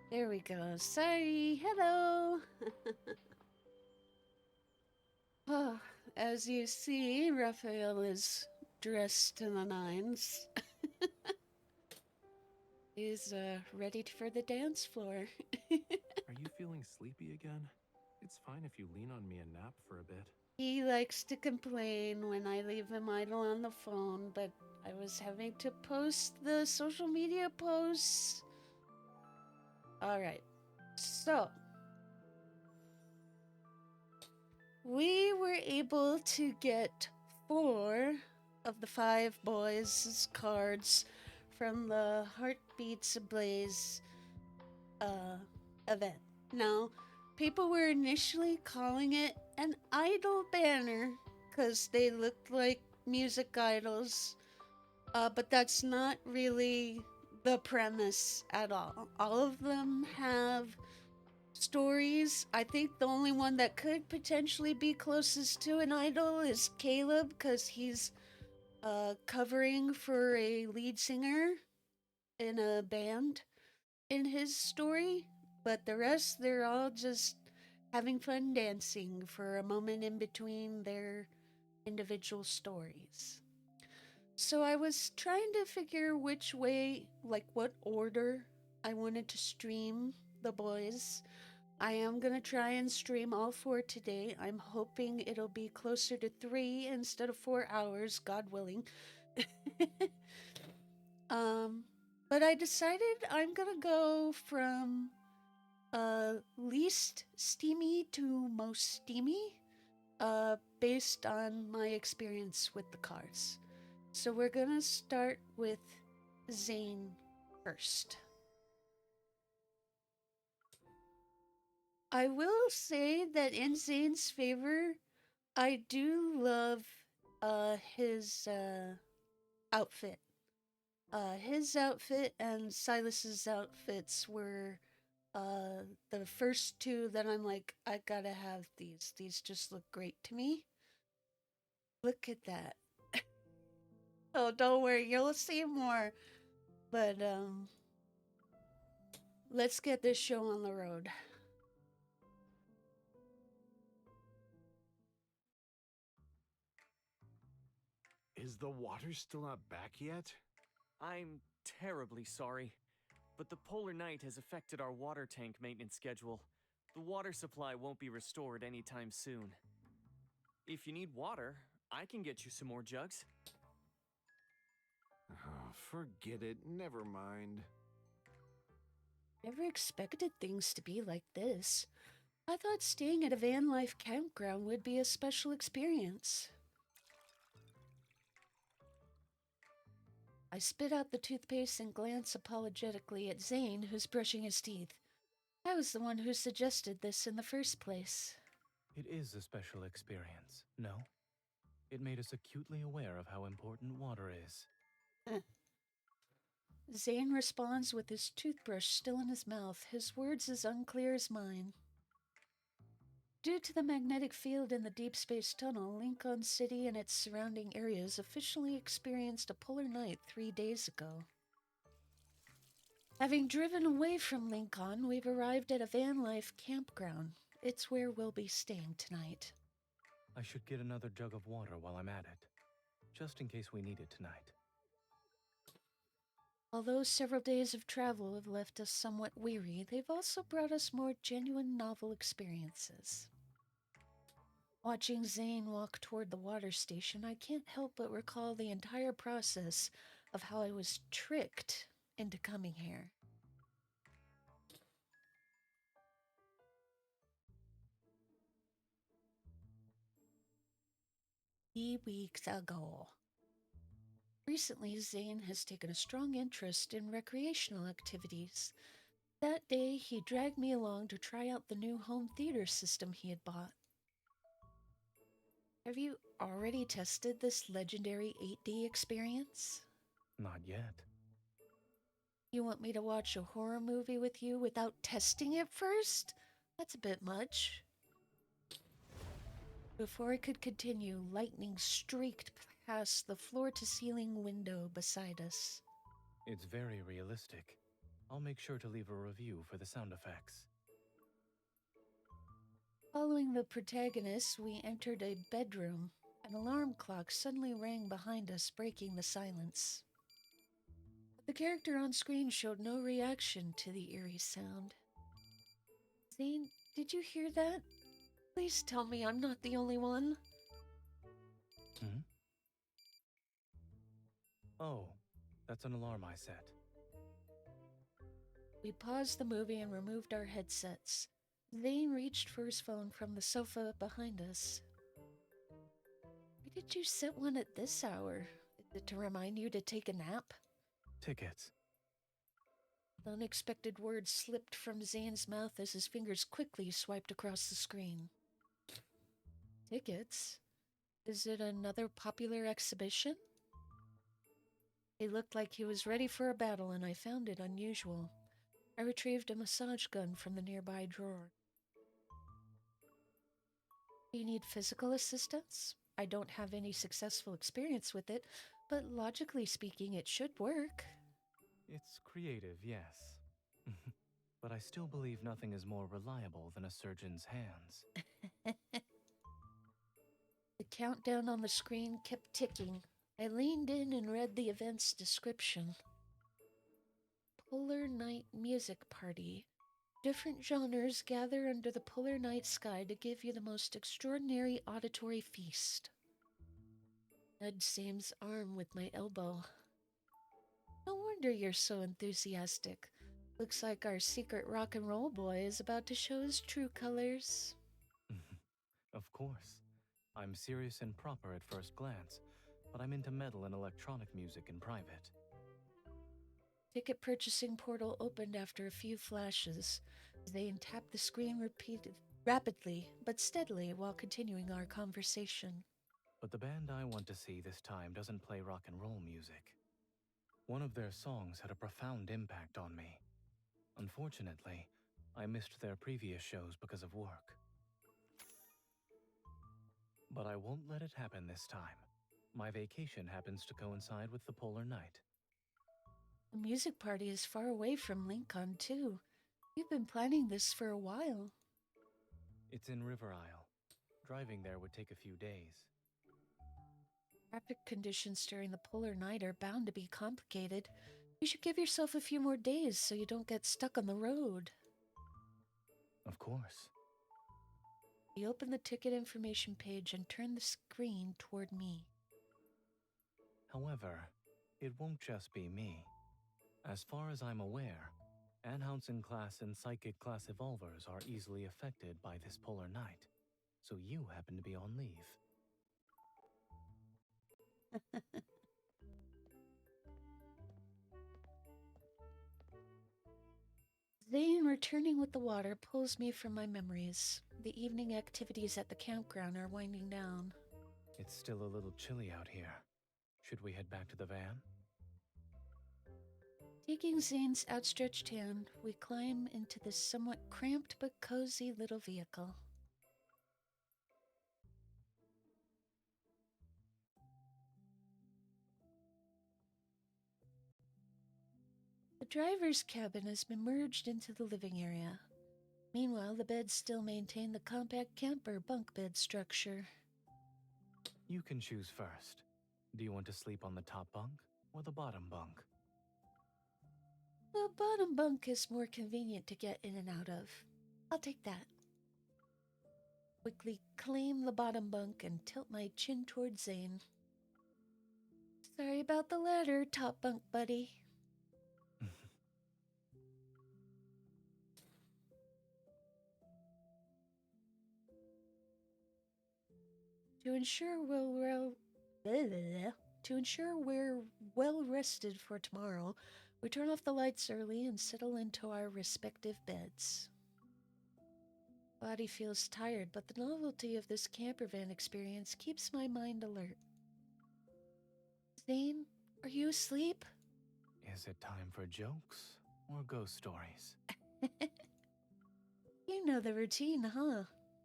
There we go. Sorry. Hello. Oh, as you see, Raphael is dressed in the nines. He's ready for the dance floor. Are you feeling sleepy again? It's fine if you lean on me and nap for a bit. He likes to complain when I leave him idle on the phone, but I was having to post the social media posts. Alright, so we were able to get 4 of the 5 boys' cards from the Heartbeats Ablaze event. Now, people were initially calling it an idol banner because they looked like music idols, but that's not really the premise at all. All of them have stories. I think the only one that could potentially be closest to an idol is Caleb because he's covering for a lead singer in a band in his story, but the rest, they're all just having fun dancing for a moment in between their individual stories. So I was trying to figure which way, like what order I wanted to stream the boys. I am going to try and stream all 4 today. I'm hoping it'll be closer to 3 instead of 4 hours, God willing. But I decided I'm going to go from least steamy to most steamy based on my experience with the cards. So we're going to start with Zane first. I will say that in Zane's favor, I do love his outfit. His outfit and Silas's outfits were the first 2 that I'm like, I gotta have these. These just look great to me. Look at that. Oh, don't worry, you'll see more. But let's get this show on the road. Is the water still not back yet? I'm terribly sorry, but the polar night has affected our water tank maintenance schedule. The water supply won't be restored anytime soon. If you need water, I can get you some more jugs. Oh, forget it. Never mind. Never expected things to be like this. I thought staying at a van life campground would be a special experience. I spit out the toothpaste and glance apologetically at Zane, who's brushing his teeth. I was the one who suggested this in the first place. It is a special experience, no? It made us acutely aware of how important water is. Zane responds with his toothbrush still in his mouth, his words as unclear as mine. Due to the magnetic field in the Deepspace tunnel, Lincoln City and its surrounding areas officially experienced a polar night 3 days ago. Having driven away from Lincoln, we've arrived at a van life campground. It's where we'll be staying tonight. I should get another jug of water while I'm at it, just in case we need it tonight. Although several days of travel have left us somewhat weary, they've also brought us more genuine novel experiences. Watching Zane walk toward the water station, I can't help but recall the entire process of how I was tricked into coming here. Weeks ago. Recently, Zane has taken a strong interest in recreational activities. That day, he dragged me along to try out the new home theater system he had bought. Have you already tested this legendary 8D experience? Not yet. You want me to watch a horror movie with you without testing it first? That's a bit much. Before I could continue, lightning streaked past the floor-to-ceiling window beside us. It's very realistic. I'll make sure to leave a review for the sound effects. Following the protagonist, we entered a bedroom. An alarm clock suddenly rang behind us, breaking the silence. The character on screen showed no reaction to the eerie sound. Zane, did you hear that? Please tell me I'm not the only one. Hmm? Oh, that's an alarm I set. We paused the movie and removed our headsets. Zane reached for his phone from the sofa behind us. Why did you set one at this hour? Is it to remind you to take a nap? Tickets. An unexpected word slipped from Zane's mouth as his fingers quickly swiped across the screen. Tickets? Is it another popular exhibition? He looked like he was ready for a battle, and I found it unusual. I retrieved a massage gun from the nearby drawer. Do you need physical assistance? I don't have any successful experience with it, but logically speaking, it should work. It's creative, yes. But I still believe nothing is more reliable than a surgeon's hands. The countdown on the screen kept ticking. I leaned in and read the event's description. Polar Night Music Party. Different genres gather under the polar night sky to give you the most extraordinary auditory feast. Nudged Sam's arm with my elbow. No wonder you're so enthusiastic. Looks like our secret rock and roll boy is about to show his true colors. Of course. I'm serious and proper at first glance, but I'm into metal and electronic music in private. Ticket purchasing portal opened after a few flashes. Zane tapped the screen rapidly but steadily while continuing our conversation. But the band I want to see this time doesn't play rock and roll music. One of their songs had a profound impact on me. Unfortunately, I missed their previous shows because of work. But I won't let it happen this time. My vacation happens to coincide with the polar night. The music party is far away from Lincoln, too. You've been planning this for a while. It's in River Isle. Driving there would take a few days. Traffic conditions during the polar night are bound to be complicated. You should give yourself a few more days so you don't get stuck on the road. Of course. He opened the ticket information page and turned the screen toward me. However, it won't just be me. As far as I'm aware, Anhousen class and Psychic class evolvers are easily affected by this polar night, so you happen to be on leave. Zane returning with the water pulls me from my memories. The evening activities at the campground are winding down. It's still a little chilly out here. Should we head back to the van? Taking Zane's outstretched hand, we climb into this somewhat cramped but cozy little vehicle. The driver's cabin has been merged into the living area. Meanwhile, the beds still maintain the compact camper bunk bed structure. You can choose first. Do you want to sleep on the top bunk or the bottom bunk? The bottom bunk is more convenient to get in and out of. I'll take that. Quickly claim the bottom bunk and tilt my chin towards Zane. Sorry about the ladder, top bunk buddy. To ensure we're well rested for tomorrow, we turn off the lights early and settle into our respective beds. Body feels tired, but the novelty of this camper van experience keeps my mind alert. Zane, are you asleep? Is it time for jokes or ghost stories? You know the routine, huh?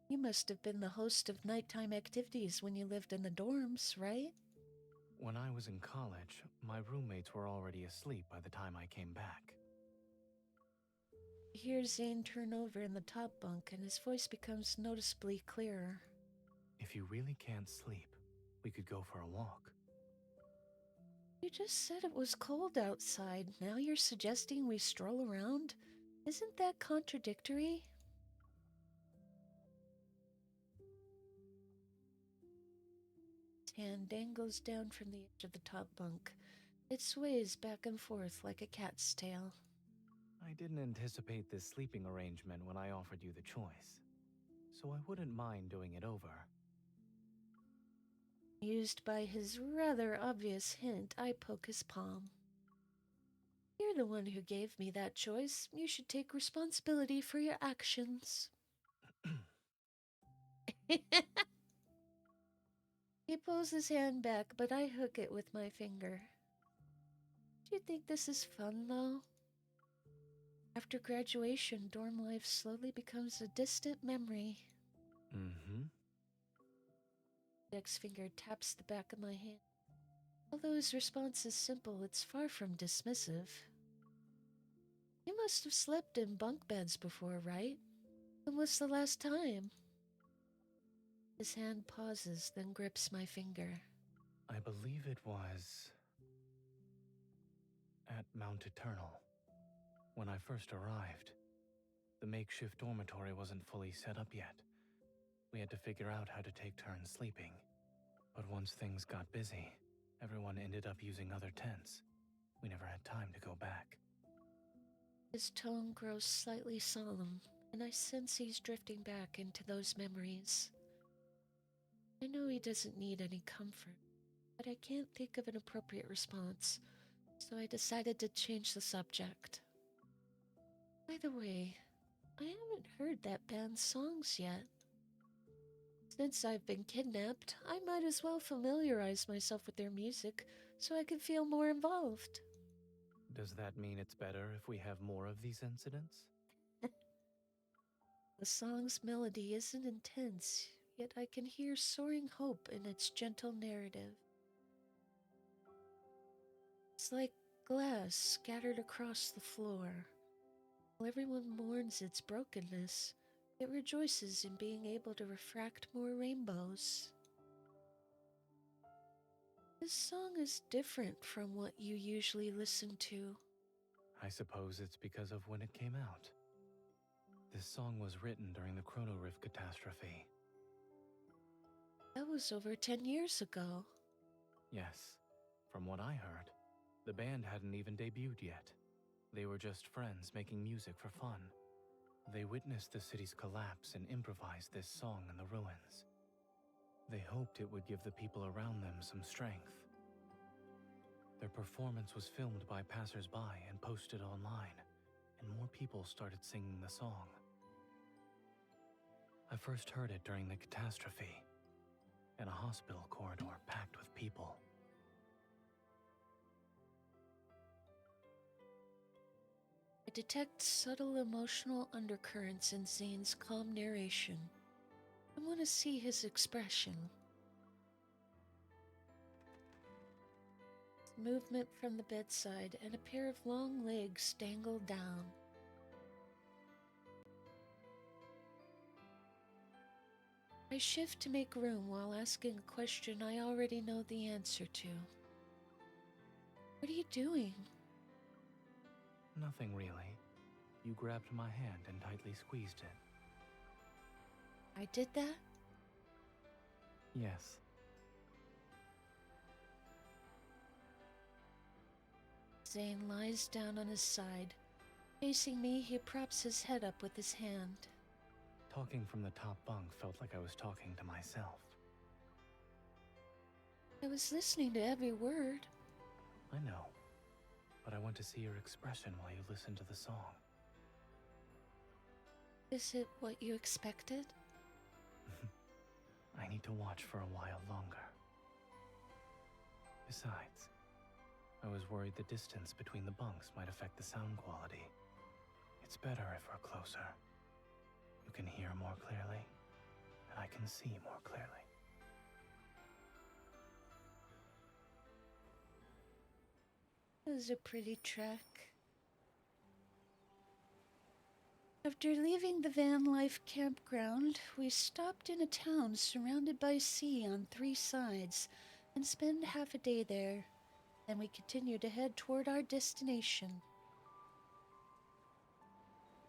You must have been the host of nighttime activities when you lived in the dorms, right? When I was in college, my roommates were already asleep by the time I came back. You hear Zane turn over in the top bunk and his voice becomes noticeably clearer. If you really can't sleep, we could go for a walk. You just said it was cold outside. Now you're suggesting we stroll around? Isn't that contradictory? His hand dangles down from the edge of the top bunk. It sways back and forth like a cat's tail. I didn't anticipate this sleeping arrangement when I offered you the choice, so I wouldn't mind doing it over. Used by his rather obvious hint, I poke his palm. You're the one who gave me that choice. You should take responsibility for your actions. He pulls his hand back, but I hook it with my finger. Do you think this is fun, though? After graduation, dorm life slowly becomes a distant memory. Mm-hmm. Index finger taps the back of my hand. Although his response is simple, it's far from dismissive. You must have slept in bunk beds before, right? When was the last time? His hand pauses, then grips my finger. I believe it was at Mount Eternal. When I first arrived, the makeshift dormitory wasn't fully set up yet. We had to figure out how to take turns sleeping. But once things got busy, everyone ended up using other tents. We never had time to go back. His tone grows slightly solemn, and I sense he's drifting back into those memories. I know he doesn't need any comfort, but I can't think of an appropriate response, so I decided to change the subject. By the way, I haven't heard that band's songs yet. Since I've been kidnapped, I might as well familiarize myself with their music so I can feel more involved. Does that mean it's better if we have more of these incidents? The song's melody isn't intense, yet I can hear soaring hope in its gentle narrative. It's like glass scattered across the floor. While everyone mourns its brokenness, it rejoices in being able to refract more rainbows. This song is different from what you usually listen to. I suppose it's because of when it came out. This song was written during the Chrono Rift catastrophe. That was over 10 years ago. Yes, from what I heard, the band hadn't even debuted yet. They were just friends making music for fun. They witnessed the city's collapse and improvised this song in the ruins. They hoped it would give the people around them some strength. Their performance was filmed by passers-by and posted online, and more people started singing the song. I first heard it during the catastrophe, in a hospital corridor packed with people. I detect subtle emotional undercurrents in Zane's calm narration. I want to see his expression. Movement from the bedside, and a pair of long legs dangle down. I shift to make room while asking a question I already know the answer to. What are you doing? Nothing really. You grabbed my hand and tightly squeezed it. I did that? Yes. Zane lies down on his side. Facing me, he props his head up with his hand. Talking from the top bunk felt like I was talking to myself. I was listening to every word. I know, but I want to see your expression while you listen to the song. Is it what you expected? I need to watch for a while longer. Besides, I was worried the distance between the bunks might affect the sound quality. It's better if we're closer. You You can hear more clearly, and I can see more clearly. It was a pretty trek. After leaving the van life campground, we stopped in a town surrounded by sea on 3 sides and spent half a day there. Then we continued to head toward our destination.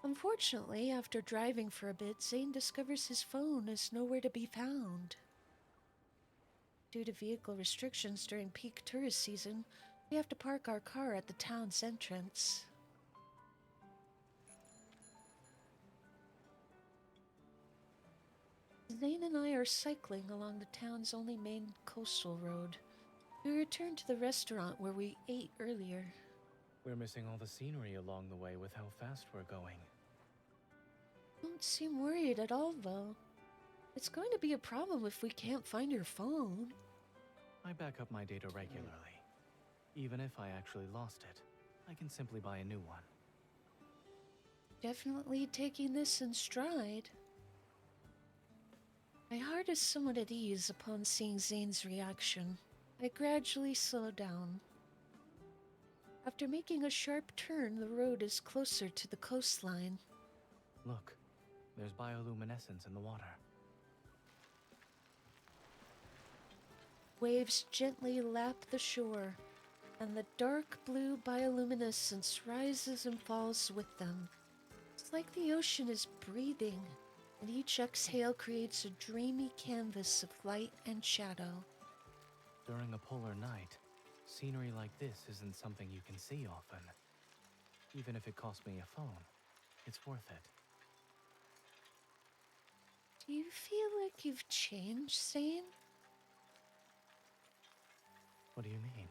Unfortunately, after driving for a bit, Zane discovers his phone is nowhere to be found. Due to vehicle restrictions during peak tourist season, we have to park our car at the town's entrance. Zane and I are cycling along the town's only main coastal road. We return to the restaurant where we ate earlier. We're missing all the scenery along the way with how fast we're going. Don't seem worried at all, though. It's going to be a problem if we can't find your phone. I back up my data regularly. Even if I actually lost it, I can simply buy a new one. Definitely taking this in stride. My heart is somewhat at ease upon seeing Zane's reaction. I gradually slow down. After making a sharp turn, the road is closer to the coastline. Look, there's bioluminescence in the water. Waves gently lap the shore, and the dark blue bioluminescence rises and falls with them. It's like the ocean is breathing, and each exhale creates a dreamy canvas of light and shadow. During a polar night, scenery like this isn't something you can see often. Even if it costs me a phone, it's worth it. Do you feel like you've changed, Zane? What do you mean?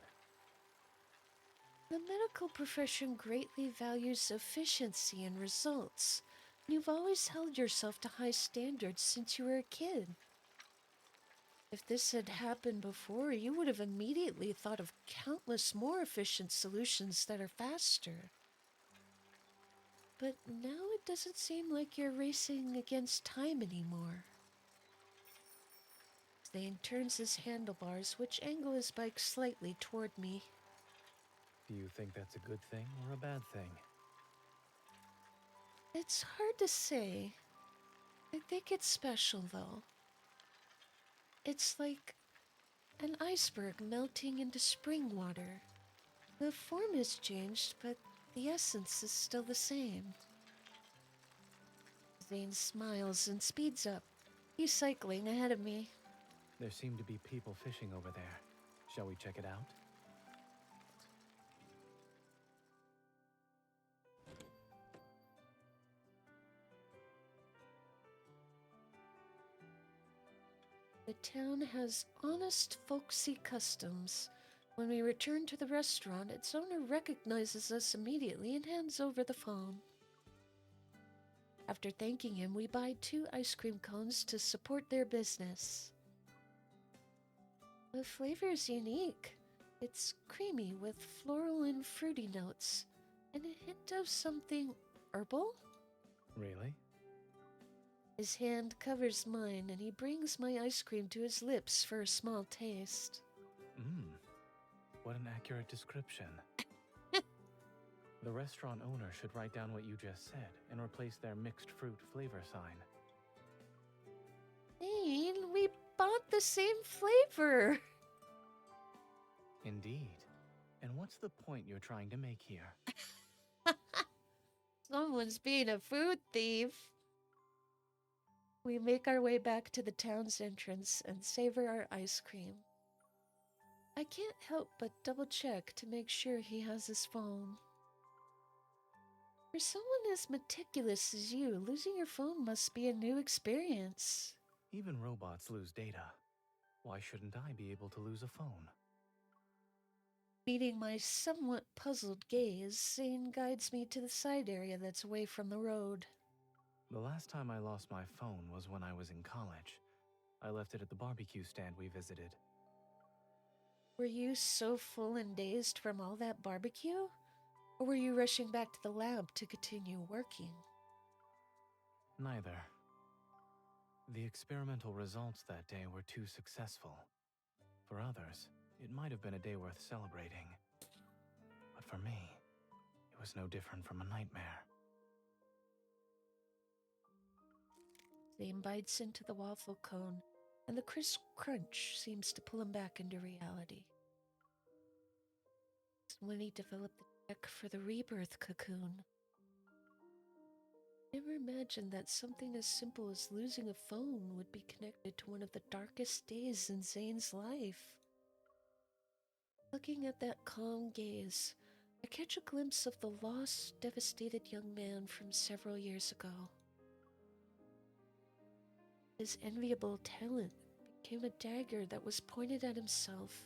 The medical profession greatly values efficiency and results. You've always held yourself to high standards since you were a kid. If this had happened before, you would have immediately thought of countless more efficient solutions that are faster. But now it doesn't seem like you're racing against time anymore. Zane turns his handlebars, which angle his bike slightly toward me. Do you think that's a good thing or a bad thing? It's hard to say. I think it's special, though. It's like an iceberg melting into spring water. The form has changed, but the essence is still the same. Zane smiles and speeds up. He's cycling ahead of me. There seem to be people fishing over there. Shall we check it out? The town has honest, folksy customs. When we return to the restaurant, its owner recognizes us immediately and hands over the phone. After thanking him, we buy 2 ice cream cones to support their business. The flavor is unique. It's creamy with floral and fruity notes, and a hint of something herbal? Really? His hand covers mine, and he brings my ice cream to his lips for a small taste. What an accurate description. The restaurant owner should write down what you just said and replace their mixed fruit flavor sign. Zane, we bought the same flavor. Indeed. And what's the point you're trying to make here? Someone's being a food thief. We make our way back to the town's entrance and savor our ice cream. I can't help but double check to make sure he has his phone. For someone as meticulous as you, losing your phone must be a new experience. Even robots lose data. Why shouldn't I be able to lose a phone? Meeting my somewhat puzzled gaze, Zane guides me to the side area that's away from the road. The last time I lost my phone was when I was in college. I left it at the barbecue stand we visited. Were you so full and dazed from all that barbecue? Or were you rushing back to the lab to continue working? Neither. The experimental results that day were too successful. For others, it might have been a day worth celebrating. But for me, it was no different from a nightmare. Zane bites into the waffle cone, and the crisp crunch seems to pull him back into reality. It's when he developed the tech for the rebirth cocoon. Never imagined that something as simple as losing a phone would be connected to one of the darkest days in Zane's life. Looking at that calm gaze, I catch a glimpse of the lost, devastated young man from several years ago. His enviable talent became a dagger that was pointed at himself.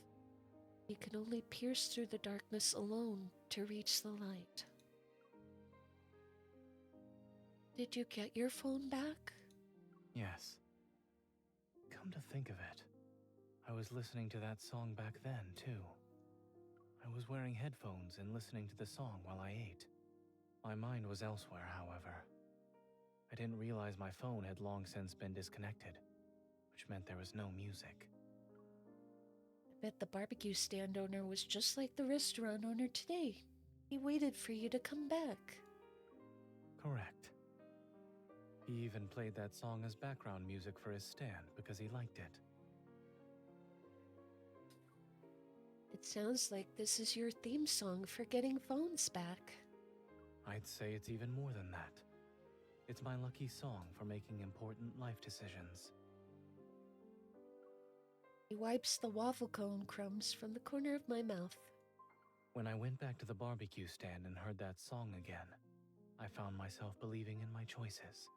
He could only pierce through the darkness alone to reach the light. Did you get your phone back? Yes. Come to think of it, I was listening to that song back then, too. I was wearing headphones and listening to the song while I ate. My mind was elsewhere, however. I didn't realize my phone had long since been disconnected, which meant there was no music. I bet the barbecue stand owner was just like the restaurant owner today. He waited for you to come back. Correct. He even played that song as background music for his stand because he liked it. It sounds like this is your theme song for getting phones back. I'd say it's even more than that. It's my lucky song for making important life decisions. He wipes the waffle cone crumbs from the corner of my mouth. When I went back to the barbecue stand and heard that song again, I found myself believing in my choices.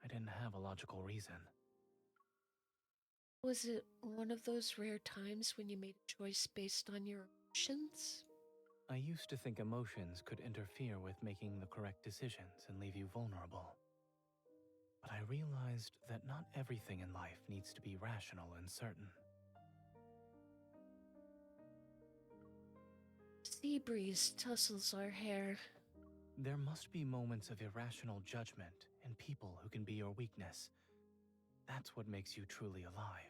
I didn't have a logical reason. Was it one of those rare times when you made a choice based on your emotions? I used to think emotions could interfere with making the correct decisions and leave you vulnerable. But I realized that not everything in life needs to be rational and certain. Sea breeze tussles our hair. There must be moments of irrational judgment in people who can be your weakness. That's what makes you truly alive.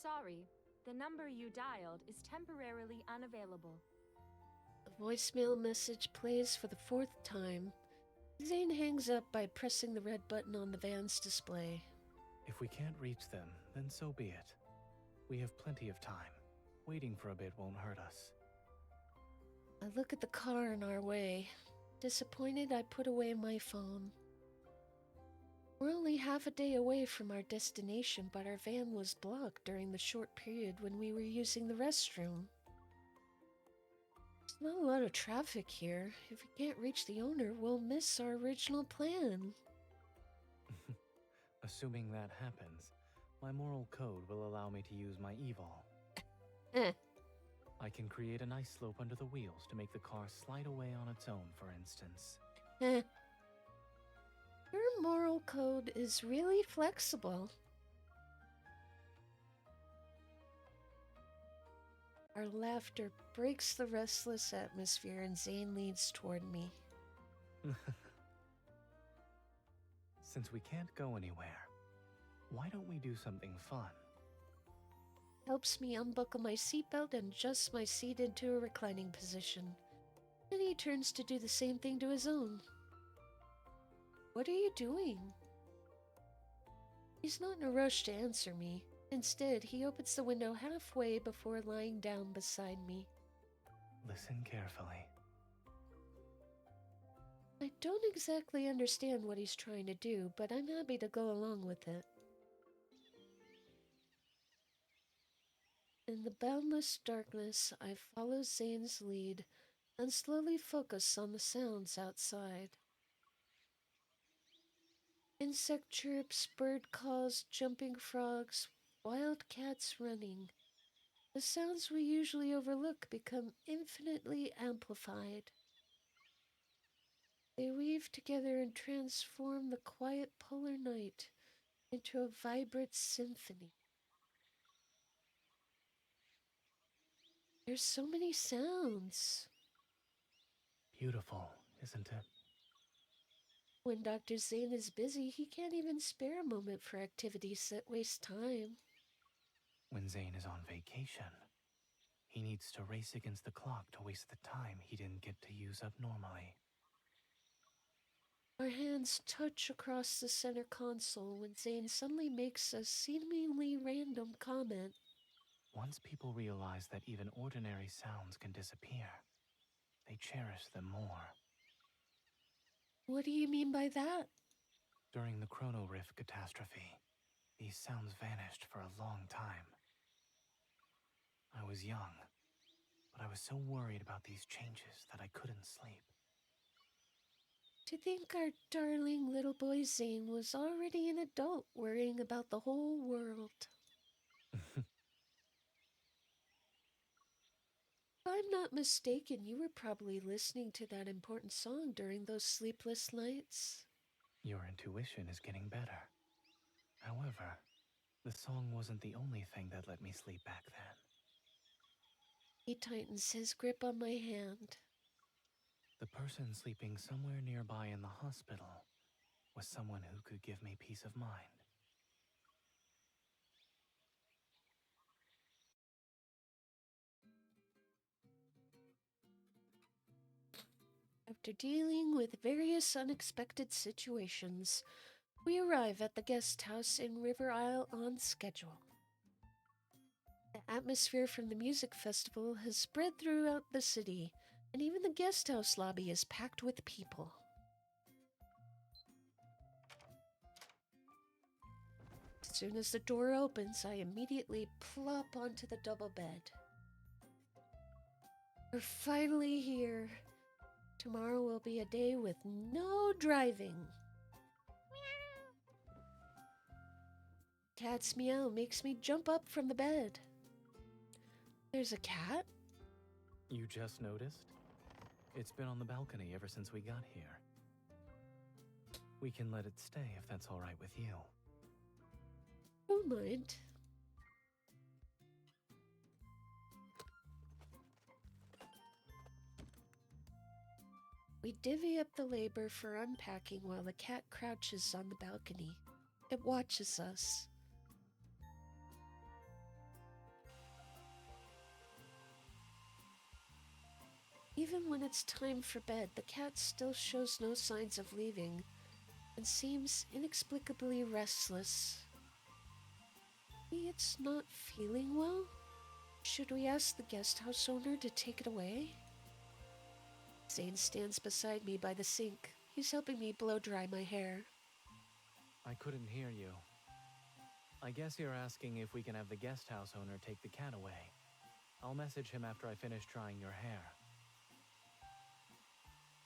Sorry, the number you dialed is temporarily unavailable. The voicemail message plays for the fourth time. Zane hangs up by pressing the red button on the van's display. If we can't reach them, then so be it. We have plenty of time. Waiting for a bit won't hurt us. I look at the car in our way. Disappointed, I put away my phone. We're only half a day away from our destination, but our van was blocked during the short period when we were using the restroom. There's not a lot of traffic here. If we can't reach the owner, we'll miss our original plan. Assuming that happens, my moral code will allow me to use my evil. I can create an ice slope under the wheels to make the car slide away on its own, for instance. Your moral code is really flexible. Our laughter breaks the restless atmosphere and Zane leads toward me. Since we can't go anywhere, why don't we do something fun? Helps me unbuckle my seatbelt and adjusts my seat into a reclining position. Then he turns to do the same thing to his own. What are you doing? He's not in a rush to answer me. Instead, he opens the window halfway before lying down beside me. Listen carefully. I don't exactly understand what he's trying to do, but I'm happy to go along with it. In the boundless darkness, I follow Zane's lead and slowly focus on the sounds outside. Insect chirps, bird calls, jumping frogs, wild cats running. The sounds we usually overlook become infinitely amplified. They weave together and transform the quiet polar night into a vibrant symphony. There's so many sounds. beautiful, isn't it? When Dr. Zane is busy, he can't even spare a moment for activities that waste time. When Zane is on vacation, he needs to race against the clock to waste the time he didn't get to use up normally. Our hands touch across the center console when Zane suddenly makes a seemingly random comment. Once people realize that even ordinary sounds can disappear, they cherish them more. What do you mean by that? During the Chrono Rift catastrophe, these sounds vanished for a long time. I was young, but I was so worried about these changes that I couldn't sleep. To think our darling little boy Zane was already an adult worrying about the whole world. If I'm not mistaken, you were probably listening to that important song during those sleepless nights. Your intuition is getting better. However, the song wasn't the only thing that let me sleep back then. He tightens his grip on my hand. The person sleeping somewhere nearby in the hospital was someone who could give me peace of mind. After dealing with various unexpected situations, we arrive at the guest house in River Isle on schedule. The atmosphere from the music festival has spread throughout the city, and even the guest house lobby is packed with people. As soon as the door opens, I immediately plop onto the double bed. We're finally here. Tomorrow will be a day with no driving. Cat's meow makes me jump up from the bed. There's a cat? You just noticed? It's been on the balcony ever since we got here. We can let it stay if that's all right with you. Don't mind. We divvy up the labor for unpacking while the cat crouches on the balcony. It watches us. Even when it's time for bed, the cat still shows no signs of leaving and seems inexplicably restless. Maybe it's not feeling well? Should we ask the guest house owner to take it away? Zane stands beside me by the sink. He's helping me blow dry my hair. I couldn't hear you. I guess you're asking if we can have the guest house owner take the cat away. I'll message him after I finish drying your hair.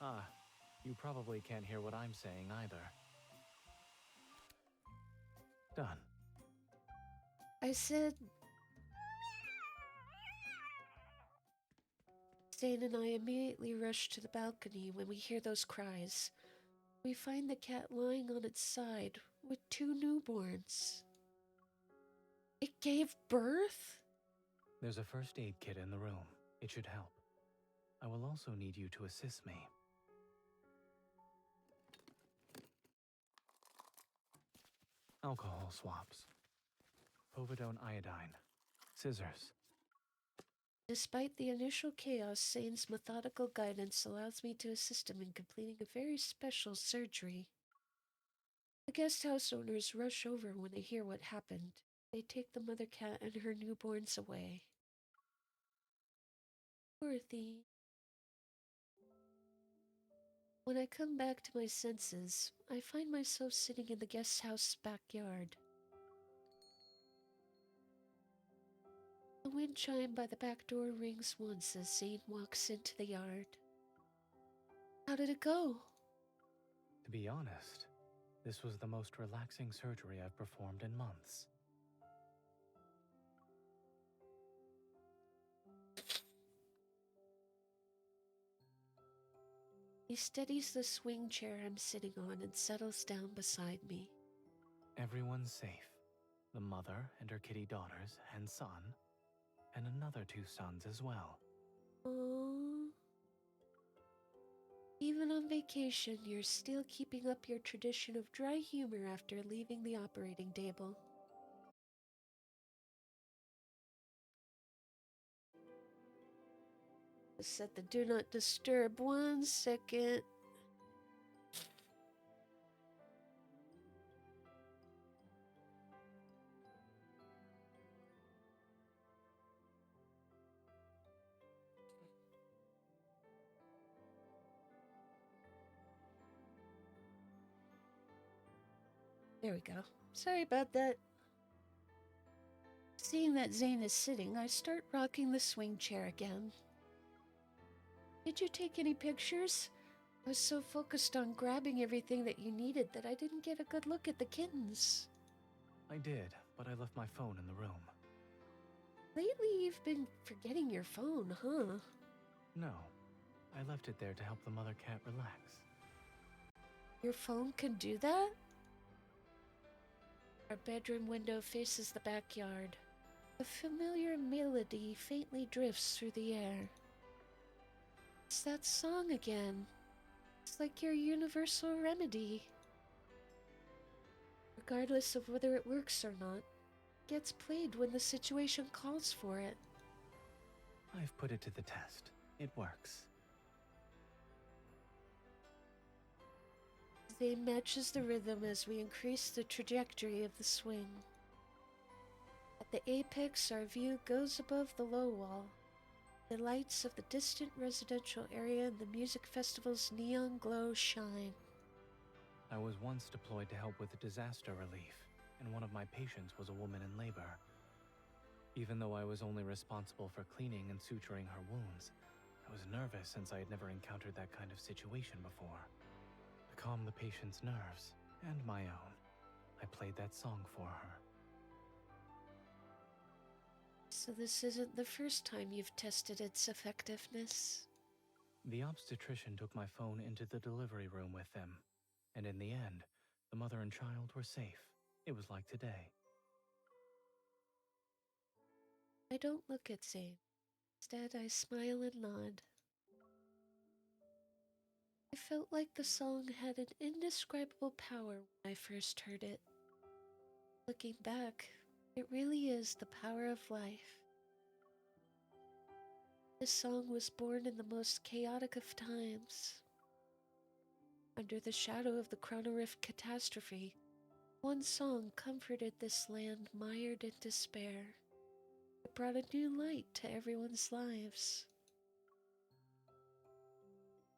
Ah, you probably can't hear what I'm saying either. Done. I said... Zane and I immediately rush to the balcony when we hear those cries. We find the cat lying on its side with 2 newborns. It gave birth? There's a first aid kit in the room. It should help. I will also need you to assist me. Alcohol swabs. Povidone iodine. Scissors. Despite the initial chaos, Zane's methodical guidance allows me to assist him in completing a very special surgery. The guest house owners rush over when they hear what happened. They take the mother cat and her newborns away. Poor thing. When I come back to my senses, I find myself sitting in the guest house backyard. The wind chime by the back door rings once as Zane walks into the yard. How did it go? To be honest, this was the most relaxing surgery I've performed in months. He steadies the swing chair I'm sitting on and settles down beside me. Everyone's safe. The mother and her kitty daughters and son, and another 2 sons as well. Aww. Even on vacation, you're still keeping up your tradition of dry humor after leaving the operating table. Set the do not disturb 1 second. There we go. Sorry about that. Seeing that Zane is sitting, I start rocking the swing chair again. Did you take any pictures? I was so focused on grabbing everything that you needed that I didn't get a good look at the kittens. I did, but I left my phone in the room. Lately, you've been forgetting your phone, huh? No, I left it there to help the mother cat relax. Your phone can do that? Our bedroom window faces the backyard. A familiar melody faintly drifts through the air. It's that song again. It's like your universal remedy. Regardless of whether it works or not, it gets played when the situation calls for it. I've put it to the test. It works. Zane matches the rhythm as we increase the trajectory of the swing. At the apex, our view goes above the low wall. The lights of the distant residential area and the music festival's neon glow shine. I was once deployed to help with disaster relief, and one of my patients was a woman in labor. Even though I was only responsible for cleaning and suturing her wounds, I was nervous since I had never encountered that kind of situation before. To calm the patient's nerves, and my own, I played that song for her. So this isn't the first time you've tested its effectiveness. The obstetrician took my phone into the delivery room with them, and in the end, the mother and child were safe. It was like today. I don't look at Zane. Instead, I smile and nod. I felt like the song had an indescribable power when I first heard it. Looking back, it really is the power of life. This song was born in the most chaotic of times. Under the shadow of the Chrono Rift catastrophe, one song comforted this land mired in despair. It brought a new light to everyone's lives.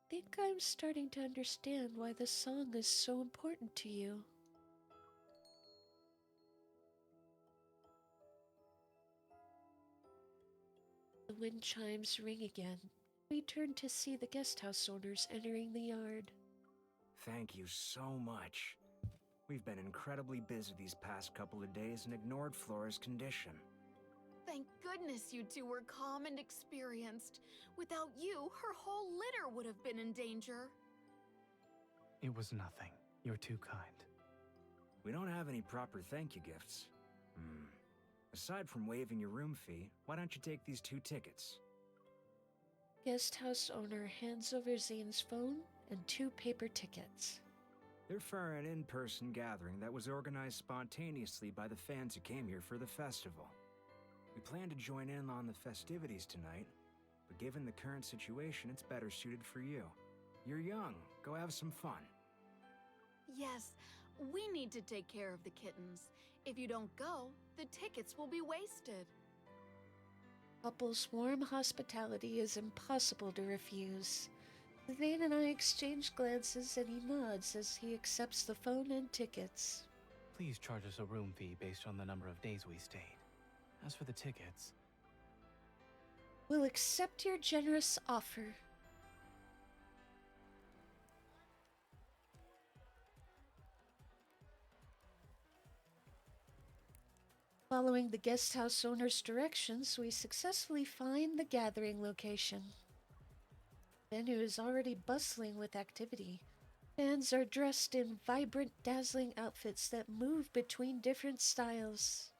I think I'm starting to understand why this song is so important to you. The wind chimes ring again. We turn to see the guest house owners entering the yard. Thank you so much. We've been incredibly busy these past couple of days and ignored Flora's condition. Thank goodness you two were calm and experienced. Without you, her whole litter would have been in danger. It was nothing. You're too kind. We don't have any proper thank you gifts. Aside from waiving your room fee, why don't you take these 2 tickets? Guest house owner hands over Zane's phone and 2 paper tickets. They're for an in-person gathering that was organized spontaneously by the fans who came here for the festival. We plan to join in on the festivities tonight, but given the current situation, it's better suited for you. You're young. Go have some fun. Yes, we need to take care of the kittens. If you don't go, the tickets will be wasted. Couple's warm hospitality is impossible to refuse. Zane and I exchange glances and he nods as he accepts the phone and tickets. Please charge us a room fee based on the number of days we stayed. As for the tickets, We'll accept your generous offer. Following the guest house owner's directions, we successfully find the gathering location. The venue is already bustling with activity. Fans are dressed in vibrant, dazzling outfits that move between different styles.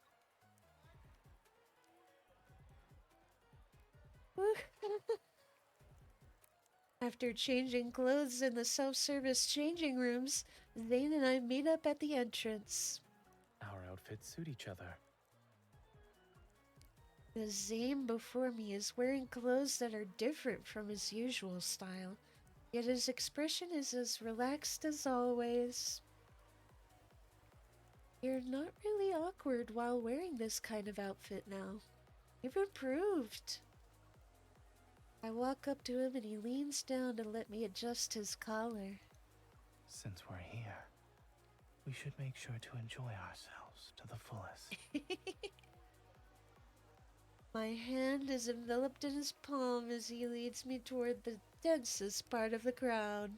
After changing clothes in the self-service changing rooms, Zane and I meet up at the entrance. Our outfits suit each other. The Zane before me is wearing clothes that are different from his usual style, yet his expression is as relaxed as always. You're not really awkward while wearing this kind of outfit now. You've improved. I walk up to him and he leans down to let me adjust his collar. Since we're here, we should make sure to enjoy ourselves to the fullest. My hand is enveloped in his palm as he leads me toward the densest part of the crowd.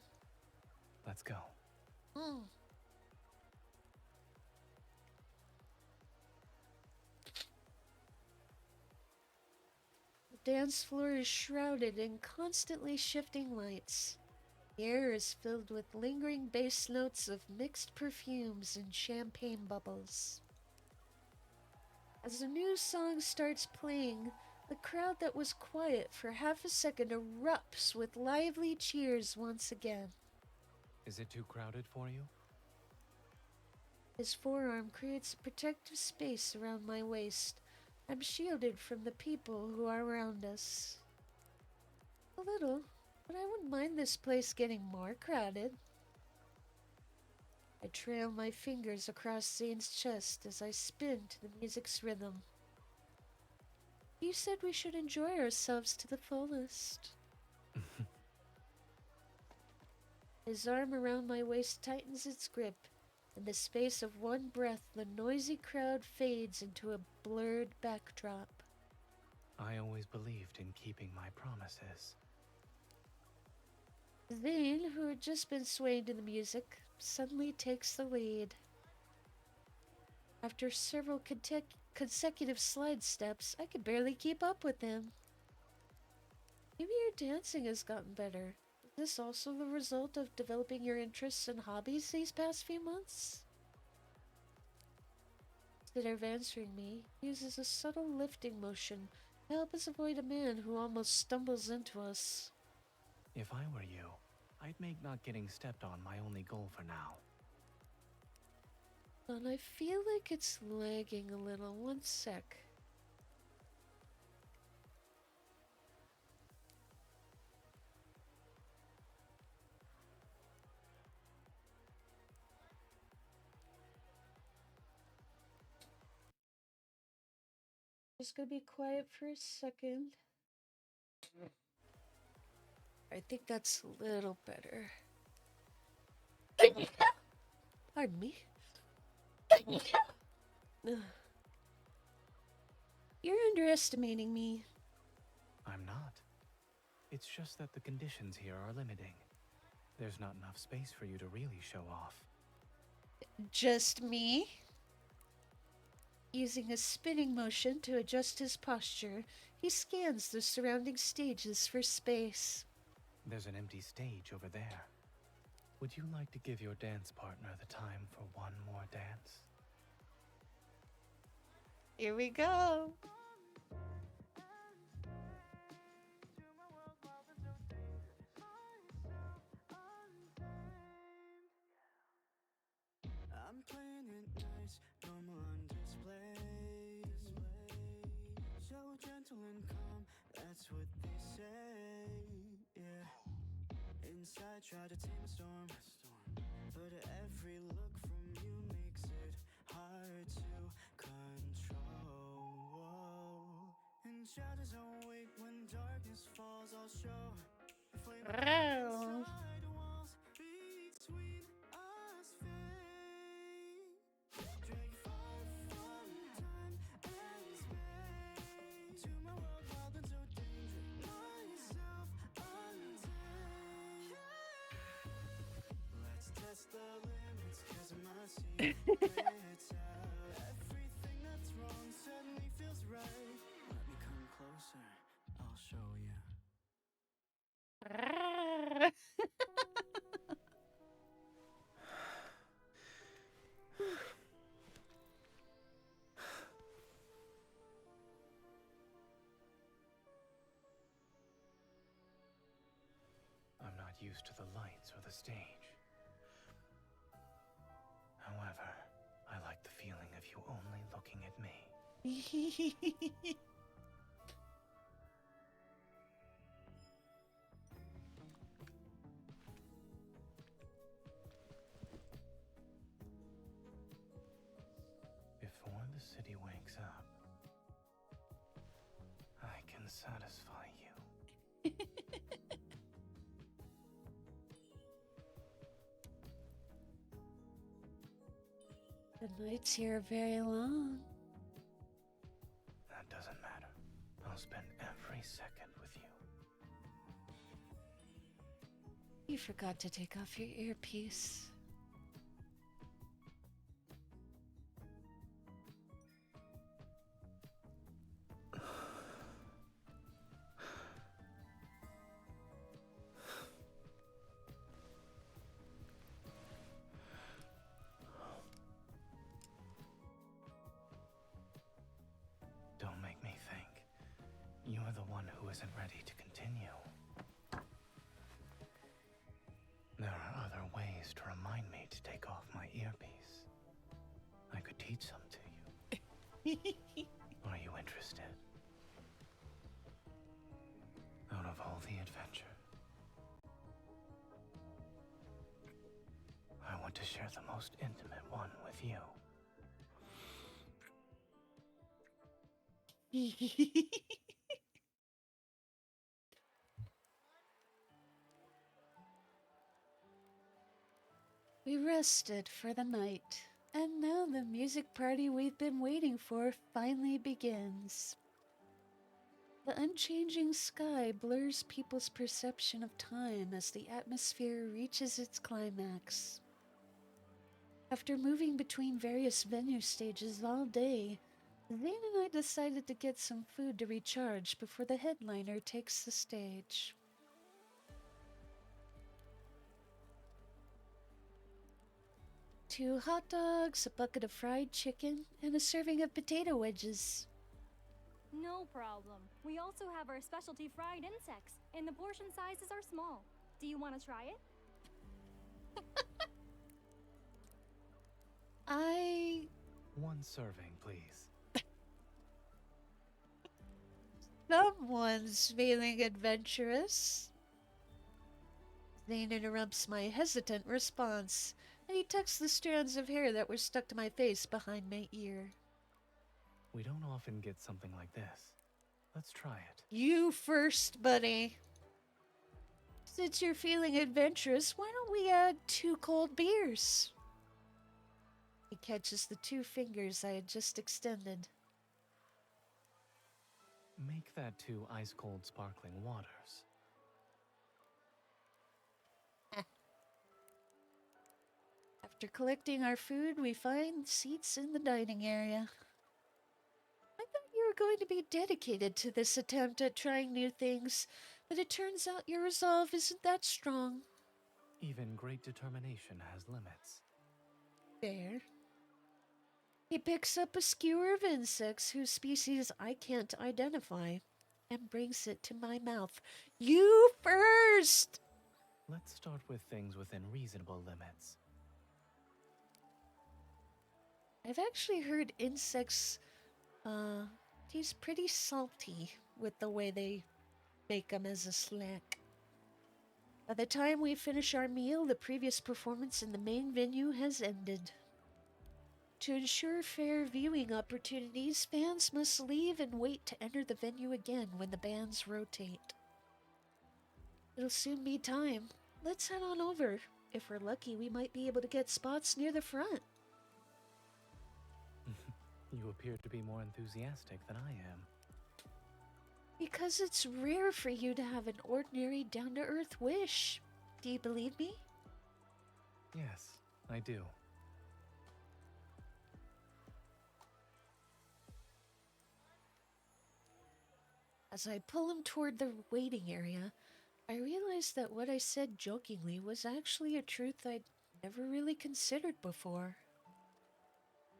Let's go. Mm. The dance floor is shrouded in constantly shifting lights. The air is filled with lingering bass notes of mixed perfumes and champagne bubbles. As the new song starts playing, the crowd that was quiet for half a second erupts with lively cheers once again. Is it too crowded for you? His forearm creates a protective space around my waist. I'm shielded from the people who are around us. A little, but I wouldn't mind this place getting more crowded. I trail my fingers across Zane's chest as I spin to the music's rhythm. You said we should enjoy ourselves to the fullest. His arm around my waist tightens its grip. In the space of one breath, the noisy crowd fades into a blurred backdrop. I always believed in keeping my promises. Zane, who had just been swaying to the music, suddenly takes the lead. After several consecutive slide steps, I could barely keep up with him. Maybe your dancing has gotten better. Is this also the result of developing your interests and hobbies these past few months? Instead of answering me, he uses a subtle lifting motion to help us avoid a man who almost stumbles into us. If I were you, I'd make not getting stepped on my only goal for now. And I feel like it's lagging a little. One sec. Just gonna be quiet for a second. I think that's a little better. Pardon me. You're underestimating me. I'm not. It's just that the conditions here are limiting. There's not enough space for you to really show off. Just me? Using a spinning motion to adjust his posture, he scans the surrounding stages for space. There's an empty stage over there. Would you like to give your dance partner the time for one more dance? Here we go. I'm playing it nice, normal on display. So gentle and calm, that's what they say. Yeah. Inside, try to tame a storm. But every look from you makes it hard to control. And shadows awake when darkness falls, I'll show. If we inside walls between us fade. Drag far from time and space. To my world, wild and so dangerous. Myself untamed. Let's test the limits, 'cause my secret's out. Everything that's wrong suddenly feels right. Let me come closer, I'll show you. I used to the lights or the stage. However, I like the feeling of you only looking at me. Before the city wakes up, I can satisfy you. The nights here are very long. That doesn't matter. I'll spend every second with you. You forgot to take off your earpiece. Don't make me think. You're the one who isn't ready to continue. There are other ways to remind me to take off my earpiece. I could teach some to you. Are you interested? Out of all the adventure, I want to share the most intimate one with you. We rested for the night, and now the music party we've been waiting for finally begins. The unchanging sky blurs people's perception of time as the atmosphere reaches its climax. After moving between various venue stages all day, Zane and I decided to get some food to recharge before the headliner takes the stage. Two hot dogs, a bucket of fried chicken, and a serving of potato wedges. No problem. We also have our specialty fried insects, and the portion sizes are small. Do you want to try it? One serving, please. Someone's feeling adventurous. Zane interrupts my hesitant response, and he tucks the strands of hair that were stuck to my face behind my ear. We don't often get something like this. Let's try it. You first, buddy. Since you're feeling adventurous, why don't we add 2 cold beers? He catches the 2 fingers I had just extended. Make that 2 ice-cold sparkling waters. After collecting our food, we find seats in the dining area. I thought you were going to be dedicated to this attempt at trying new things, but it turns out your resolve isn't that strong. Even great determination has limits. Fair. He picks up a skewer of insects whose species I can't identify and brings it to my mouth. You first! Let's start with things within reasonable limits. I've actually heard insects taste pretty salty with the way they make them as a snack. By the time we finish our meal, the previous performance in the main venue has ended. To ensure fair viewing opportunities, fans must leave and wait to enter the venue again when the bands rotate. It'll soon be time. Let's head on over. If we're lucky, we might be able to get spots near the front. You appear to be more enthusiastic than I am. Because it's rare for you to have an ordinary, down-to-earth wish. Do you believe me? Yes, I do. As I pull him toward the waiting area, I realize that what I said jokingly was actually a truth I'd never really considered before.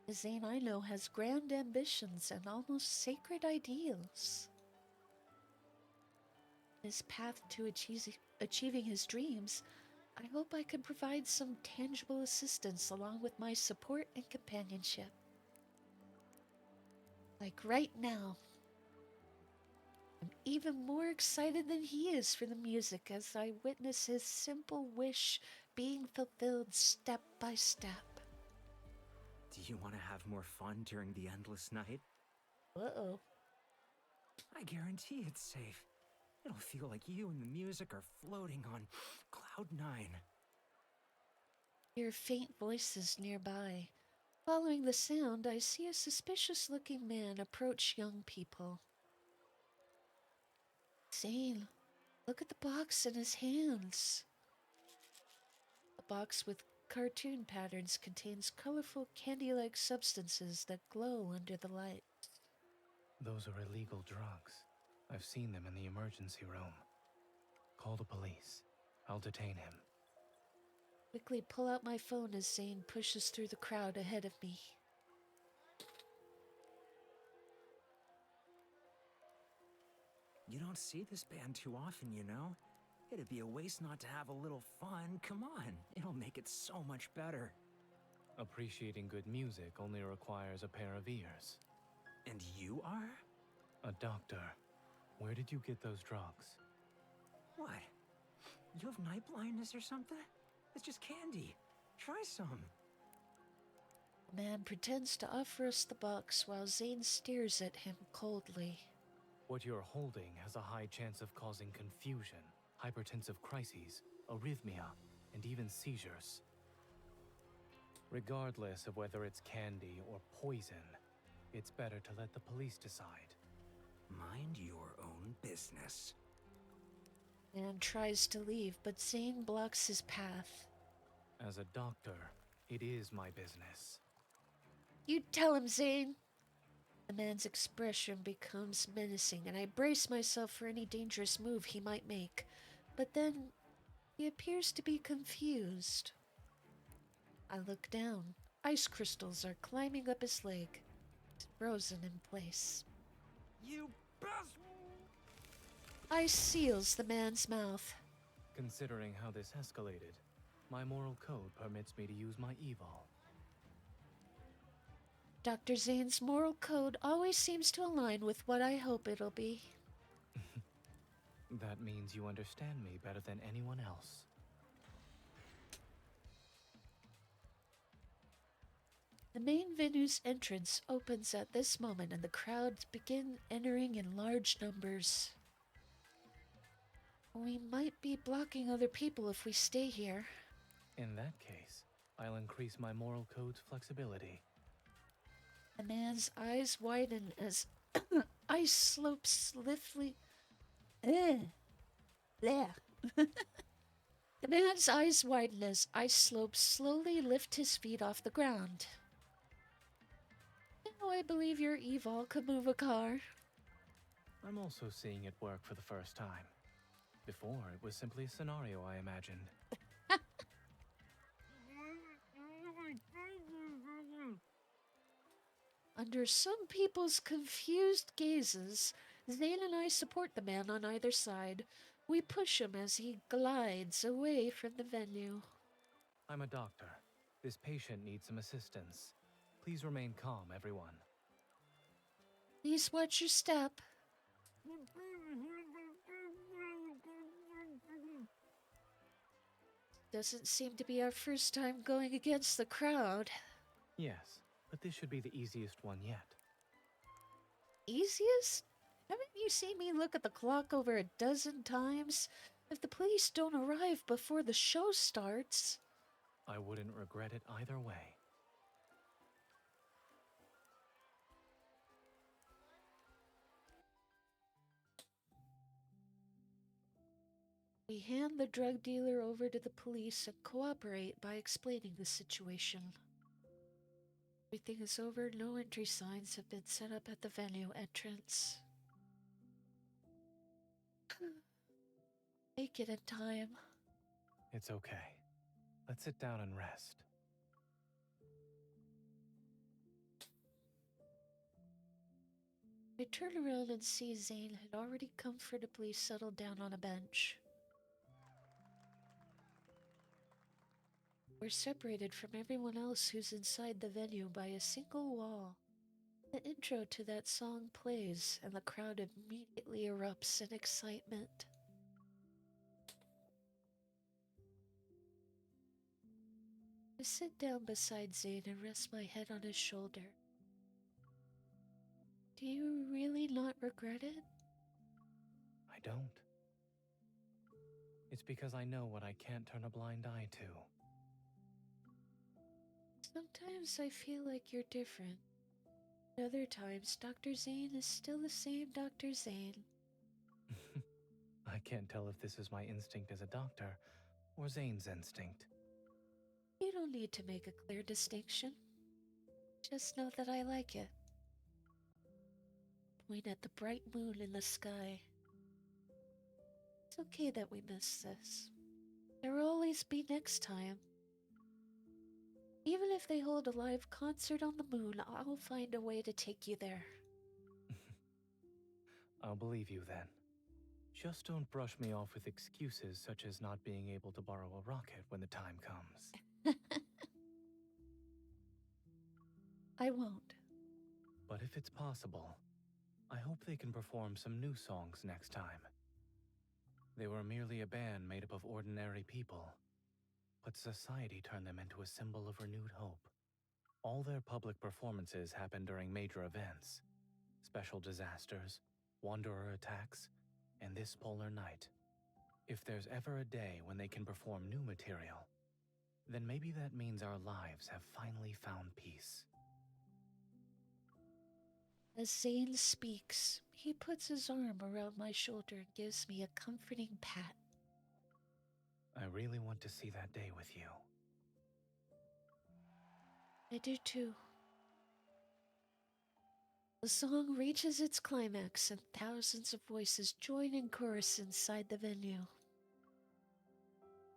The Zane I know has grand ambitions and almost sacred ideals. The his path to achieving his dreams, I hope I can provide some tangible assistance along with my support and companionship. Like right now. I'm even more excited than he is for the music as I witness his simple wish being fulfilled step by step. Do you want to have more fun during the endless night? Uh-oh. I guarantee it's safe. It'll feel like you and the music are floating on Cloud 9. Hear faint voices nearby. Following the sound, I see a suspicious-looking man approach young people. Zane, look at the box in his hands. The box with cartoon patterns contains colorful candy-like substances that glow under the light. Those are illegal drugs. I've seen them in the emergency room. Call the police. I'll detain him. Quickly pull out my phone as Zane pushes through the crowd ahead of me. You don't see this band too often, you know? It'd be a waste not to have a little fun. Come on, it'll make it so much better. Appreciating good music only requires a pair of ears. And you are? A doctor. Where did you get those drugs? What? You have night blindness or something? It's just candy. Try some. The man pretends to offer us the box while Zane stares at him coldly. What you're holding has a high chance of causing confusion, hypertensive crises, arrhythmia, and even seizures. Regardless of whether it's candy or poison, it's better to let the police decide. Mind your own business. Man tries to leave, but Zane blocks his path. As a doctor, it is my business. You tell him, Zane! The man's expression becomes menacing, and I brace myself for any dangerous move he might make. But then, he appears to be confused. I look down. Ice crystals are climbing up his leg, frozen in place. You best! Ice seals the man's mouth. Considering how this escalated, my moral code permits me to use my evil. Dr. Zane's moral code always seems to align with what I hope it'll be. That means you understand me better than anyone else. The main venue's entrance opens at this moment and the crowds begin entering in large numbers. We might be blocking other people if we stay here. In that case, I'll increase my moral code's flexibility. The man's eyes widen as ice slopes swiftly. There. The man's eyes widen as ice slopes slowly lift his feet off the ground. Now I believe your evil could move a car. I'm also seeing it work for the first time. Before, it was simply a scenario I imagined. Under some people's confused gazes, Zane and I support the man on either side. We push him as he glides away from the venue. I'm a doctor. This patient needs some assistance. Please remain calm, everyone. Please watch your step. Doesn't seem to be our first time going against the crowd. Yes, but this should be the easiest one yet. Easiest? Haven't you seen me look at the clock over a dozen times? If the police don't arrive before the show starts... I wouldn't regret it either way. We hand the drug dealer over to the police and cooperate by explaining the situation. Everything is over. No entry signs have been set up at the venue entrance. Make it in time. It's okay. Let's sit down and rest. I turn around and see Zane had already comfortably settled down on a bench. We're separated from everyone else who's inside the venue by a single wall. The intro to that song plays, and the crowd immediately erupts in excitement. I sit down beside Zane and rest my head on his shoulder. Do you really not regret it? I don't. It's because I know what I can't turn a blind eye to. Sometimes I feel like you're different. Other times, Dr. Zane is still the same Dr. Zane. I can't tell if this is my instinct as a doctor or Zane's instinct. You don't need to make a clear distinction. Just know that I like it. Point at the bright moon in the sky. It's okay that we missed this. There will always be next time. Even if they hold a live concert on the moon, I'll find a way to take you there. I'll believe you then. Just don't brush me off with excuses such as not being able to borrow a rocket when the time comes. I won't. But if it's possible, I hope they can perform some new songs next time. They were merely a band made up of ordinary people, but society turned them into a symbol of renewed hope. All their public performances happen during major events, special disasters, wanderer attacks, and this polar night. If there's ever a day when they can perform new material, then maybe that means our lives have finally found peace. As Zane speaks, he puts his arm around my shoulder and gives me a comforting pat. I really want to see that day with you. I do too. The song reaches its climax and thousands of voices join in chorus inside the venue.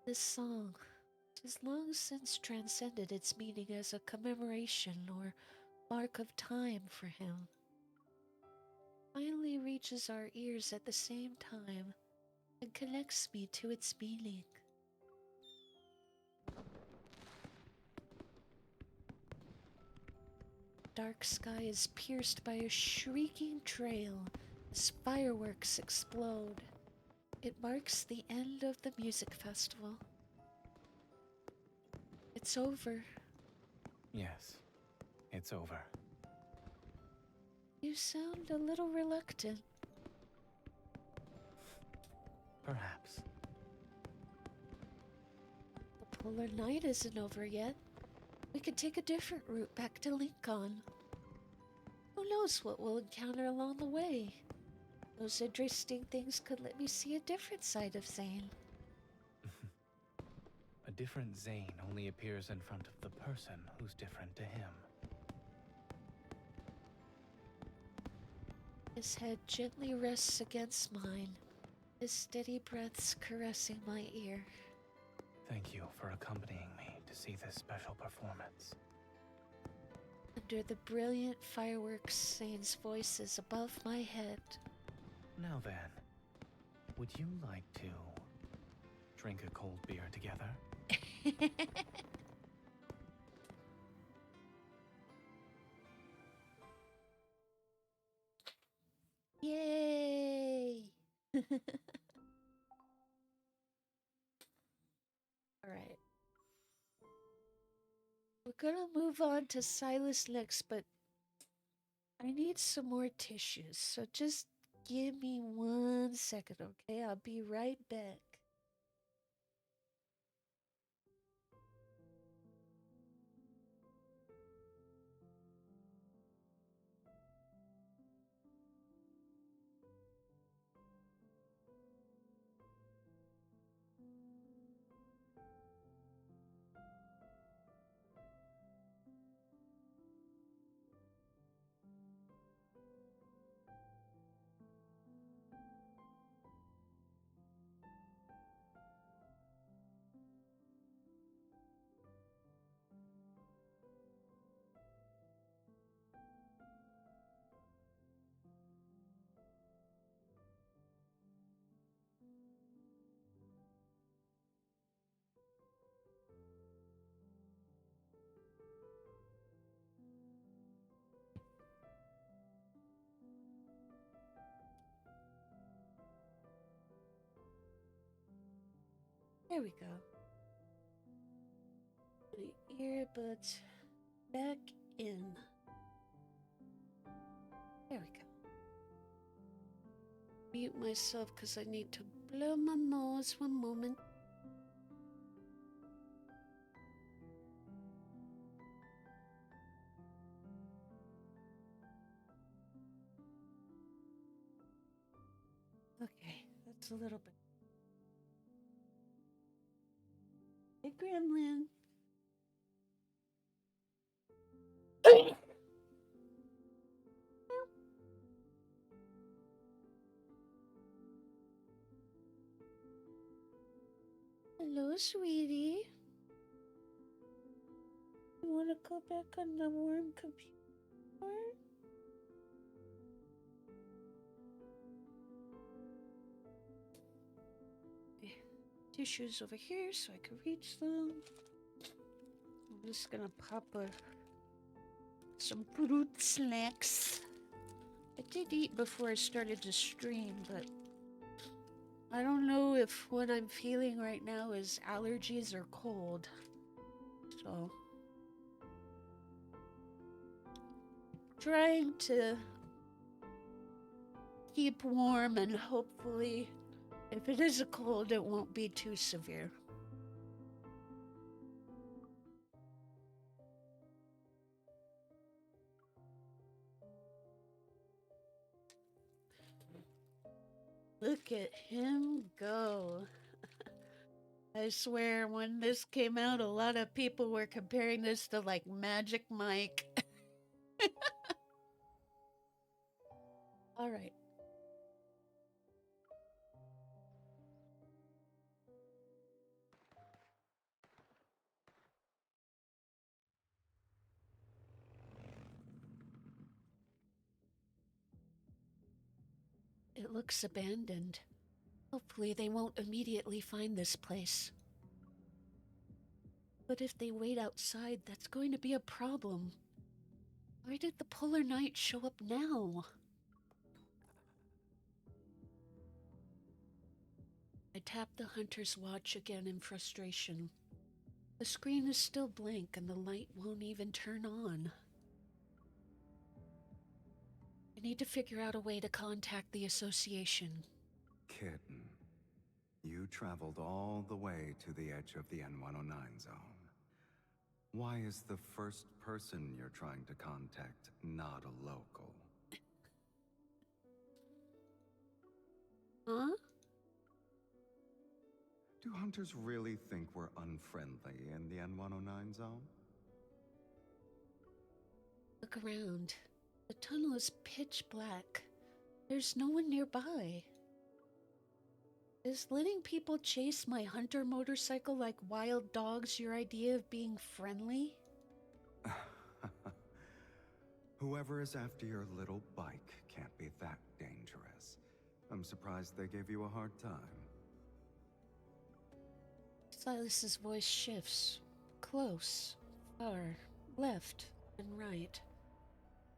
This song has long since transcended its meaning as a commemoration or mark of time for him. Finally reaches our ears at the same time and connects me to its meaning. Dark sky is pierced by a shrieking trail as fireworks explode. It marks the end of the music festival. It's over. Yes, it's over. You sound a little reluctant. Perhaps. The polar night isn't over yet. We could take a different route back to Lincoln. Who knows what we'll encounter along the way? Those interesting things could let me see a different side of Zane. A different Zane only appears in front of the person who's different to him. His head gently rests against mine, his steady breaths caressing my ear. Thank you for accompanying me to see this special performance. Under the brilliant fireworks, Zane's voice is above my head. Now then, would you like to drink a cold beer together? Yay! Alright. We're gonna move on to Silas next, but I need some more tissues, so just give me 1 second, okay? I'll be right back. There we go. My earbuds back in. There we go. Mute myself because I need to blow my nose. One moment. Okay, that's a little bit. Hey, Gremlin. Hello, sweetie. You want to go back on the warm computer? Tissues over here so I can reach them. I'm just gonna pop some fruit snacks. I did eat before I started to stream, but I don't know if what I'm feeling right now is allergies or cold. So, trying to keep warm and hopefully, if it is a cold, it won't be too severe. Look at him go. I swear, when this came out, a lot of people were comparing this to like Magic Mike. All right. It looks abandoned. Hopefully they won't immediately find this place. But if they wait outside, that's going to be a problem. Why did the Polar Knight show up now? I tap the hunter's watch again in frustration. The screen is still blank and the light won't even turn on. I need to figure out a way to contact the association. Kitten, you traveled all the way to the edge of the N109 zone. Why is the first person you're trying to contact not a local? Huh? Do hunters really think we're unfriendly in the N109 zone? Look around. The tunnel is pitch black. There's no one nearby. Is letting people chase my hunter motorcycle like wild dogs your idea of being friendly? Whoever is after your little bike can't be that dangerous. I'm surprised they gave you a hard time. Silas's voice shifts. Close, far, left, and right.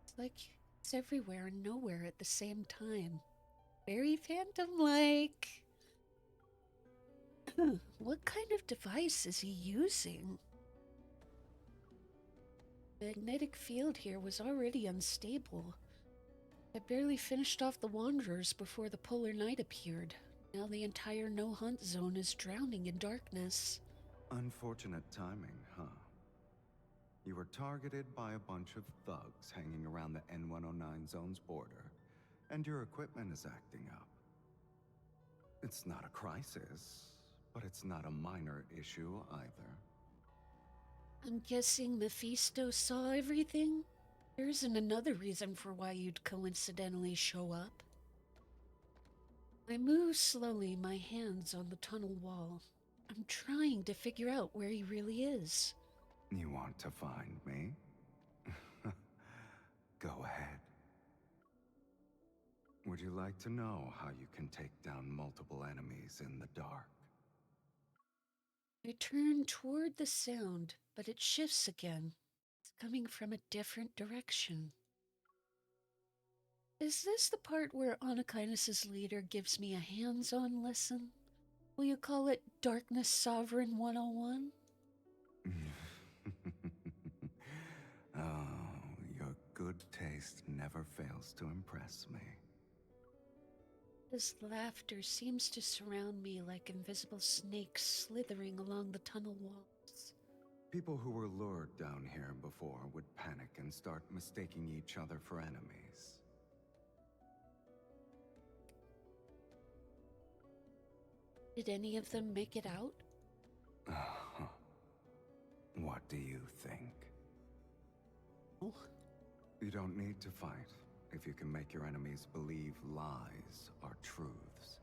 It's like it's everywhere and nowhere at the same time. Very Phantom-like. What kind of device is he using? The magnetic field here was already unstable. I barely finished off the Wanderers before the Polar Knight appeared. Now the entire no-hunt zone is drowning in darkness. Unfortunate timing, huh? You were targeted by a bunch of thugs hanging around the N109 zone's border, and your equipment is acting up. It's not a crisis, but it's not a minor issue either. I'm guessing Mephisto saw everything? There isn't another reason for why you'd coincidentally show up. I move slowly, my hands on the tunnel wall. I'm trying to figure out where he really is. You want to find me? Go ahead. Would you like to know how you can take down multiple enemies in the dark? I turn toward the sound, but it shifts again. It's coming from a different direction. Is this the part where Anakinus' leader gives me a hands-on lesson? Will you call it Darkness Sovereign 101? Oh, your good taste never fails to impress me. His laughter seems to surround me like invisible snakes slithering along the tunnel walls. People who were lured down here before would panic and start mistaking each other for enemies. Did any of them make it out? What do you think? Oh. You don't need to fight if you can make your enemies believe lies are truths.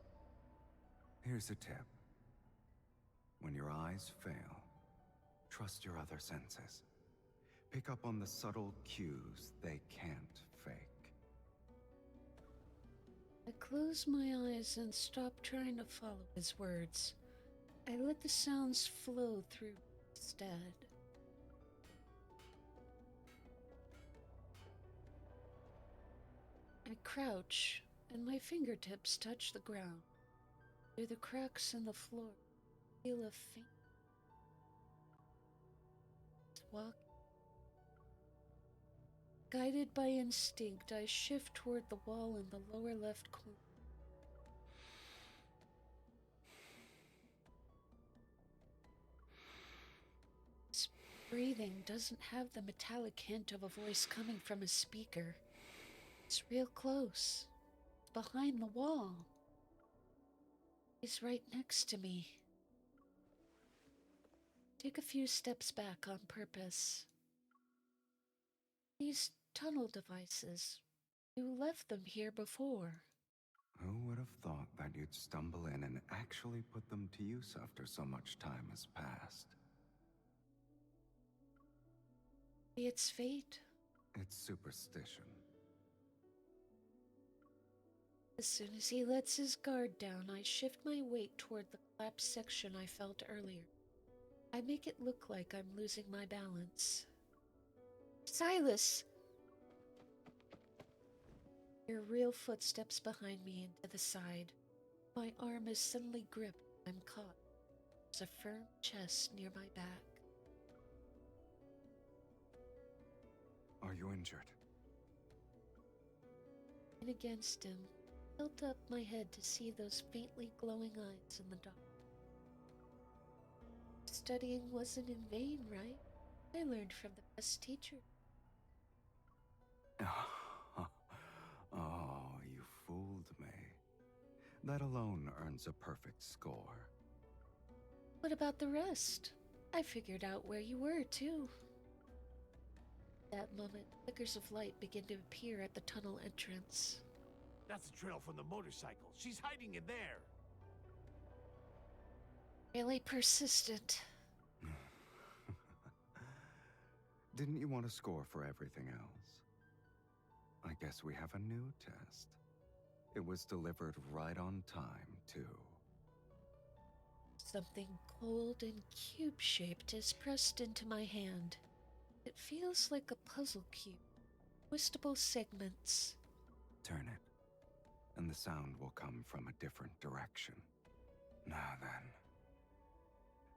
Here's a tip. When your eyes fail, trust your other senses. Pick up on the subtle cues they can't fake. I close my eyes and stop trying to follow his words. I let the sounds flow through instead. I crouch, and my fingertips touch the ground. Through the cracks in the floor, I feel a faint walk. Guided by instinct, I shift toward the wall in the lower left corner. His breathing doesn't have the metallic hint of a voice coming from a speaker. It's real close. It's behind the wall. He's right next to me. Take a few steps back on purpose. These tunnel devices, you left them here before. Who would have thought that you'd stumble in and actually put them to use after so much time has passed? It's fate. It's superstition. As soon as he lets his guard down, I shift my weight toward the collapsed section I felt earlier. I make it look like I'm losing my balance. Silas! Your real footsteps behind me into the side. My arm is suddenly gripped. I'm caught. There's a firm chest near my back. Are you injured? And against him, tilt up my head to see those faintly glowing eyes in the dark. Studying wasn't in vain, right? I learned from the best teacher. Oh, you fooled me. That alone earns a perfect score. What about the rest? I figured out where you were, too. That moment, flickers of light begin to appear at the tunnel entrance. That's the trail from the motorcycle. She's hiding in there. Really persistent. Didn't you want to score for everything else? I guess we have a new test. It was delivered right on time, too. Something cold and cube-shaped is pressed into my hand. It feels like a puzzle cube. Twistable segments. Turn it, and the sound will come from a different direction. Now then,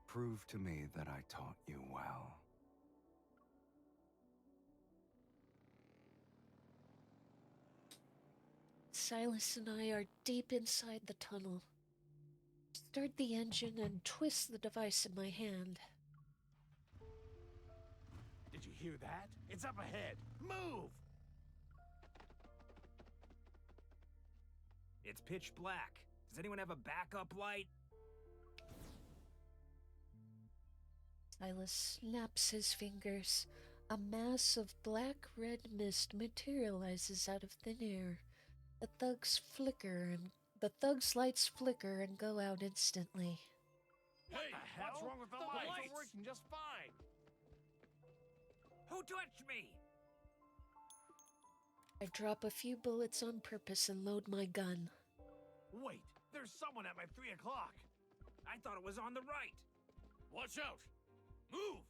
prove to me that I taught you well. Silas and I are deep inside the tunnel. Start the engine and twist the device in my hand. Did you hear that? It's up ahead. Move! It's pitch black. Does anyone have a backup light? Silas snaps his fingers. A mass of black-red mist materializes out of thin air. The thug's lights flicker and go out instantly. Hey, what's wrong with the lights? Are working just fine. Who touched me? I drop a few bullets on purpose and load my gun. Wait, there's someone at my 3 o'clock. I thought it was on the right. Watch out! Move!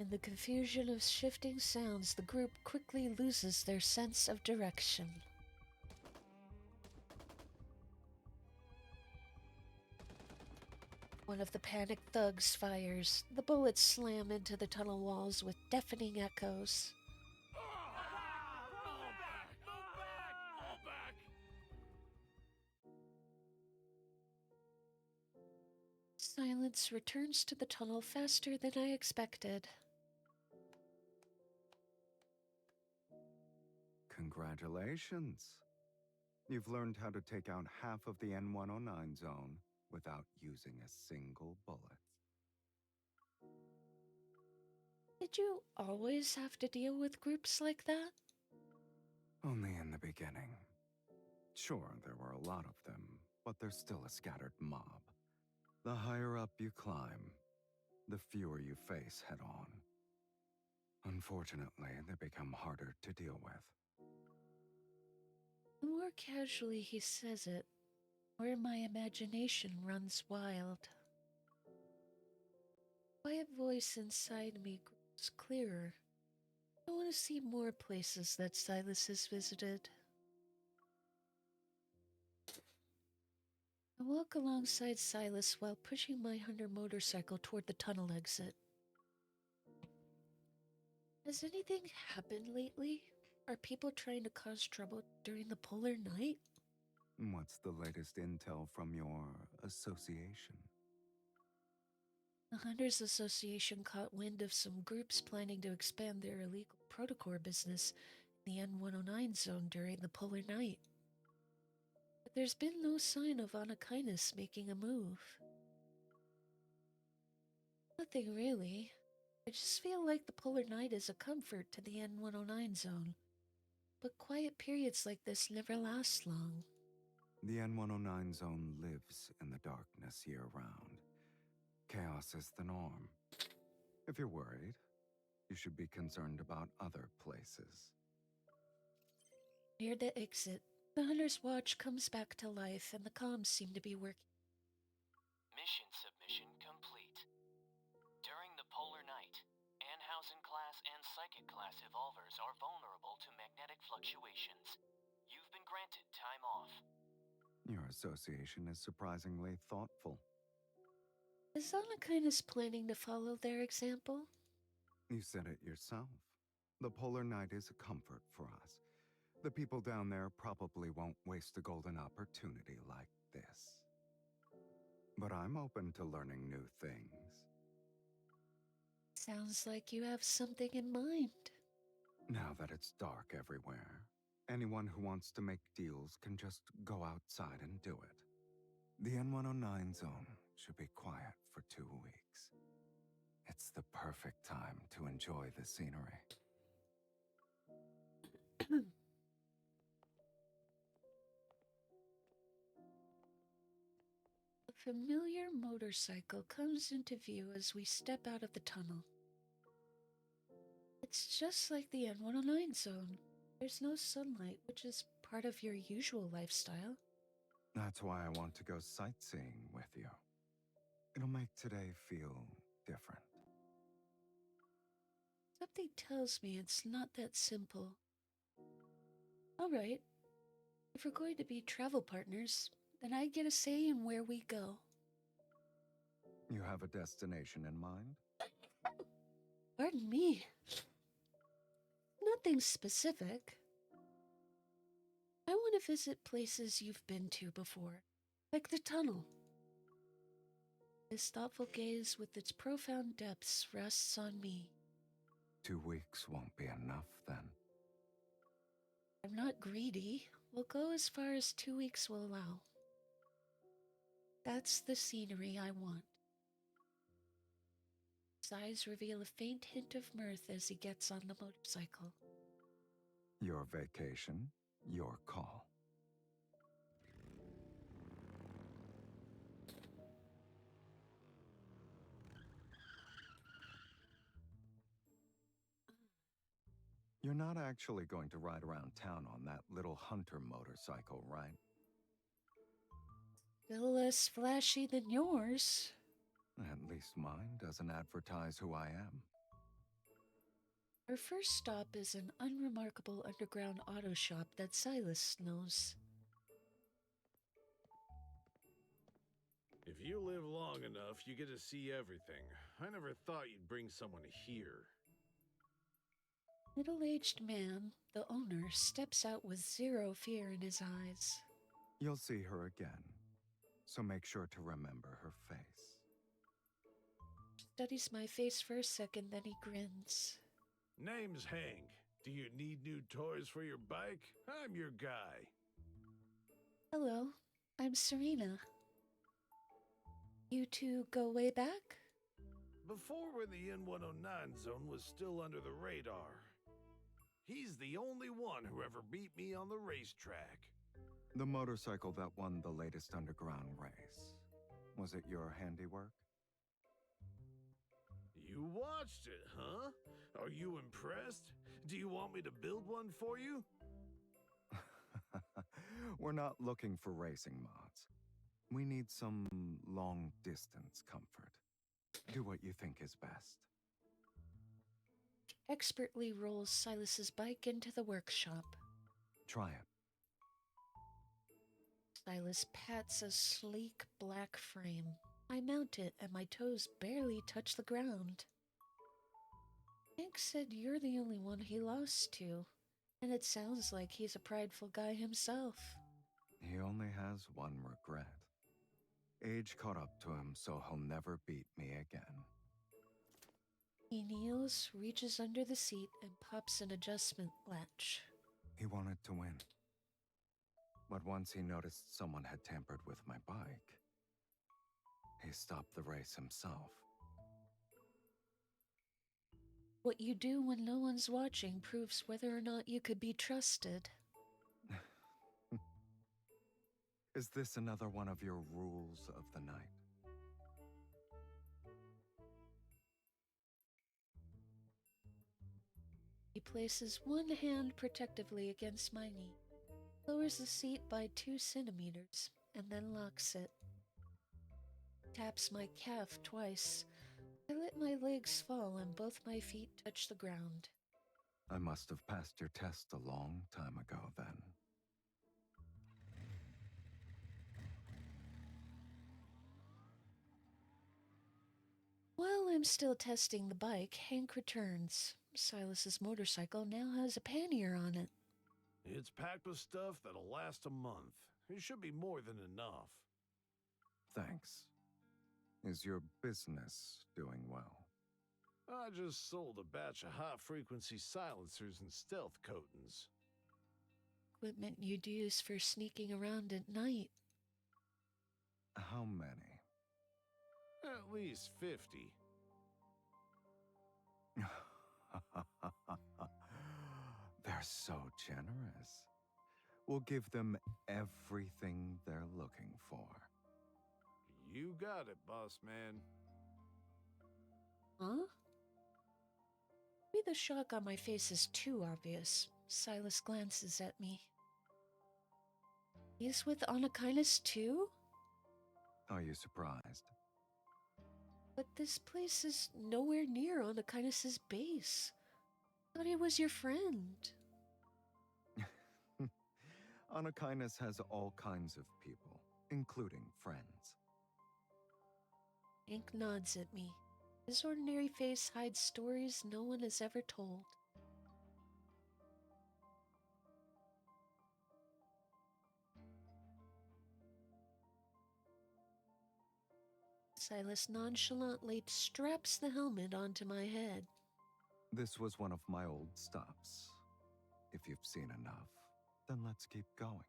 In the confusion of shifting sounds, the group quickly loses their sense of direction. One of the panicked thugs fires. The bullets slam into the tunnel walls with deafening echoes. Silence returns to the tunnel faster than I expected. Congratulations. You've learned how to take out half of the N109 zone without using a single bullet. Did you always have to deal with groups like that? Only in the beginning. Sure, there were a lot of them, but they're still a scattered mob. The higher up you climb, the fewer you face head on. Unfortunately, they become harder to deal with. The more casually he says it, the more my imagination runs wild. The quiet voice inside me grows clearer. I want to see more places that Silas has visited. I walk alongside Silas while pushing my hunter motorcycle toward the tunnel exit. Has anything happened lately? Are people trying to cause trouble during the polar night? What's the latest intel from your association? The Hunters Association caught wind of some groups planning to expand their illegal protocore business in the N109 zone during the polar night. But there's been no sign of Anakainis making a move. Nothing really. I just feel like the polar night is a comfort to the N109 zone. But quiet periods like this never last long. The N109 zone lives in the darkness year-round. Chaos is the norm. If you're worried, you should be concerned about other places. Near the exit, the Hunter's Watch comes back to life and the comms seem to be working. Mission submission complete. During the polar night, Anhausen class and Psychic class evolvers are vulnerable to magnetic fluctuations. You've been granted time off. Your association is surprisingly thoughtful. Is Anakainis planning to follow their example? You said it yourself. The polar night is a comfort for us. The people down there probably won't waste a golden opportunity like this. But I'm open to learning new things. Sounds like you have something in mind. Now that it's dark everywhere, anyone who wants to make deals can just go outside and do it. The N109 zone should be quiet for 2 weeks. It's the perfect time to enjoy the scenery. A familiar motorcycle comes into view as we step out of the tunnel. It's just like the N109 zone. There's no sunlight, which is part of your usual lifestyle. That's why I want to go sightseeing with you. It'll make today feel different. Something tells me it's not that simple. All right. If we're going to be travel partners, then I get a say in where we go. You have a destination in mind? Pardon me. Nothing specific. I want to visit places you've been to before, like the tunnel. His thoughtful gaze with its profound depths rests on me. 2 weeks won't be enough, then. I'm not greedy. We'll go as far as 2 weeks will allow. That's the scenery I want. His eyes reveal a faint hint of mirth as he gets on the motorcycle. Your vacation, your call. You're not actually going to ride around town on that little hunter motorcycle, right? Still less flashy than yours. At least mine doesn't advertise who I am. Our first stop is an unremarkable underground auto shop that Silas knows. If you live long enough, you get to see everything. I never thought you'd bring someone here. Middle-aged man, the owner, steps out with zero fear in his eyes. You'll see her again, so make sure to remember her face. Studies my face for a second, then he grins. Name's Hank. Do you need new toys for your bike? I'm your guy. Hello, I'm Serena. You two go way back? Before when the N109 zone was still under the radar. He's the only one who ever beat me on the racetrack. The motorcycle that won the latest underground race. Was it your handiwork? You watched it, huh? Are you impressed? Do you want me to build one for you? We're not looking for racing mods. We need some long-distance comfort. Do what you think is best. Expertly rolls Silas's bike into the workshop. Try it. Silas pats a sleek black frame. I mount it and my toes barely touch the ground. Hank said you're the only one he lost to, and it sounds like he's a prideful guy himself. He only has one regret. Age caught up to him, so he'll never beat me again. He kneels, reaches under the seat, and pops an adjustment latch. He wanted to win. But once he noticed someone had tampered with my bike, he stopped the race himself. What you do when no one's watching proves whether or not you could be trusted. Is this another one of your rules of the night? He places one hand protectively against my knee, lowers the seat by 2 centimeters, and then locks it. Taps my calf twice. I let my legs fall and both my feet touch the ground. I must have passed your test a long time ago then. While I'm still testing the bike, Hank returns. Silas's motorcycle now has a pannier on it. It's packed with stuff that'll last a month. It should be more than enough. Thanks. Is your business doing well? I just sold a batch of high-frequency silencers and stealth coatings. Equipment you'd use for sneaking around at night. How many? At least 50. They're so generous. We'll give them everything they're looking for. You got it, boss man. Huh? Maybe the shock on my face is too obvious. Silas glances at me. He's with Anakinus too? Are you surprised? But this place is nowhere near Anakinus' base. Thought he was your friend. Anakinus has all kinds of people, including friends. Hank nods at me. His ordinary face hides stories no one has ever told. Silas nonchalantly straps the helmet onto my head. This was one of my old stops. If you've seen enough, then let's keep going.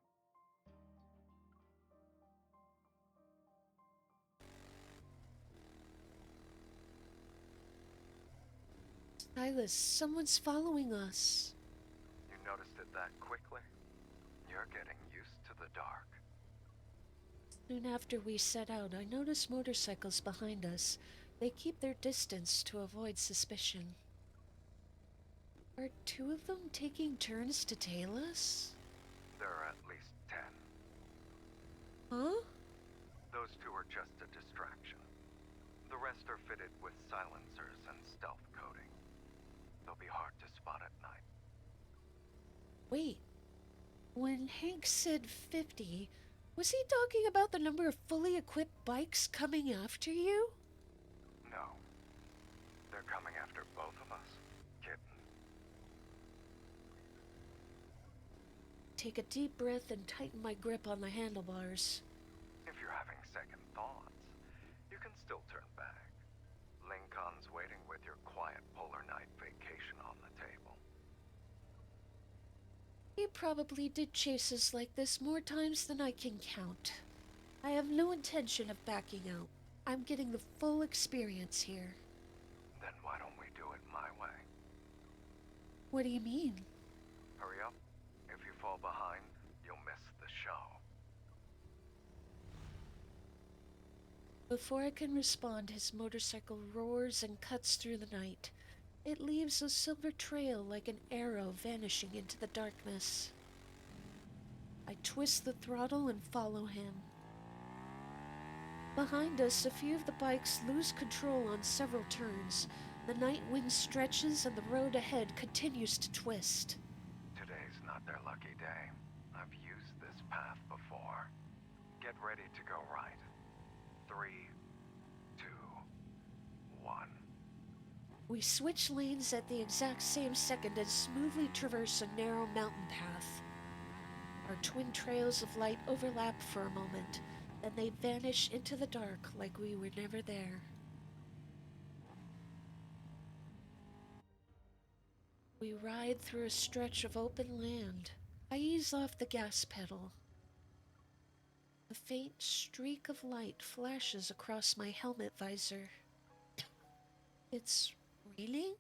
Silas, someone's following us. You noticed it that quickly? You're getting used to the dark. Soon after we set out, I notice motorcycles behind us. They keep their distance to avoid suspicion. Are 2 of them taking turns to tail us? There are at least 10. Huh? Those 2 are just a distraction. The rest are fitted with silencers and stealth coating. They'll be hard to spot at night. Wait. When Hank said 50, Was he talking about the number of fully equipped bikes coming after you? No. They're coming after both of us, kitten. Take a deep breath and tighten my grip on the handlebars. If you're having second thoughts, you can still turn back. Lincoln's waiting with your quiet polar night vacation on the table. He probably did chases like this more times than I can count. I have no intention of backing out. I'm getting the full experience here. Then why don't we do it my way? What do you mean? Hurry up. If you fall behind, you'll miss the show. Before I can respond, his motorcycle roars and cuts through the night. It leaves a silver trail like an arrow vanishing into the darkness. I twist the throttle and follow him. Behind us, a few of the bikes lose control on several turns. The night wind stretches and the road ahead continues to twist. Today's not their lucky day. I've used this path before. Get ready to go right. 3, 2, 1. We switch lanes at the exact same second and smoothly traverse a narrow mountain path. Our twin trails of light overlap for a moment, then they vanish into the dark like we were never there. We ride through a stretch of open land. I ease off the gas pedal. A faint streak of light flashes across my helmet visor. It's raining?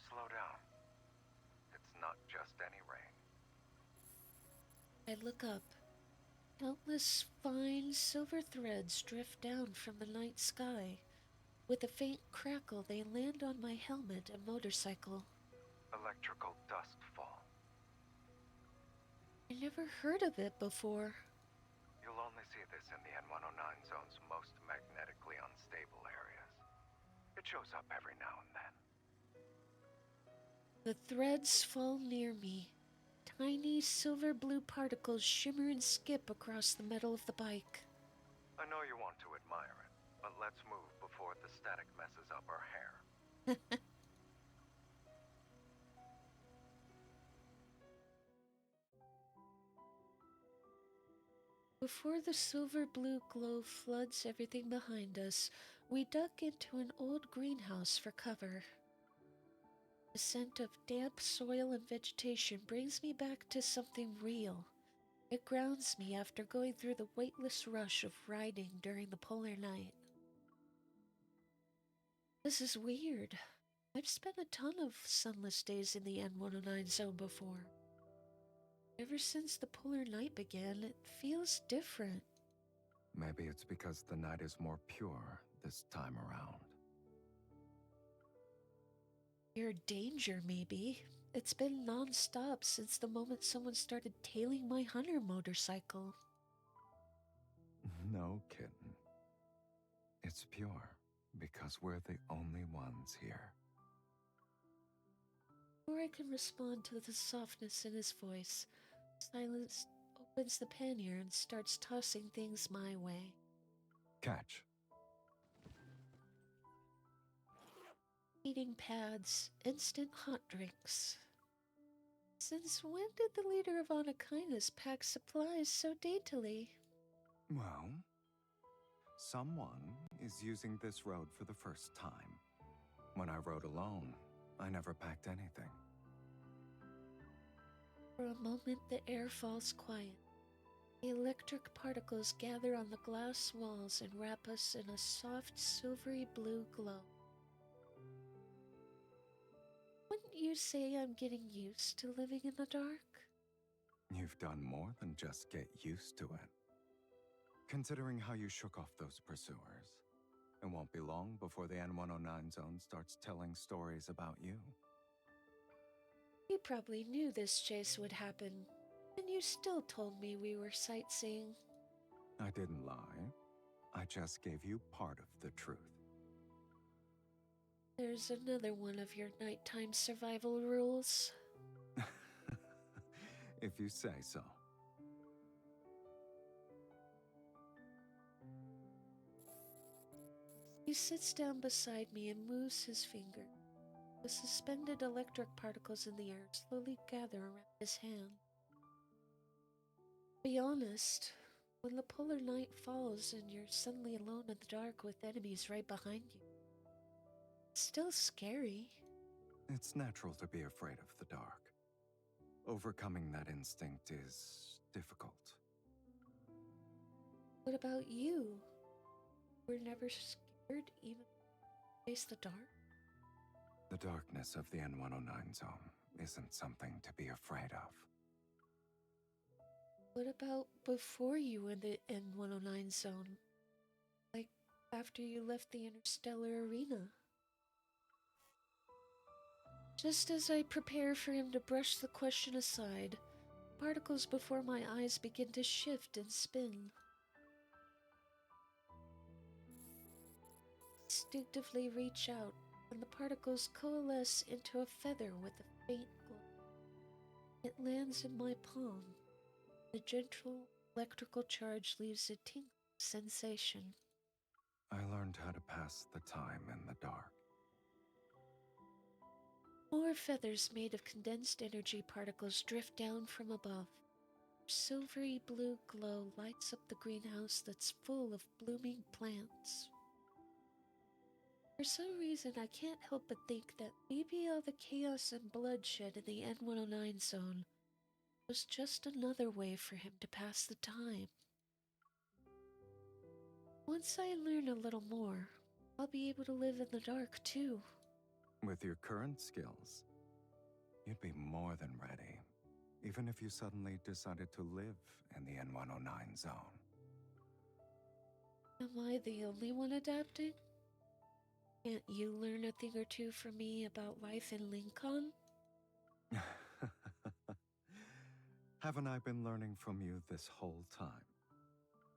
Slow down. It's not just any rain. I look up. Countless fine silver threads drift down from the night sky. With a faint crackle, they land on my helmet and motorcycle. Electrical dust fall. I never heard of it before. You'll only see this in the N109 zone's most magnetically unstable areas. It shows up every now and then. The threads fall near me. Tiny silver blue particles shimmer and skip across the metal of the bike. I know you want to admire it, but let's move before the static messes up our hair. Before the silver blue glow floods everything behind us, we duck into an old greenhouse for cover. The scent of damp soil and vegetation brings me back to something real. It grounds me after going through the weightless rush of riding during the polar night. This is weird. I've spent a ton of sunless days in the N109 zone before. Ever since the polar night began, it feels different. Maybe it's because the night is more pure this time around. Your danger, maybe. It's been non-stop since the moment someone started tailing my hunter motorcycle. No, kitten. It's pure because we're the only ones here. Before I can respond to the softness in his voice, Silence opens the pannier and starts tossing things my way. Catch. Heating pads, instant hot drinks. Since when did the leader of Anakainas pack supplies so daintily? Well, someone is using this road for the first time. When I rode alone, I never packed anything. For a moment, the air falls quiet. The electric particles gather on the glass walls and wrap us in a soft, silvery blue glow. Wouldn't you say I'm getting used to living in the dark? You've done more than just get used to it. Considering how you shook off those pursuers, it won't be long before the N109 zone starts telling stories about you. You probably knew this chase would happen, and you still told me we were sightseeing. I didn't lie. I just gave you part of the truth. There's another one of your nighttime survival rules. If you say so. He sits down beside me and moves his finger. The suspended electric particles in the air slowly gather around his hand. Be honest, when the polar night falls and you're suddenly alone in the dark with enemies right behind you, it's still scary. It's natural to be afraid of the dark. Overcoming that instinct is difficult. What about you? We're never scared even to face the dark? The darkness of the N109 zone isn't something to be afraid of. What about before you in the N109 zone? Like after you left the interstellar arena? Just as I prepare for him to brush the question aside, particles before my eyes begin to shift and spin. Instinctively reach out, and the particles coalesce into a feather with a faint glow. It lands in my palm. The gentle electrical charge leaves a tingling sensation. I learned how to pass the time in the dark. More feathers made of condensed energy particles drift down from above. Silvery blue glow lights up the greenhouse that's full of blooming plants. For some reason, I can't help but think that maybe all the chaos and bloodshed in the N109 zone was just another way for him to pass the time. Once I learn a little more, I'll be able to live in the dark too. With your current skills, you'd be more than ready, even if you suddenly decided to live in the N109 zone. Am I the only one adapting? Can't you learn a thing or two from me about life in Lincoln? Haven't I been learning from you this whole time?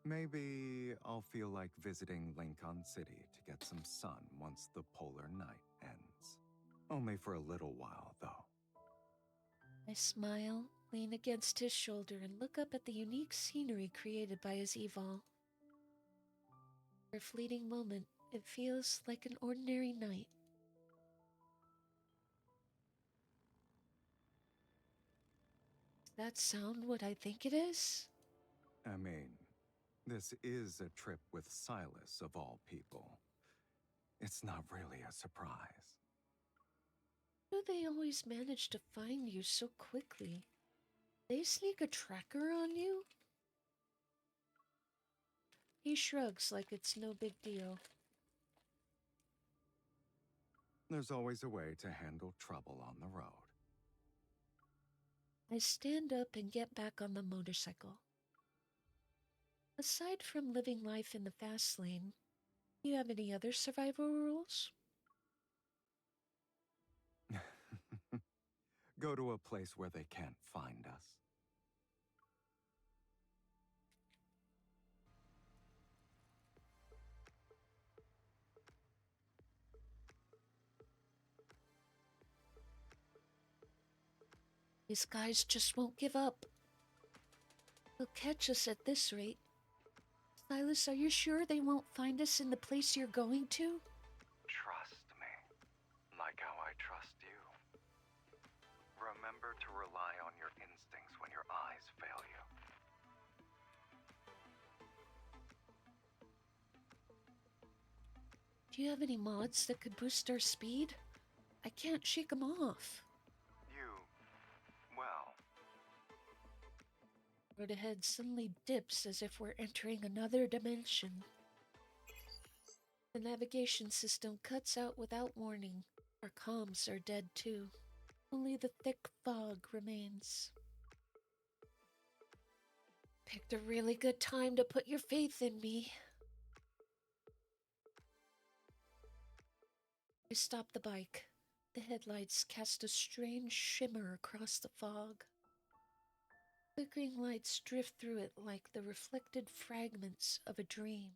Maybe I'll feel like visiting Lincoln City to get some sun once the polar night ends. Only for a little while, though. I smile, lean against his shoulder, and look up at the unique scenery created by his evol. For a fleeting moment, it feels like an ordinary night. Does that sound what I think it is? I mean, this is a trip with Silas of all people. It's not really a surprise. How do they always manage to find you so quickly? They sneak a tracker on you? He shrugs like it's no big deal. There's always a way to handle trouble on the road. I stand up and get back on the motorcycle. Aside from living life in the fast lane, do you have any other survival rules? Go to a place where they can't find us. These guys just won't give up. They'll catch us at this rate. Silas, are you sure they won't find us in the place you're going to? Trust me, like how I trust you. Remember to rely on your instincts when your eyes fail you. Do you have any mods that could boost our speed? I can't shake them off. Well, Road ahead suddenly dips as if we're entering another dimension. The navigation system cuts out without warning. Our comms are dead too. Only the thick fog remains. Picked a really good time to put your faith in me. I stop the bike. The headlights cast a strange shimmer across the fog. Flickering lights drift through it like the reflected fragments of a dream.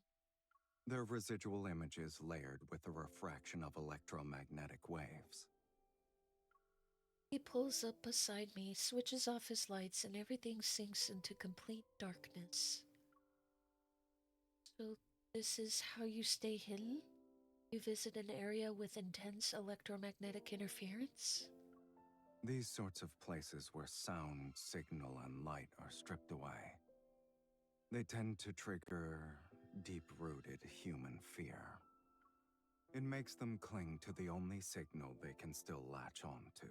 they're residual images layered with the refraction of electromagnetic waves. He pulls up beside me, switches off his lights, and everything sinks into complete darkness. So, this is how you stay hidden? You visit an area with intense electromagnetic interference? These sorts of places where sound, signal, and light are stripped away. They tend to trigger deep-rooted human fear. It makes them cling to the only signal they can still latch on to.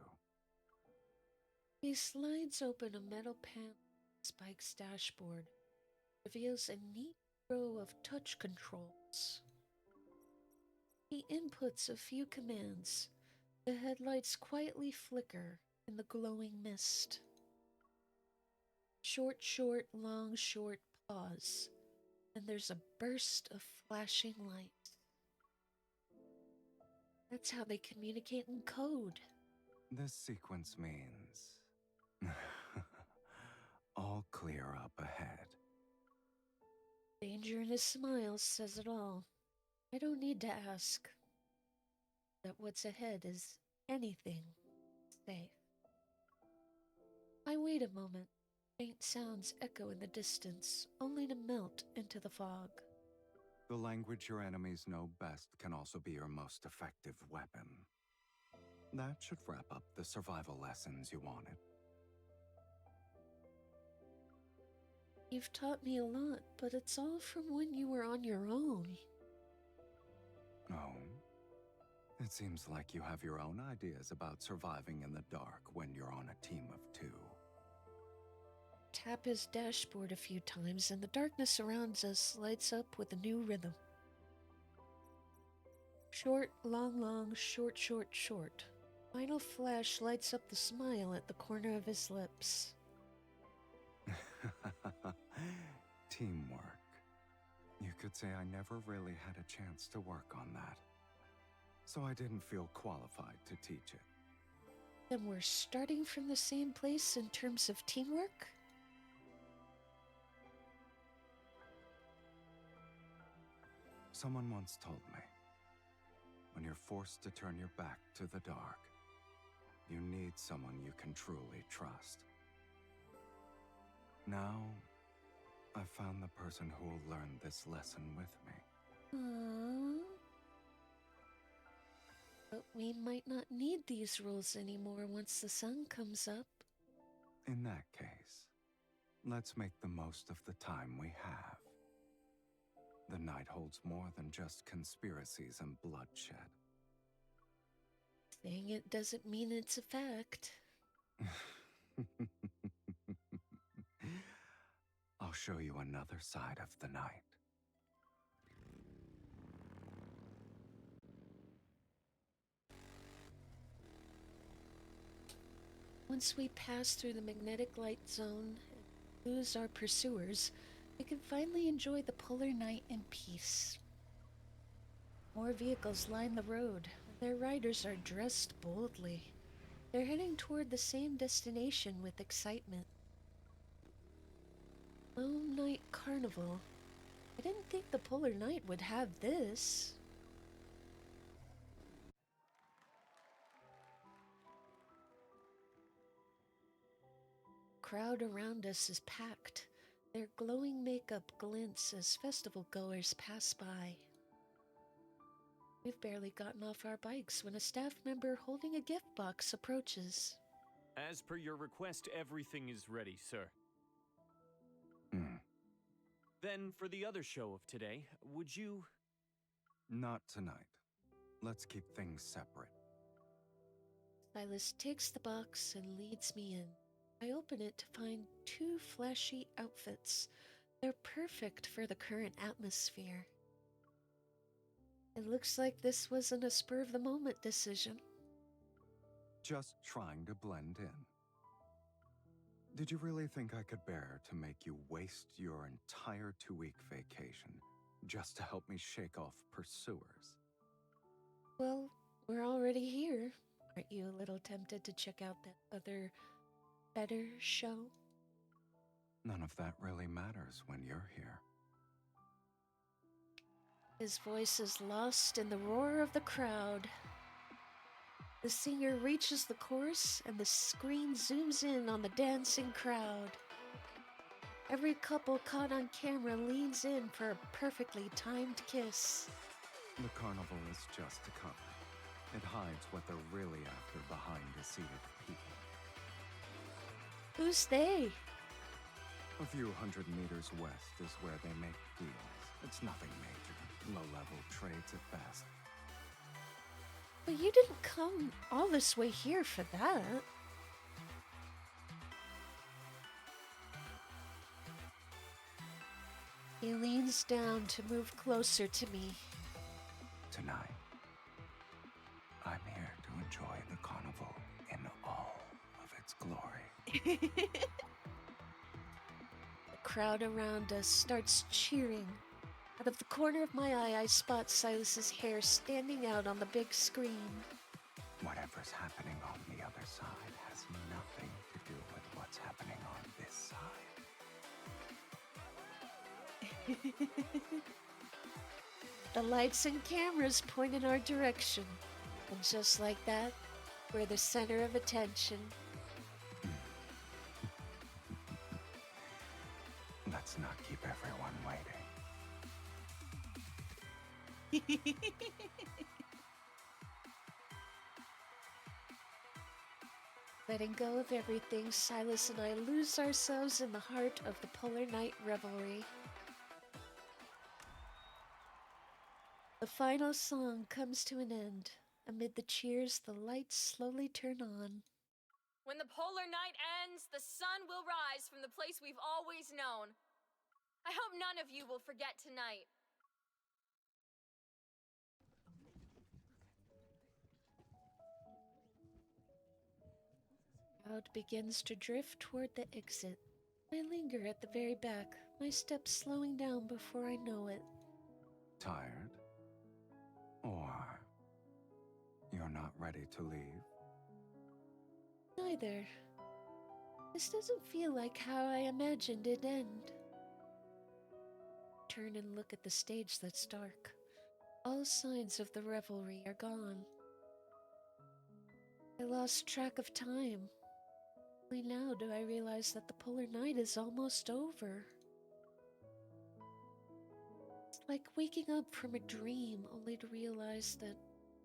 He slides open a metal panel on Spike's dashboard, reveals a neat row of touch controls. He inputs a few commands. The headlights quietly flicker in the glowing mist. Short, short, long, short pause, and there's a burst of flashing light. That's how they communicate in code. This sequence means all clear up ahead. Danger in his smile says it all. I don't need to ask that what's ahead is anything safe. I wait a moment. Faint sounds echo in the distance, only to melt into the fog. The language your enemies know best can also be your most effective weapon. That should wrap up the survival lessons you wanted. You've taught me a lot, but it's all from when you were on your own. Oh? It seems like you have your own ideas about surviving in the dark when you're on a team of two. Tap his dashboard a few times, and the darkness around us lights up with a new rhythm. Short, long, long, short, short, short. Final flash lights up the smile at the corner of his lips. Teamwork. You could say I never really had a chance to work on that, so I didn't feel qualified to teach it. Then we're starting from the same place in terms of teamwork? Someone once told me, when you're forced to turn your back to the dark, you need someone you can truly trust. Now, I've found the person who will learn this lesson with me. Aww. But we might not need these rules anymore once the sun comes up. In that case, let's make the most of the time we have. The night holds more than just conspiracies and bloodshed. Saying it doesn't mean it's a fact. I'll show you another side of the night. Once we pass through the magnetic light zone and lose our pursuers, we can finally enjoy the polar night in peace. More vehicles line the road. Their riders are dressed boldly. They're heading toward the same destination with excitement. Lone Night Carnival. I didn't think the Polar Night would have this. Crowd around us is packed. Their glowing makeup glints as festival goers pass by. We've barely gotten off our bikes when a staff member holding a gift box approaches. As per your request, everything is ready, sir. Then, for the other show of today, would you... Not tonight. Let's keep things separate. Silas takes the box and leads me in. I open it to find 2 flashy outfits. They're perfect for the current atmosphere. It looks like this wasn't a spur-of-the-moment decision. Just trying to blend in. Did you really think I could bear to make you waste your entire 2-week vacation just to help me shake off pursuers? Well, we're already here. Aren't you a little tempted to check out that other, better show? None of that really matters when you're here. His voice is lost in the roar of the crowd. The singer reaches the chorus and the screen zooms in on the dancing crowd. Every couple caught on camera leans in for a perfectly timed kiss. The carnival is just a cover. It hides what they're really after behind a sea of people. Who's they? A few hundred meters west is where they make deals. It's nothing major. Low-level trades at best. But you didn't come all this way here for that. He leans down to move closer to me. Tonight, I'm here to enjoy the carnival in all of its glory. The crowd around us starts cheering. Out of the corner of my eye, I spot Silas's hair standing out on the big screen. Whatever's happening on the other side has nothing to do with what's happening on this side. The lights and cameras point in our direction. And just like that, we're the center of attention. Let's not keep everyone waiting. Letting go of everything, Silas and I lose ourselves in the heart of the Polar Night revelry. The final song comes to an end. Amid the cheers, the lights slowly turn on. When the polar night ends, the sun will rise from the place we've always known. I hope none of you will forget tonight. Crowd begins to drift toward the exit. I linger at the very back, my steps slowing down before I know it. Tired? Or you're not ready to leave? Neither. This doesn't feel like how I imagined it'd end. Turn and look at the stage that's dark. All signs of the revelry are gone. I lost track of time. Only now do I realize that the polar night is almost over. It's like waking up from a dream only to realize that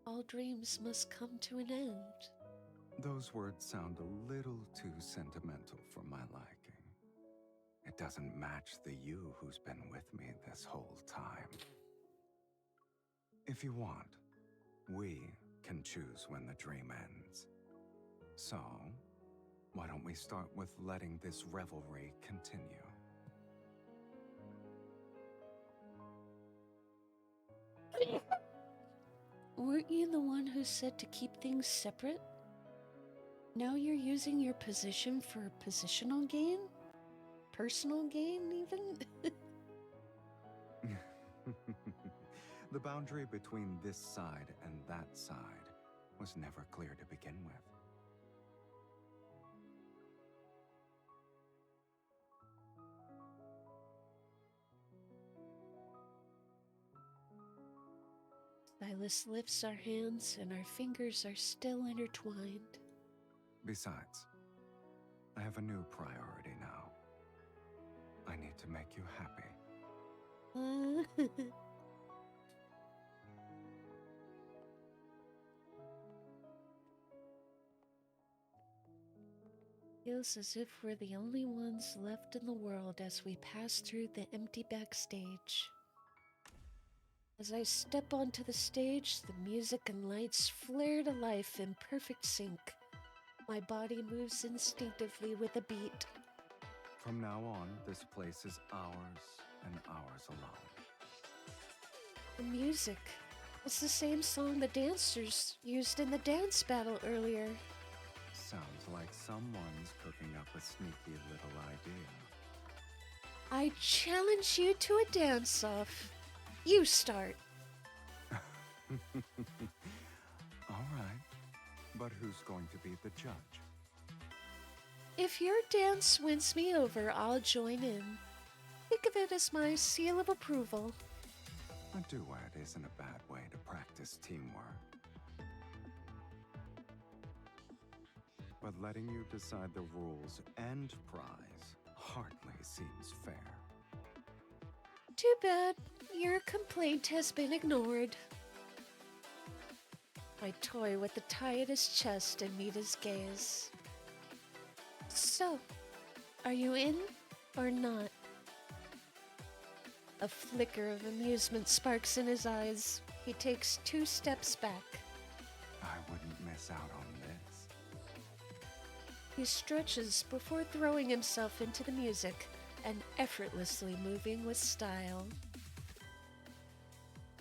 all dreams must come to an end. Those words sound a little too sentimental for my liking. It doesn't match the you who's been with me this whole time. If you want, we can choose when the dream ends. So, why don't we start with letting this revelry continue? Weren't you the one who said to keep things separate? Now you're using your position for positional gain? Personal gain, even? The boundary between this side and that side was never clear to begin with. Silas lifts our hands and our fingers are still intertwined. Besides, I have a new priority now. I need to make you happy. Feels as if we're the only ones left in the world as we pass through the empty backstage. As I step onto the stage, the music and lights flare to life in perfect sync. My body moves instinctively with a beat. From now on, this place is ours and ours alone. The music. It's the same song the dancers used in the dance battle earlier. Sounds like someone's cooking up a sneaky little idea. I challenge you to a dance-off. You start. All right, but who's going to be the judge? If your dance wins me over, I'll join in. Think of it as my seal of approval. A duet isn't a bad way to practice teamwork. But letting you decide the rules and prize hardly seems fair. Too bad. Your complaint has been ignored. I toy with the tie at his chest and meet his gaze. So, are you in or not? A flicker of amusement sparks in his eyes. He takes 2 steps back. I wouldn't miss out on this. He stretches before throwing himself into the music and effortlessly moving with style.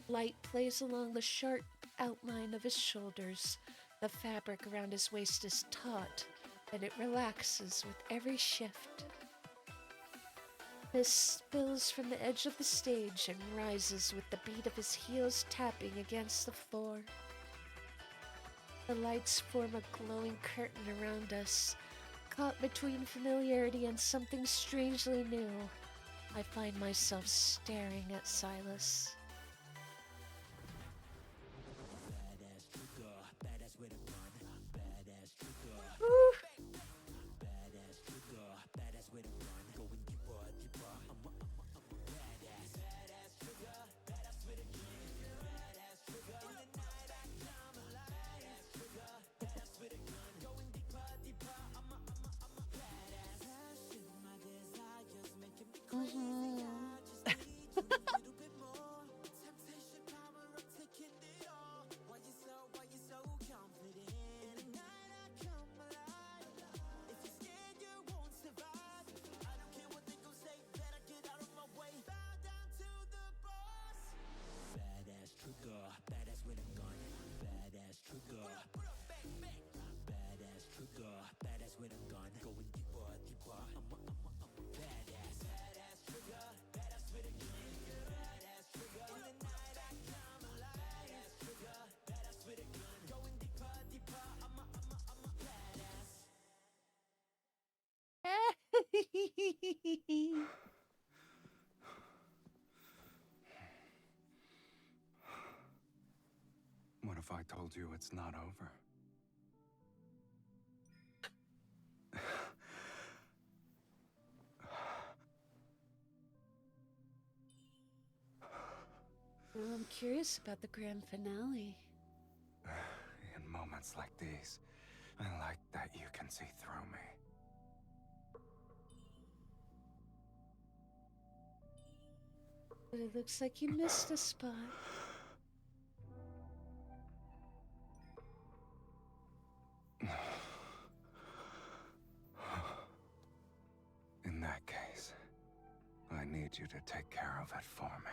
Light plays along the sharp outline of his shoulders. The fabric around his waist is taut, and it relaxes with every shift. Mist spills from the edge of the stage and rises with the beat of his heels tapping against the floor. The lights form a glowing curtain around us, caught between familiarity and something strangely new. I find myself staring at Silas. Woo! What if I told you it's not over? I'm curious about the grand finale. In moments like these, I like that you can see through me. But it looks like you missed a spot. In that case, I need you to take care of it for me.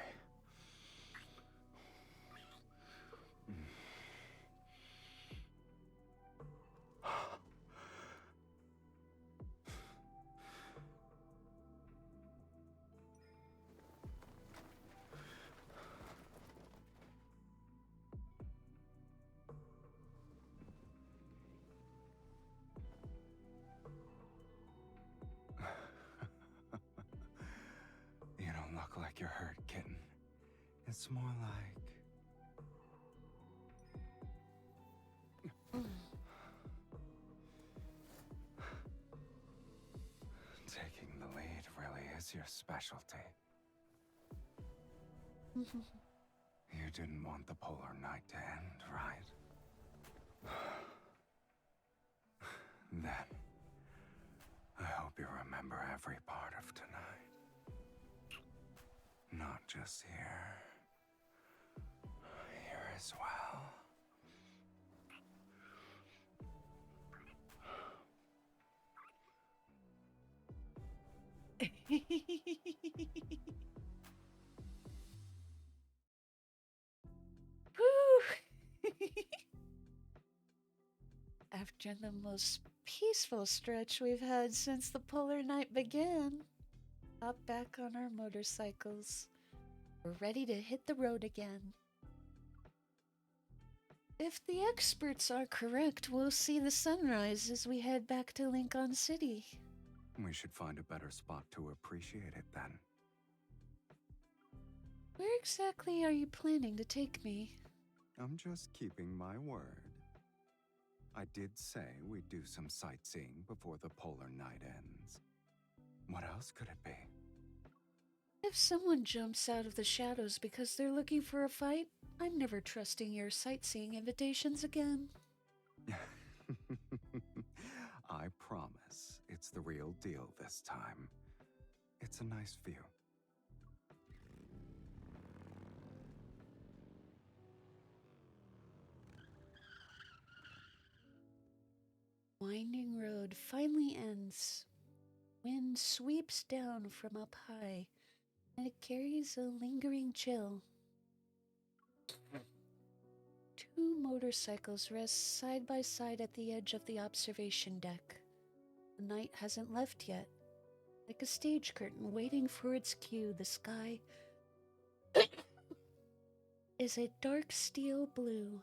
You don't look like you're hurt, kitten. It's more like... Taking the lead really is your specialty. You didn't want the polar night to end, right? Then, I hope you remember every part of tonight. Not just here. Here as well. Whew. After the most peaceful stretch we've had since the polar night began, hop back on our motorcycles. We're ready to hit the road again. If the experts are correct, we'll see the sunrise as we head back to Lincoln City. We should find a better spot to appreciate it then. Where exactly are you planning to take me? I'm just keeping my word. I did say we'd do some sightseeing before the polar night ends. What else could it be? If someone jumps out of the shadows because they're looking for a fight, I'm never trusting your sightseeing invitations again. I promise it's the real deal this time. It's a nice view. Winding road finally ends. Wind sweeps down from up high, and it carries a lingering chill. Two motorcycles rest side by side at the edge of the observation deck. The night hasn't left yet. Like a stage curtain waiting for its cue, the sky is a dark steel blue.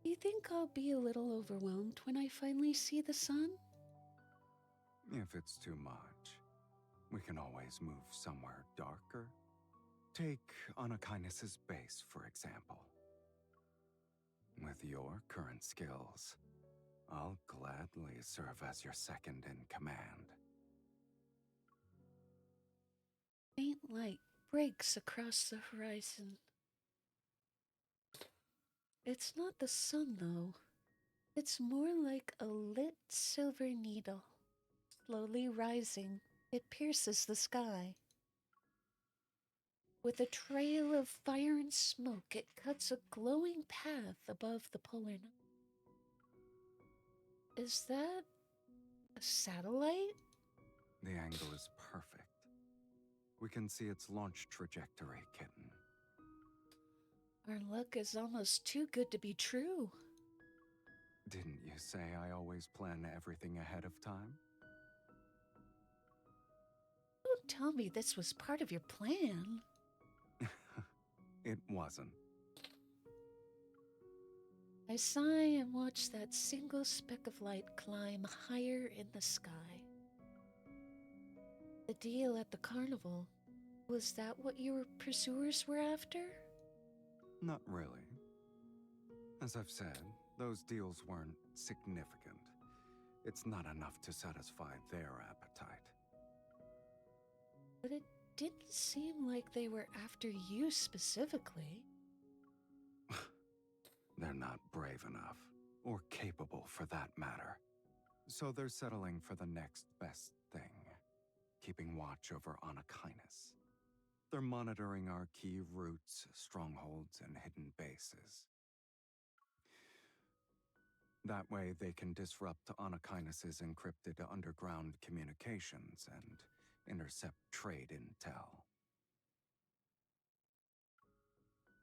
Do you think I'll be a little overwhelmed when I finally see the sun? If it's too much, we can always move somewhere darker. Take Anakinus' base, for example. With your current skills, I'll gladly serve as your second in command. Faint light breaks across the horizon. It's not the sun, though. It's more like a lit silver needle. Slowly rising, it pierces the sky. With a trail of fire and smoke, it cuts a glowing path above the polar night. Is that a satellite? The angle is perfect. We can see its launch trajectory, kitten. Our luck is almost too good to be true. Didn't you say I always plan everything ahead of time? Don't tell me this was part of your plan. It wasn't. I sigh and watch that single speck of light climb higher in the sky. The deal at the carnival, was that what your pursuers were after? Not really. As I've said, those deals weren't significant. It's not enough to satisfy their appetite. But it didn't seem like they were after you specifically. They're not brave enough, or capable for that matter. So they're settling for the next best thing, keeping watch over Anakinus. They're monitoring our key routes, strongholds, and hidden bases. That way they can disrupt Anakinus' encrypted underground communications and intercept trade intel.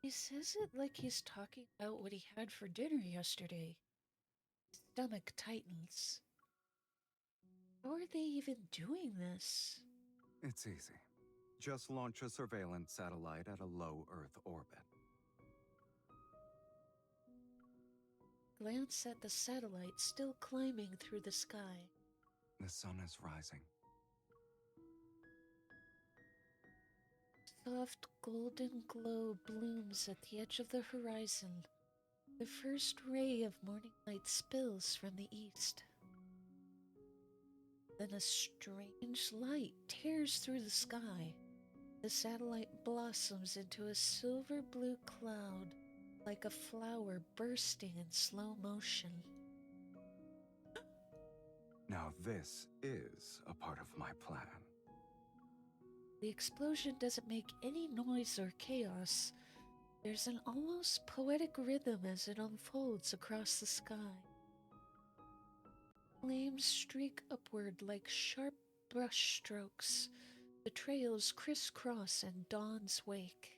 He says it like he's talking about what he had for dinner yesterday. Stomach tightens. How are they even doing this? It's easy. Just launch a surveillance satellite at a low Earth orbit. Glance at the satellite still climbing through the sky. The sun is rising. Soft golden glow blooms at the edge of the horizon. The first ray of morning light spills from the east. Then a strange light tears through the sky. The satellite blossoms into a silver blue cloud, like a flower bursting in slow motion. Now this is a part of my plan. The explosion doesn't make any noise or chaos. There's an almost poetic rhythm as it unfolds across the sky. Flames streak upward like sharp brush strokes. The trails crisscross in dawn's wake.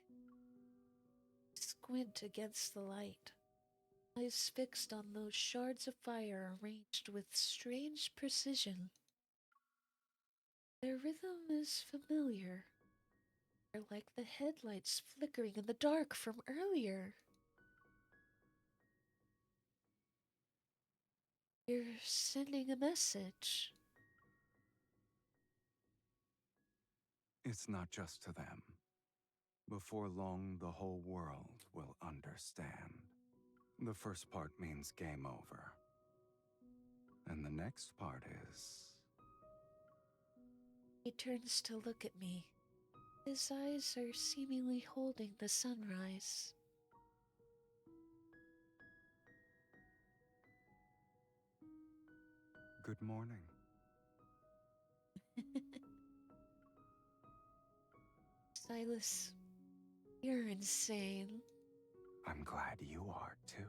Squint against the light, eyes fixed on those shards of fire arranged with strange precision. Their rhythm is familiar. They're like the headlights flickering in the dark from earlier. You're sending a message. It's not just to them. Before long, the whole world will understand. The first part means game over. And the next part is... He turns to look at me. His eyes are seemingly holding the sunrise. Good morning. Silas, you're insane. I'm glad you are, too.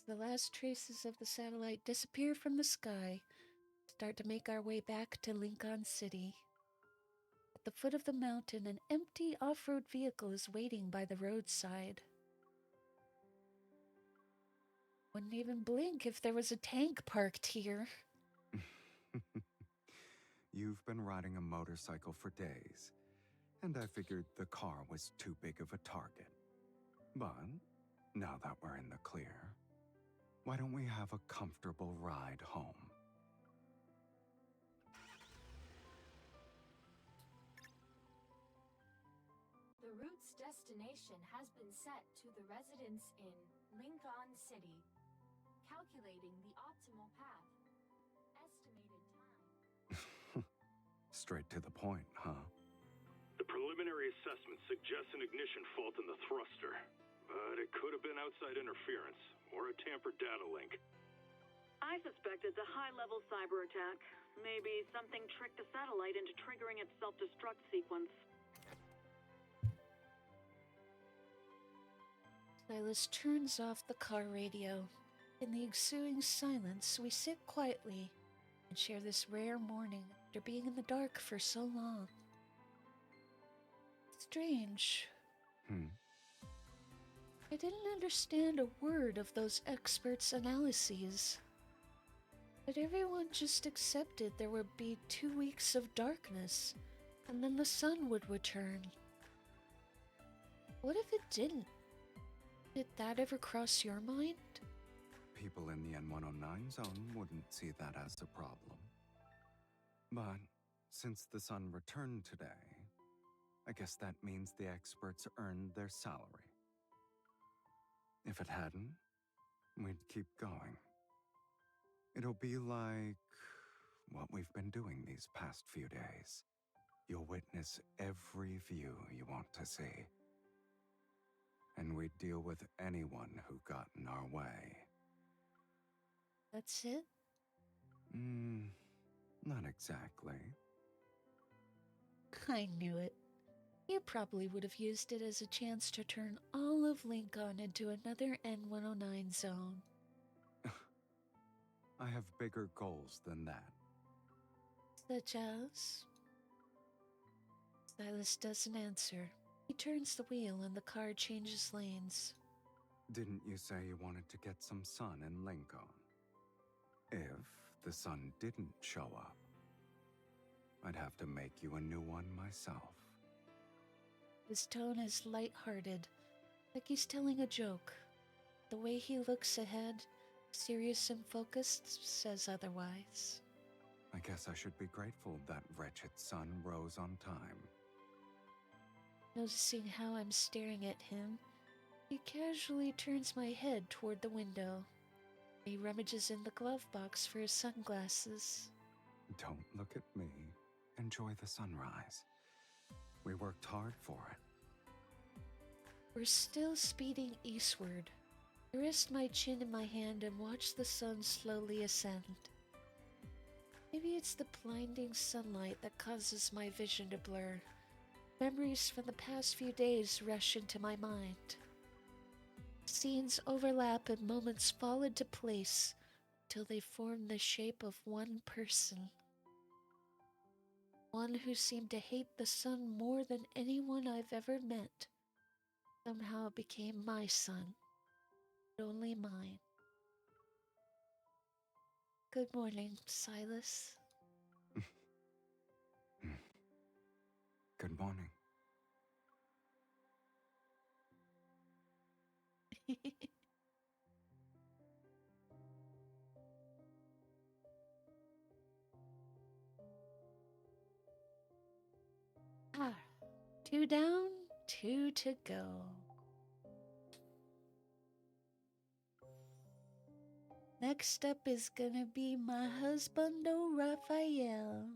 The last traces of the satellite disappear from the sky, start to make our way back to Lincoln City. At the foot of the mountain, an empty off-road vehicle is waiting by the roadside. Wouldn't even blink if there was a tank parked here. You've been riding a motorcycle for days, and I figured the car was too big of a target. But now that we're in the clear, why don't we have a comfortable ride home? The route's destination has been set to the residence in Lincoln City. Calculating the optimal path. Estimated time. Straight to the point, huh? The preliminary assessment suggests an ignition fault in the thruster, but it could have been outside interference or a tampered data link. I suspect it's a high-level cyber attack. Maybe something tricked the satellite into triggering its self-destruct sequence. Silas turns off the car radio. In the ensuing silence, we sit quietly and share this rare morning after being in the dark for so long. Strange. I didn't understand a word of those experts' analyses. But everyone just accepted there would be 2 weeks of darkness, and then the sun would return. What if it didn't? Did that ever cross your mind? People in the N109 zone wouldn't see that as a problem. But since the sun returned today, I guess that means the experts earned their salary. If it hadn't, we'd keep going. It'll be like what we've been doing these past few days. You'll witness every view you want to see. And we'd deal with anyone who got in our way. That's it? Not exactly. I knew it. You probably would have used it as a chance to turn all of Lincoln into another N109 zone. I have bigger goals than that. Such as? Silas doesn't answer. He turns the wheel and the car changes lanes. Didn't you say you wanted to get some sun in Lincoln? If the sun didn't show up, I'd have to make you a new one myself. His tone is light-hearted, like he's telling a joke. The way he looks ahead, serious and focused, says otherwise. I guess I should be grateful that wretched sun rose on time. Noticing how I'm staring at him, he casually turns my head toward the window. He rummages in the glove box for his sunglasses. Don't look at me. Enjoy the sunrise. We worked hard for it. We're still speeding eastward. I rest my chin in my hand and watch the sun slowly ascend. Maybe it's the blinding sunlight that causes my vision to blur. Memories from the past few days rush into my mind. Scenes overlap and moments fall into place till they form the shape of one person. One who seemed to hate the sun more than anyone I've ever met. Somehow became my son, but only mine. Good morning, Silas. Good morning. Ah, 2 down, 2 to go. Next up is gonna be my husbando Raphael.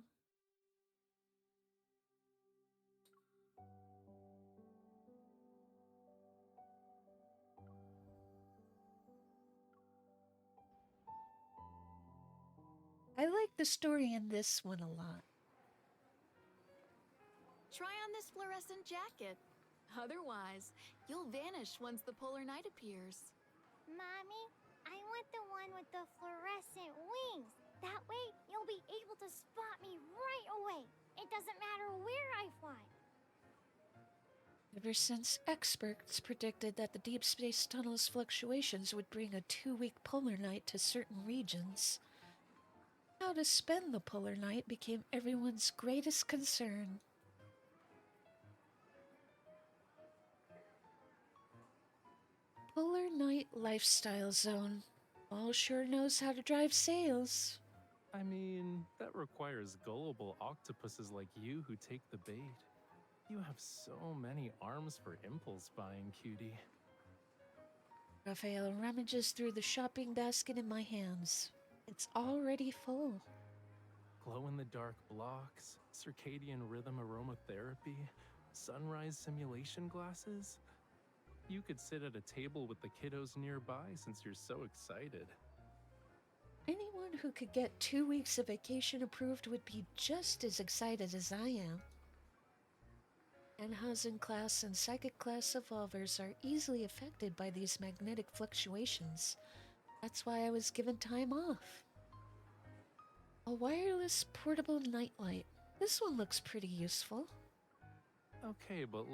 I like the story in this one a lot. Try on this fluorescent jacket. Otherwise, you'll vanish once the polar night appears. Mommy, I want the one with the fluorescent wings. That way, you'll be able to spot me right away. It doesn't matter where I fly. Ever since experts predicted that the deep space tunnel's fluctuations would bring a 2-week polar night to certain regions, how to spend the polar night became everyone's greatest concern. Polar Night Lifestyle Zone. All sure knows how to drive sails. I mean, that requires gullible octopuses like you who take the bait. You have so many arms for impulse buying, cutie. Raphael rummages through the shopping basket in my hands. It's already full. Glow-in-the-dark blocks, circadian rhythm aromatherapy, sunrise simulation glasses. You could sit at a table with the kiddos nearby since you're so excited. Anyone who could get 2 weeks of vacation approved would be just as excited as I am. Enhausen class and psychic class evolvers are easily affected by these magnetic fluctuations. That's why I was given time off. A wireless portable nightlight. This one looks pretty useful. Okay, but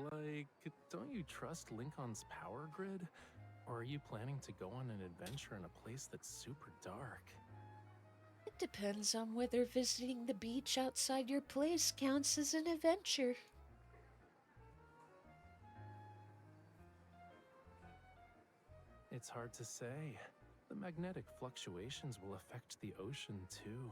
don't you trust Lincoln's power grid? Or are you planning to go on an adventure in a place that's super dark? It depends on whether visiting the beach outside your place counts as an adventure. It's hard to say. The magnetic fluctuations will affect the ocean too.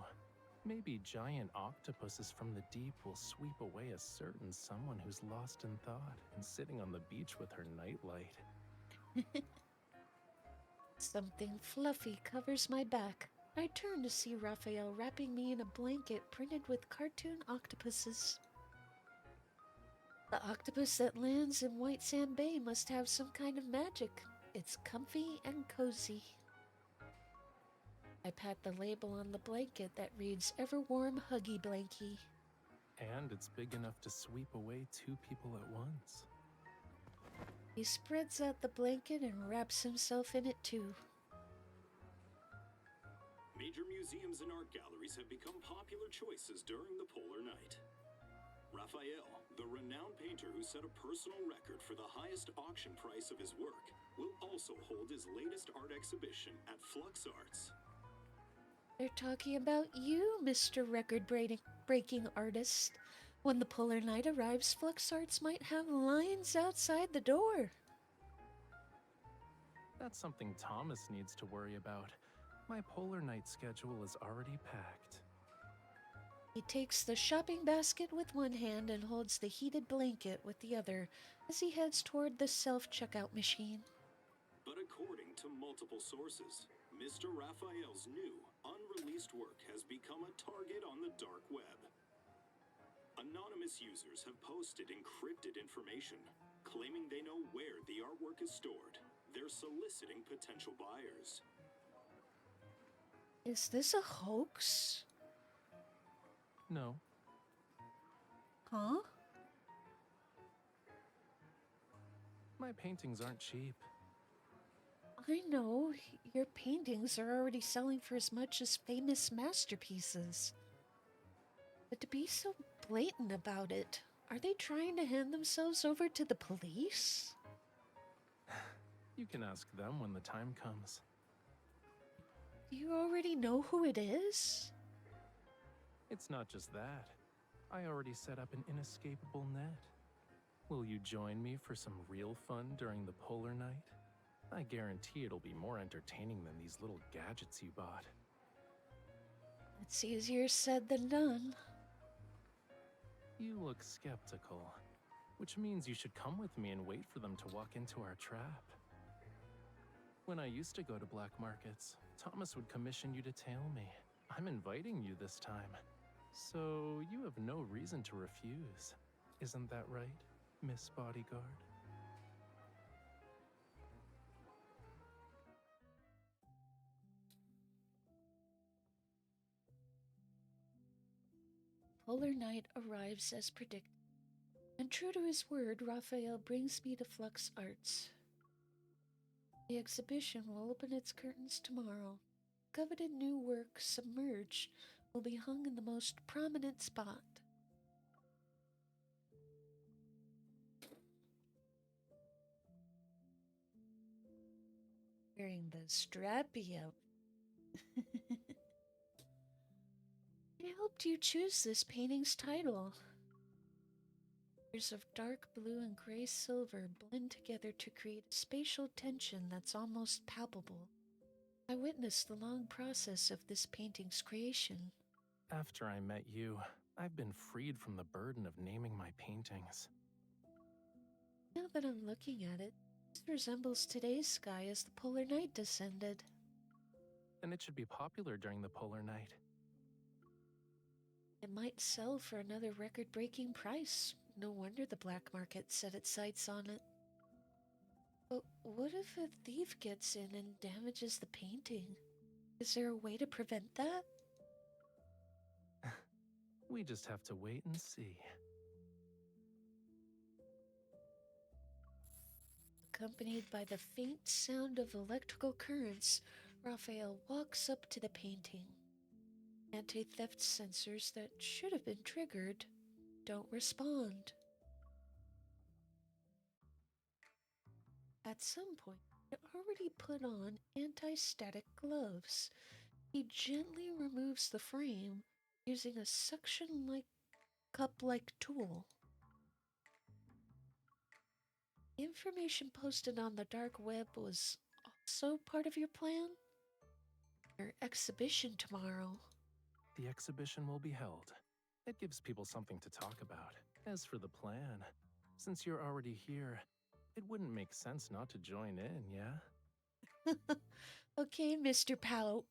Maybe giant octopuses from the deep will sweep away a certain someone who's lost in thought and sitting on the beach with her nightlight. Something fluffy covers my back. I turn to see Raphael wrapping me in a blanket printed with cartoon octopuses. The octopus that lands in White Sand Bay must have some kind of magic. It's comfy and cozy. I pat the label on the blanket that reads Ever Warm Huggy Blankie. And it's big enough to sweep away 2 people at once. He spreads out the blanket and wraps himself in it too. Major museums and art galleries have become popular choices during the polar night. Raphael, the renowned painter who set a personal record for the highest auction price of his work, will also hold his latest art exhibition at Flux Arts. They're talking about you, Mr. Record-breaking artist. When the polar night arrives, Flux Arts might have lines outside the door. That's something Thomas needs to worry about. My polar night schedule is already packed. He takes the shopping basket with one hand and holds the heated blanket with the other as he heads toward the self-checkout machine. But according to multiple sources, Mr. Raphael's new, unreleased work has become a target on the dark web. Anonymous users have posted encrypted information, claiming they know where the artwork is stored. They're soliciting potential buyers. Is this a hoax? No. Huh? My paintings aren't cheap. I know. Your paintings are already selling for as much as famous masterpieces. But to be so blatant about it, are they trying to hand themselves over to the police? You can ask them when the time comes. Do you already know who it is? It's not just that. I already set up an inescapable net. Will you join me for some real fun during the polar night? I guarantee it'll be more entertaining than these little gadgets you bought. It's easier said than done. You look skeptical, which means you should come with me and wait for them to walk into our trap. When I used to go to black markets, Thomas would commission you to tail me. I'm inviting you this time. So you have no reason to refuse. Isn't that right, Miss Bodyguard? Polar Night arrives as predicted, and true to his word, Raphael brings me to Flux Arts. The exhibition will open its curtains tomorrow. Coveted new work, Submerge, will be hung in the most prominent spot. Wearing the strappy out. I helped you choose this painting's title. Layers of dark blue and gray silver blend together to create a spatial tension that's almost palpable. I witnessed the long process of this painting's creation. After I met you, I've been freed from the burden of naming my paintings. Now that I'm looking at it, this resembles today's sky as the polar night descended. And it should be popular during the polar night. It might sell for another record-breaking price. No wonder the black market set its sights on it. But what if a thief gets in and damages the painting? Is there a way to prevent that? We just have to wait and see. Accompanied by the faint sound of electrical currents, Raphael walks up to the painting. Anti-theft sensors that should have been triggered don't respond. At some point, he already put on anti-static gloves. He gently removes the frame using a suction-like cup-like tool. Information posted on the dark web was also part of your plan? Your exhibition tomorrow. The exhibition will be held. It gives people something to talk about. As for the plan, since you're already here, it wouldn't make sense not to join in, yeah? Okay, Mr. Pout.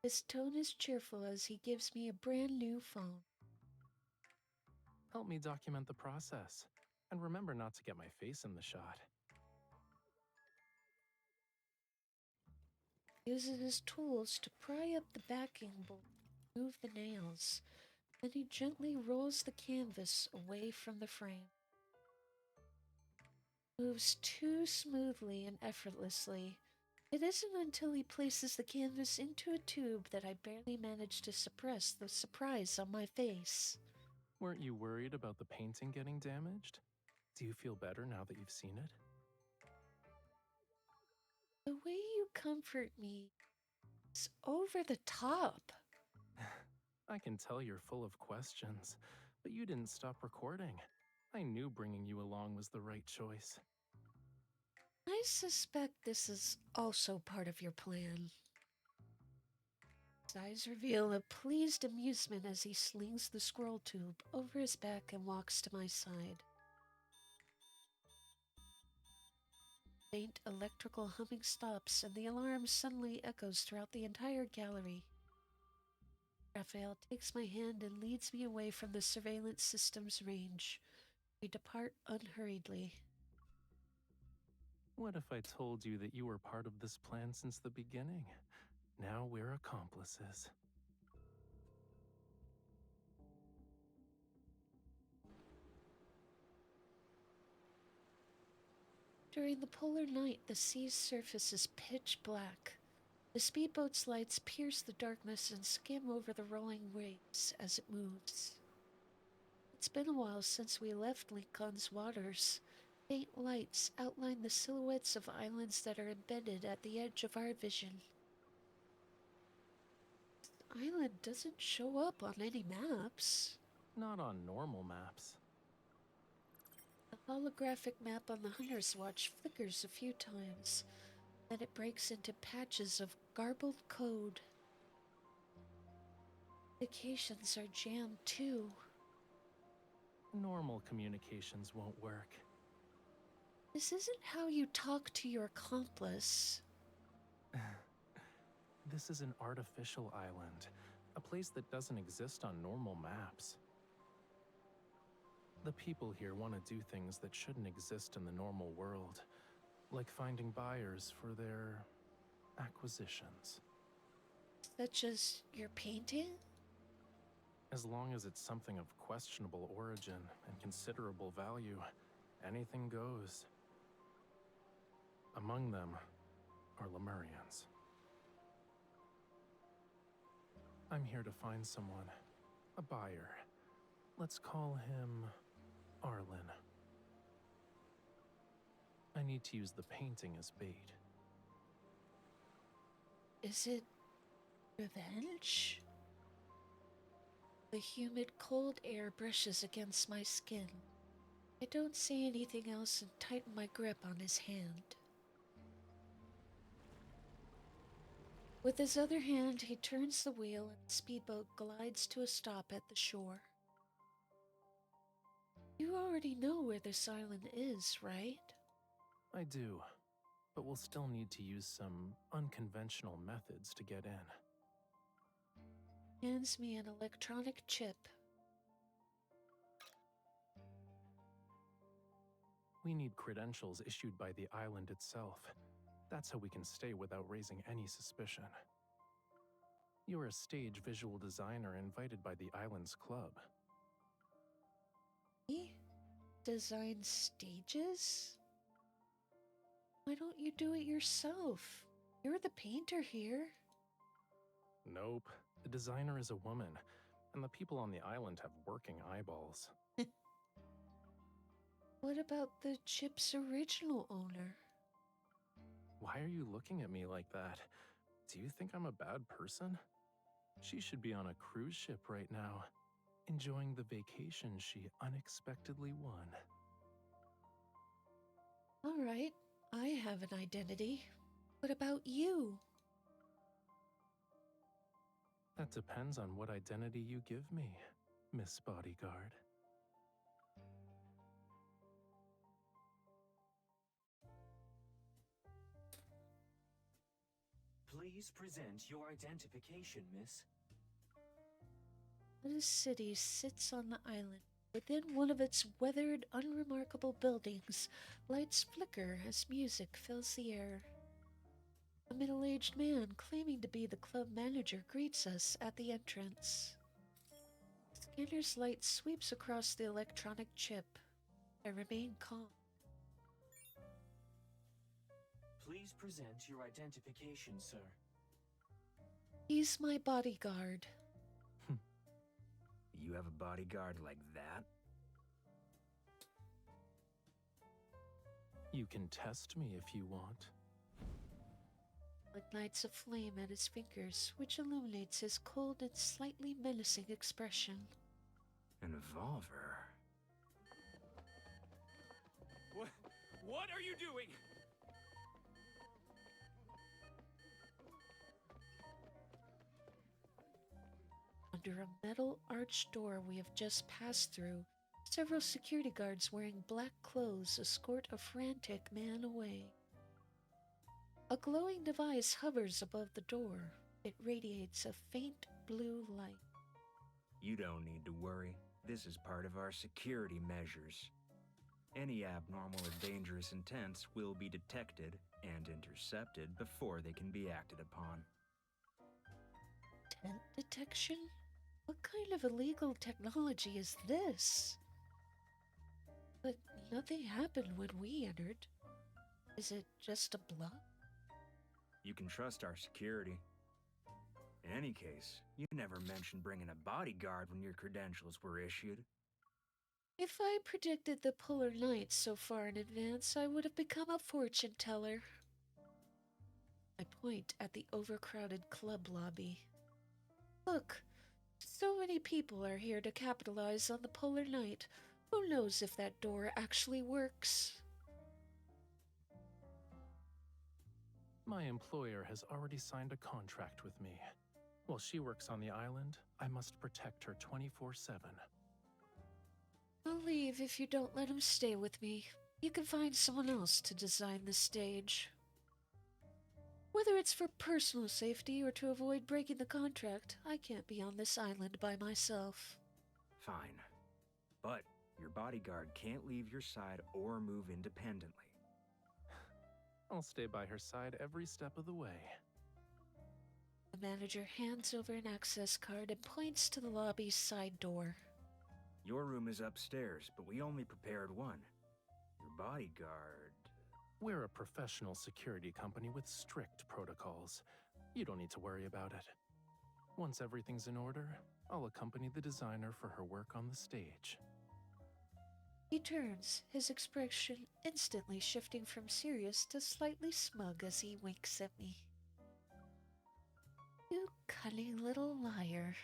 His tone is cheerful as he gives me a brand new phone. Help me document the process. And remember not to get my face in the shot. He uses his tools to pry up the backing bolt, remove the nails. Then he gently rolls the canvas away from the frame. Moves too smoothly and effortlessly. It isn't until he places the canvas into a tube that I barely manage to suppress the surprise on my face. Weren't you worried about the painting getting damaged? Do you feel better now that you've seen it? The way you comfort me is over the top. I can tell you're full of questions, but you didn't stop recording. I knew bringing you along was the right choice. I suspect this is also part of your plan. His eyes reveal a pleased amusement as he slings the scroll tube over his back and walks to my side. Faint electrical humming stops and the alarm suddenly echoes throughout the entire gallery. Raphael takes my hand and leads me away from the surveillance system's range. We depart unhurriedly. What if I told you that you were part of this plan since the beginning? Now we're accomplices. During the polar night, the sea's surface is pitch black. The speedboat's lights pierce the darkness and skim over the rolling waves as it moves. It's been a while since we left Lincoln's waters. Faint lights outline the silhouettes of islands that are embedded at the edge of our vision. This island doesn't show up on any maps. Not on normal maps. The holographic map on the Hunter's Watch flickers a few times, then it breaks into patches of garbled code. Communications are jammed too. Normal communications won't work. This isn't how you talk to your accomplice. This is an artificial island, a place that doesn't exist on normal maps. The people here want to do things that shouldn't exist in the normal world, like finding buyers for their acquisitions. Such as your painting? As long as it's something of questionable origin and considerable value, anything goes. Among them are Lemurians. I'm here to find someone, a buyer. Let's call him Arlen. I need to use the painting as bait. Is it revenge? The humid, cold air brushes against my skin. I don't say anything else and tighten my grip on his hand. With his other hand, he turns the wheel and the speedboat glides to a stop at the shore. You already know where this island is, right? I do, but we'll still need to use some unconventional methods to get in. Hands me an electronic chip. We need credentials issued by the island itself. That's how we can stay without raising any suspicion. You're a stage visual designer invited by the island's club. Me? Design stages? Why don't you do it yourself? You're the painter here. Nope. The designer is a woman, and the people on the island have working eyeballs. What about the chip's original owner? Why are you looking at me like that? Do you think I'm a bad person? She should be on a cruise ship right now, enjoying the vacation she unexpectedly won. All right, I have an identity. What about you? That depends on what identity you give me, Miss Bodyguard. Please present your identification, miss. The city sits on the island. Within one of its weathered, unremarkable buildings, lights flicker as music fills the air. A middle-aged man claiming to be the club manager greets us at the entrance. Scanner's light sweeps across the electronic chip. I remain calm. Please present your identification, sir. He's my bodyguard. You have a bodyguard like that? You can test me if you want. Ignites a flame at his fingers, which illuminates his cold and slightly menacing expression. An evolver? What are you doing? Under a metal arched door we have just passed through, several security guards wearing black clothes escort a frantic man away. A glowing device hovers above the door. It radiates a faint blue light. You don't need to worry. This is part of our security measures. Any abnormal or dangerous intents will be detected and intercepted before they can be acted upon. Tent detection? What kind of illegal technology is this? But nothing happened when we entered. Is it just a bluff? You can trust our security. In any case, you never mentioned bringing a bodyguard when your credentials were issued. If I predicted the polar night so far in advance, I would have become a fortune teller. I point at the overcrowded club lobby. Look, so many people are here to capitalize on the polar night. Who knows if that door actually works? My employer has already signed a contract with me. While she works on the island, I must protect her 24/7. I'll leave if you don't let him stay with me. You can find someone else to design the stage. Whether it's for personal safety or to avoid breaking the contract, I can't be on this island by myself. Fine. But your bodyguard can't leave your side or move independently. I'll stay by her side every step of the way. The manager hands over an access card and points to the lobby's side door. Your room is upstairs, but we only prepared one. Your bodyguard... We're a professional security company with strict protocols. You don't need to worry about it. Once everything's in order, I'll accompany the designer for her work on the stage. He turns, his expression instantly shifting from serious to slightly smug as he winks at me. You cunning little liar.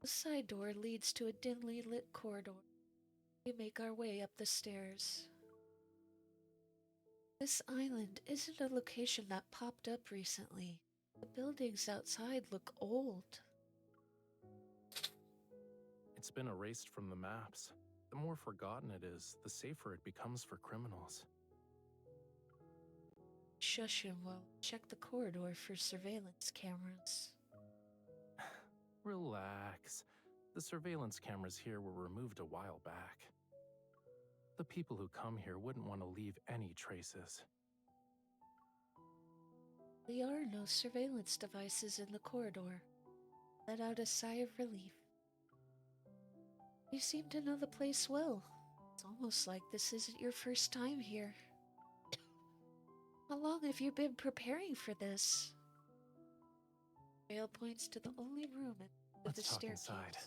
The side door leads to a dimly lit corridor. We make our way up the stairs. This island isn't a location that popped up recently. The buildings outside look old. It's been erased from the maps. The more forgotten it is, the safer it becomes for criminals. Shush him while we check the corridor for surveillance cameras. Relax. The surveillance cameras here were removed a while back. The people who come here wouldn't want to leave any traces. There are no surveillance devices in the corridor. Let out a sigh of relief. You seem to know the place well. It's almost like this isn't your first time here. How long have you been preparing for this? Vale points to the only room at the Let's talk staircase. inside.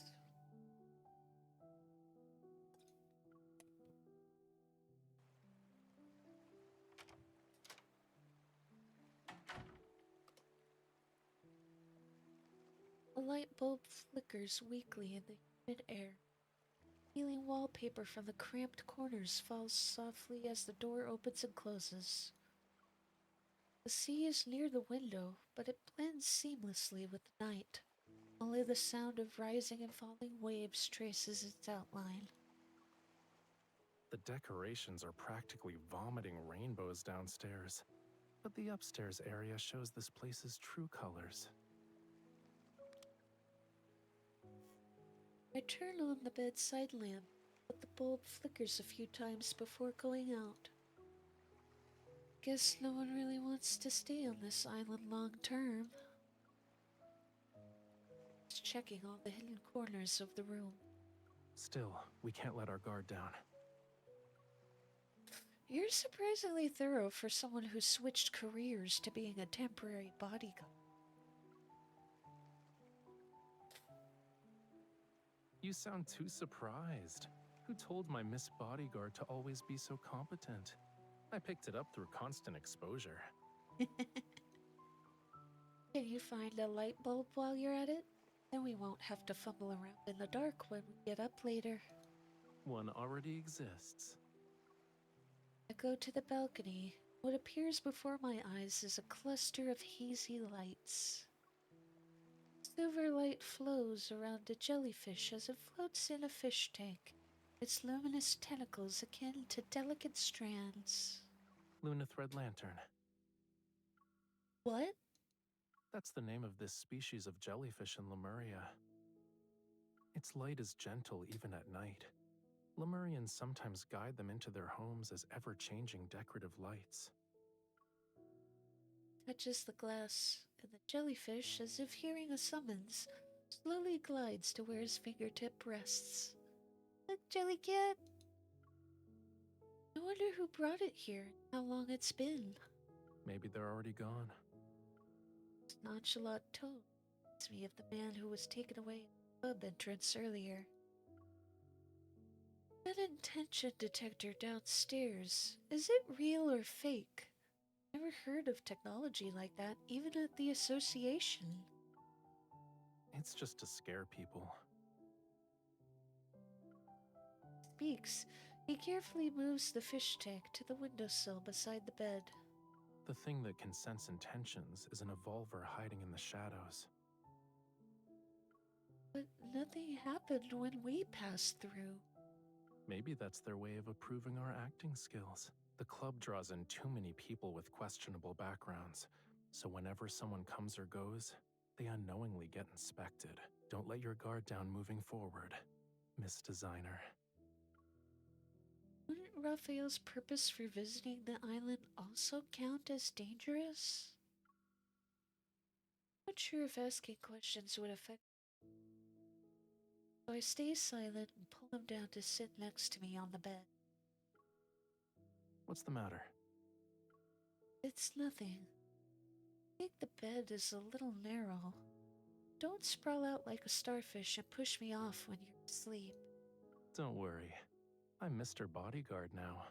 A light bulb flickers weakly in the humid air. Peeling wallpaper from the cramped corners falls softly as the door opens and closes. The sea is near the window, but it blends seamlessly with the night. Only the sound of rising and falling waves traces its outline. The decorations are practically vomiting rainbows downstairs, but the upstairs area shows this place's true colors. I turn on the bedside lamp, but the bulb flickers a few times before going out. Guess no one really wants to stay on this island long term. Just checking all the hidden corners of the room. Still, we can't let our guard down. You're surprisingly thorough for someone who switched careers to being a temporary bodyguard. You sound too surprised. Who told my Miss Bodyguard to always be so competent? I picked it up through constant exposure. Can you find a light bulb while you're at it? Then we won't have to fumble around in the dark when we get up later. One already exists. I go to the balcony. What appears before my eyes is a cluster of hazy lights. Silver light flows around a jellyfish as it floats in a fish tank, its luminous tentacles akin to delicate strands. Lunithread lantern. What? That's the name of this species of jellyfish in Lemuria. Its light is gentle even at night. Lemurians sometimes guide them into their homes as ever-changing decorative lights. Touches the glass, and the jellyfish, as if hearing a summons, slowly glides to where his fingertip rests. Look, Jellycat! I wonder who brought it here and how long it's been. Maybe they're already gone. His nonchalant tone reminds me of the man who was taken away at the pub entrance earlier. That intention detector downstairs, is it real or fake? Never heard of technology like that, even at the association. It's just to scare people. Speaks. He carefully moves the fish tank to the windowsill beside the bed. The thing that can sense intentions is an evolver hiding in the shadows. But nothing happened when we passed through. Maybe that's their way of approving our acting skills. The club draws in too many people with questionable backgrounds, so whenever someone comes or goes, they unknowingly get inspected. Don't let your guard down moving forward, Miss Designer. Wouldn't Raphael's purpose for visiting the island also count as dangerous? Not sure if asking questions would affect. So I stay silent and pull him down to sit next to me on the bed. What's the matter? It's nothing. I think the bed is a little narrow. Don't sprawl out like a starfish and push me off when you're asleep. Don't worry. I'm Mr. Bodyguard now.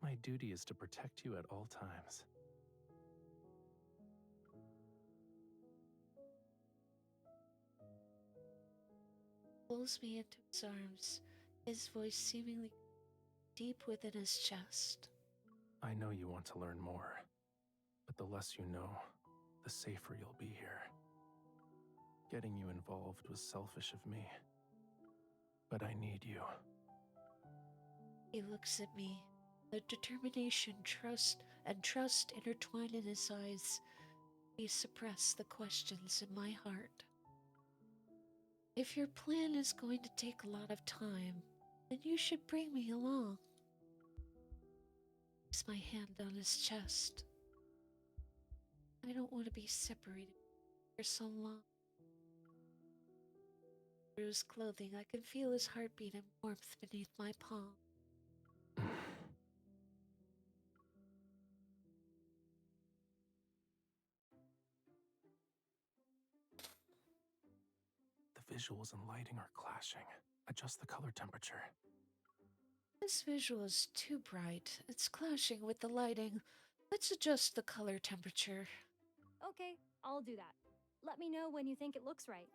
My duty is to protect you at all times. Pulls me into his arms, his voice seemingly deep within his chest. I know you want to learn more, but the less you know, the safer you'll be here. Getting you involved was selfish of me, but I need you. He looks at me, the determination, trust intertwined in his eyes. He suppressed the questions in my heart. If your plan is going to take a lot of time, then you should bring me along. Place my hand on his chest. I don't want to be separated for so long. Through his clothing, I can feel his heartbeat and warmth beneath my palm. The visuals and lighting are clashing. Adjust the color temperature. This visual is too bright. It's clashing with the lighting. Let's adjust the color temperature. Okay, I'll do that. Let me know when you think it looks right.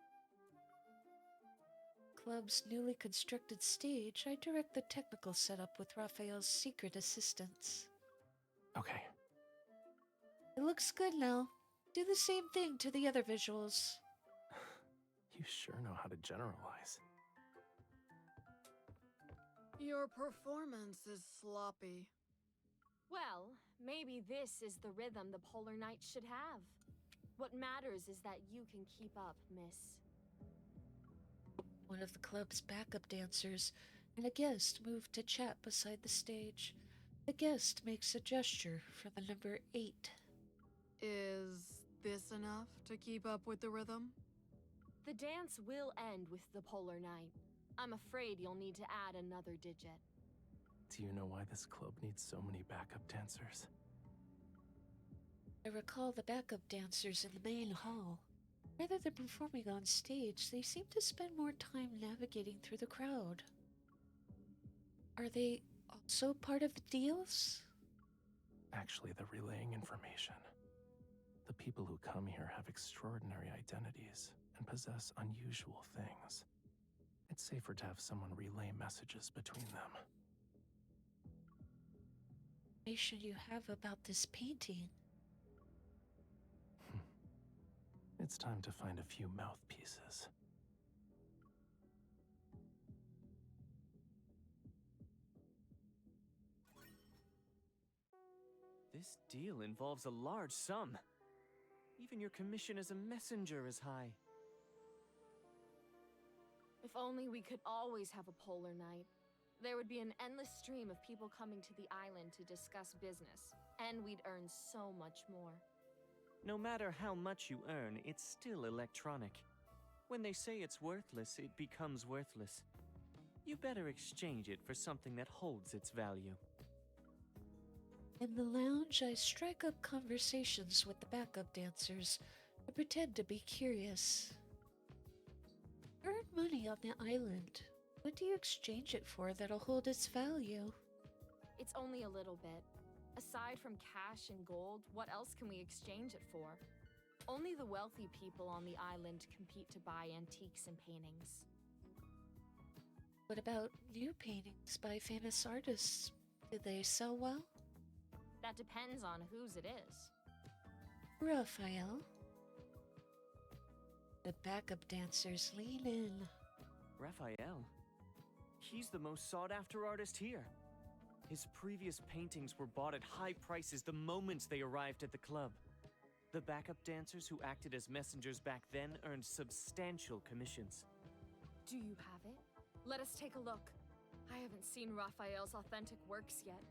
Club's newly constructed stage, I direct the technical setup with Raphael's secret assistance. Okay. It looks good now. Do the same thing to the other visuals. You sure know how to generalize. Your performance is sloppy. Well, maybe this is the rhythm the Polar Knight should have. What matters is that you can keep up, miss. One of the club's backup dancers and a guest move to chat beside the stage. The guest makes a gesture for the number 8. Is this enough to keep up with the rhythm? The dance will end with the Polar Knight. I'm afraid you'll need to add another digit. Do you know why this club needs so many backup dancers? I recall the backup dancers in the main hall. Rather than performing on stage, they seem to spend more time navigating through the crowd. Are they also part of the deals? Actually, they're relaying information. The people who come here have extraordinary identities and possess unusual things. It's safer to have someone relay messages between them. Information you have about this painting? It's time to find a few mouthpieces. This deal involves a large sum. Even your commission as a messenger is high. If only we could always have a Polar Knight. There would be an endless stream of people coming to the island to discuss business, and we'd earn so much more. No matter how much you earn, it's still electronic. When they say it's worthless, it becomes worthless. You better exchange it for something that holds its value. In the lounge, I strike up conversations with the backup dancers. I pretend to be curious. Earn money on the island. What do you exchange it for that'll hold its value? It's only a little bit. Aside from cash and gold, what else can we exchange it for? Only the wealthy people on the island compete to buy antiques and paintings. What about new paintings by famous artists? Do they sell well? That depends on whose it is. Raphael? The backup dancers lean in. Raphael? He's the most sought-after artist here. His previous paintings were bought at high prices the moment they arrived at the club. The backup dancers who acted as messengers back then earned substantial commissions. Do you have it? Let us take a look. I haven't seen Raphael's authentic works yet.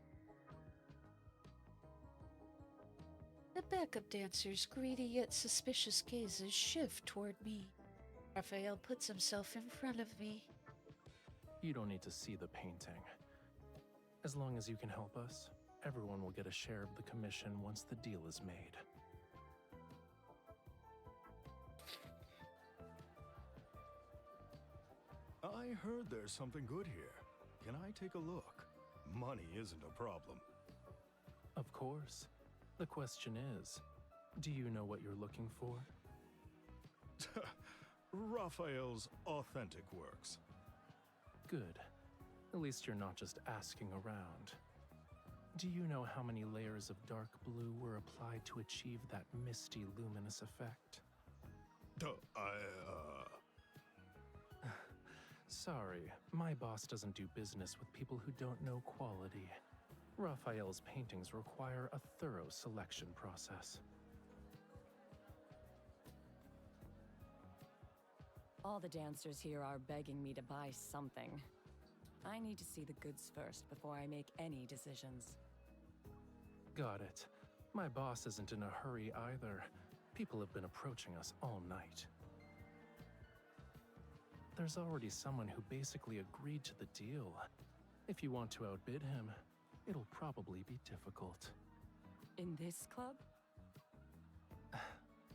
The backup dancers' greedy yet suspicious gazes shift toward me. Raphael puts himself in front of me. You don't need to see the painting. As long as you can help us, everyone will get a share of the commission once the deal is made. I heard there's something good here. Can I take a look? Money isn't a problem. Of course. The question is, do you know what you're looking for? Raphael's authentic works. Good. At least you're not just asking around. Do you know how many layers of dark blue were applied to achieve that misty, luminous effect? Sorry, my boss doesn't do business with people who don't know quality. Raphael's paintings require a thorough selection process. All the dancers here are begging me to buy something. I need to see the goods first before I make any decisions. Got it. My boss isn't in a hurry either. People have been approaching us all night. There's already someone who basically agreed to the deal. If you want to outbid him, it'll probably be difficult. In this club?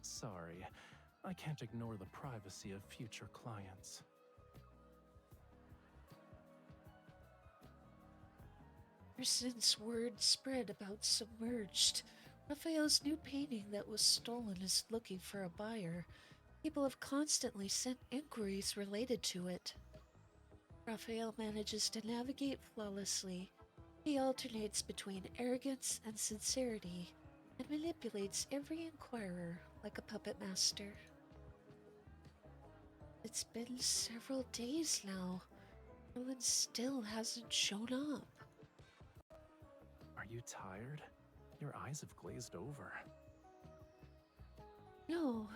Sorry, I can't ignore the privacy of future clients. Ever since word spread about Submerged, Raphael's new painting that was stolen is looking for a buyer. People have constantly sent inquiries related to it. Raphael manages to navigate flawlessly. He alternates between arrogance and sincerity, and manipulates every inquirer like a puppet master. It's been several days now. Merlin still hasn't shown up. Are you tired? Your eyes have glazed over. No,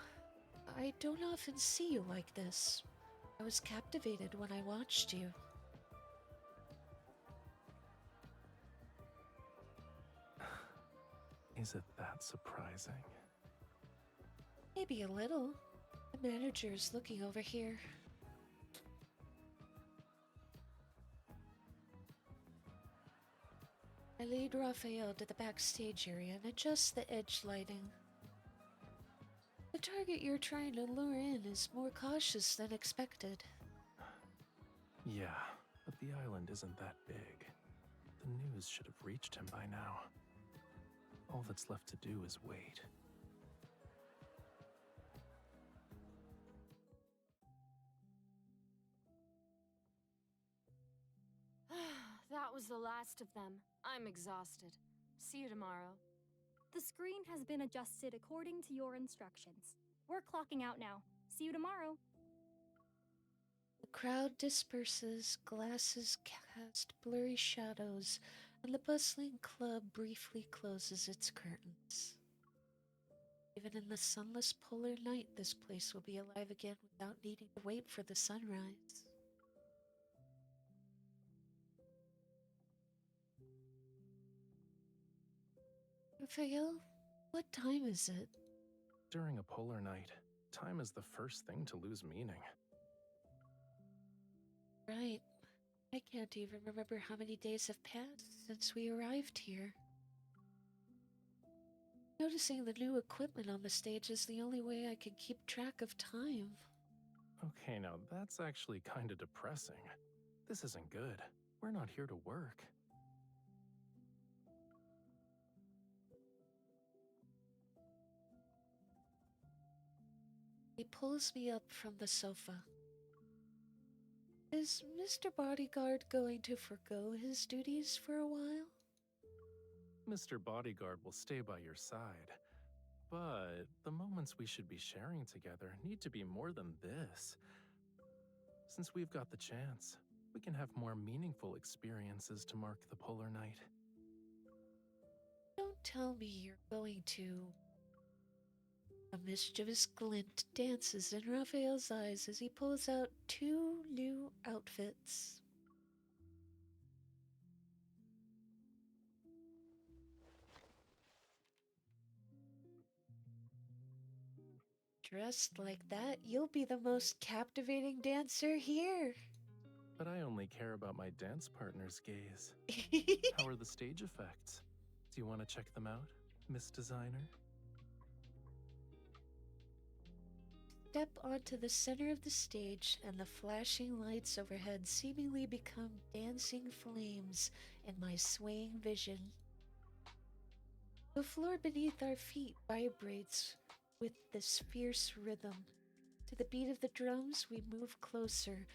I don't often see you like this. I was captivated when I watched you. Is it that surprising? Maybe a little. The manager's looking over here. I lead Raphael to the backstage area and adjust the edge lighting. The target you're trying to lure in is more cautious than expected. Yeah, but the island isn't that big. The news should have reached him by now. All that's left to do is wait. That was the last of them. I'm exhausted. See you tomorrow. The screen has been adjusted according to your instructions. We're clocking out now. See you tomorrow. The crowd disperses, glasses cast blurry shadows, and the bustling club briefly closes its curtains. Even in the sunless polar night, this place will be alive again without needing to wait for the sunrise. Raphael, what time is it? During a polar night, time is the first thing to lose meaning. Right. I can't even remember how many days have passed since we arrived here. Noticing the new equipment on the stage is the only way I can keep track of time. Okay, now that's actually kind of depressing. This isn't good. We're not here to work. He pulls me up from the sofa. Is Mr. Bodyguard going to forgo his duties for a while? Mr. Bodyguard will stay by your side, But the moments we should be sharing together need to be more than this. Since we've got the chance, we can have more meaningful experiences to mark the polar night. Don't tell me you're going to. A mischievous glint dances in Raphael's eyes as he pulls out 2 new outfits. Dressed like that, you'll be the most captivating dancer here. But I only care about my dance partner's gaze. How are the stage effects? Do you want to check them out, Miss Designer? Step onto the center of the stage, and the flashing lights overhead seemingly become dancing flames in my swaying vision. The floor beneath our feet vibrates with this fierce rhythm. To the beat of the drums, we move closer,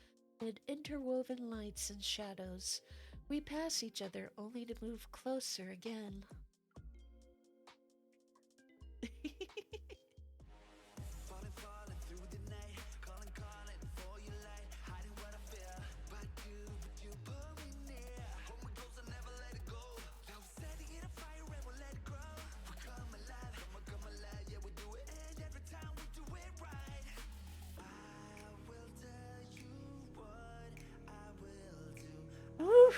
amid interwoven lights and shadows. We pass each other only to move closer again. Woo!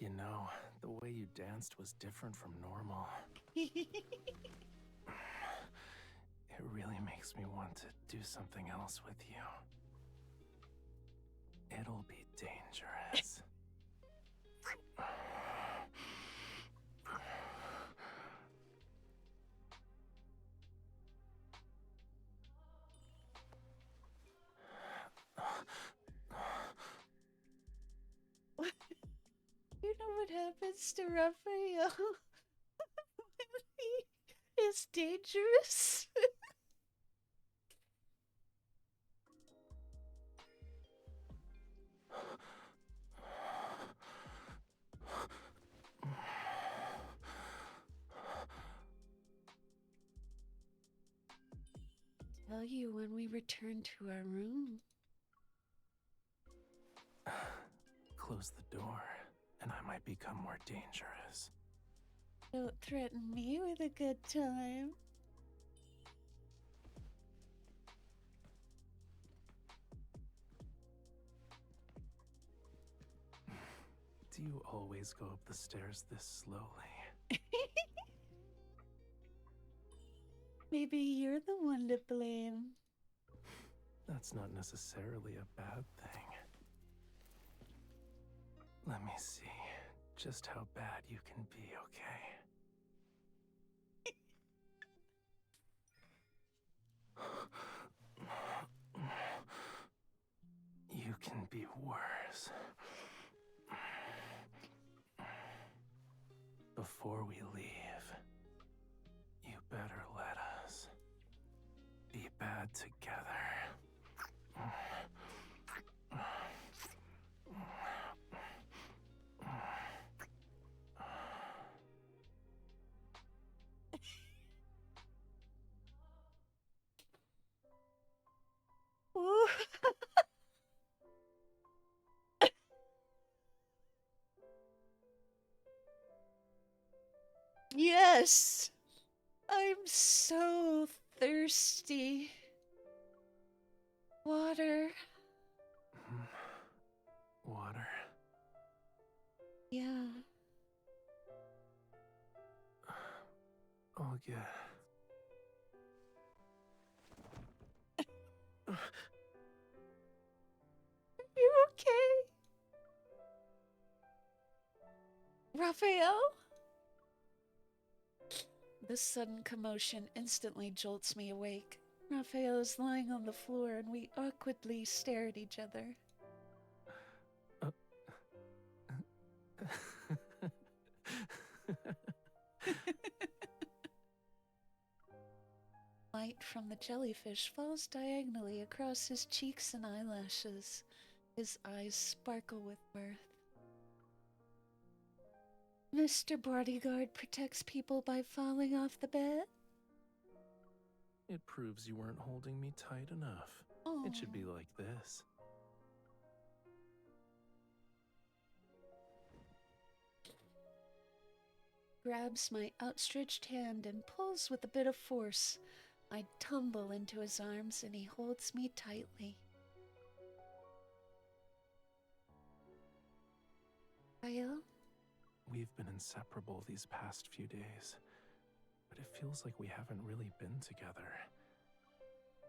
You know, the way you danced was different from normal. It really makes me want to do something else with you. It'll be dangerous. You know what happens to Raphael when he is dangerous? Tell you when we return to our room. Close the door, and I might become more dangerous. Don't threaten me with a good time. Do you always go up the stairs this slowly? Maybe you're the one to blame. That's not necessarily a bad thing. Let me see just how bad you can be, okay? You can be worse. Before we leave, you better let us be bad together. Yes! I'm so thirsty. Water. Water. Yeah. I'll get. You okay? Raphael? The sudden commotion instantly jolts me awake. Raphael is lying on the floor and we awkwardly stare at each other. Light from the jellyfish falls diagonally across his cheeks and eyelashes. His eyes sparkle with mirth. Mr. Bodyguard protects people by falling off the bed? It proves you weren't holding me tight enough. Aww. It should be like this. Grabs my outstretched hand and pulls with a bit of force. I tumble into his arms and he holds me tightly. Raphael? We've been inseparable these past few days, but it feels like we haven't really been together.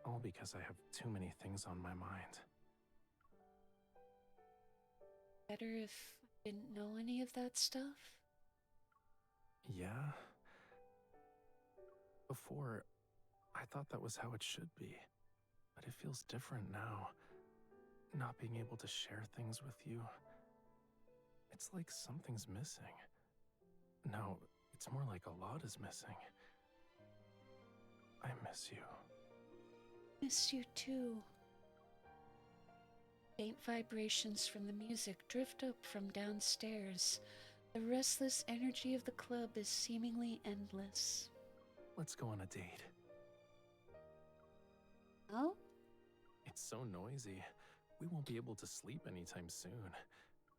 All because I have too many things on my mind. Better if I didn't know any of that stuff? Yeah? Before, I thought that was how it should be, but it feels different now. Not being able to share things with you. It's like something's missing. No, it's more like a lot is missing. I miss you. Miss you too. Faint vibrations from the music drift up from downstairs. The restless energy of the club is seemingly endless. Let's go on a date. Oh? It's so noisy. We won't be able to sleep anytime soon.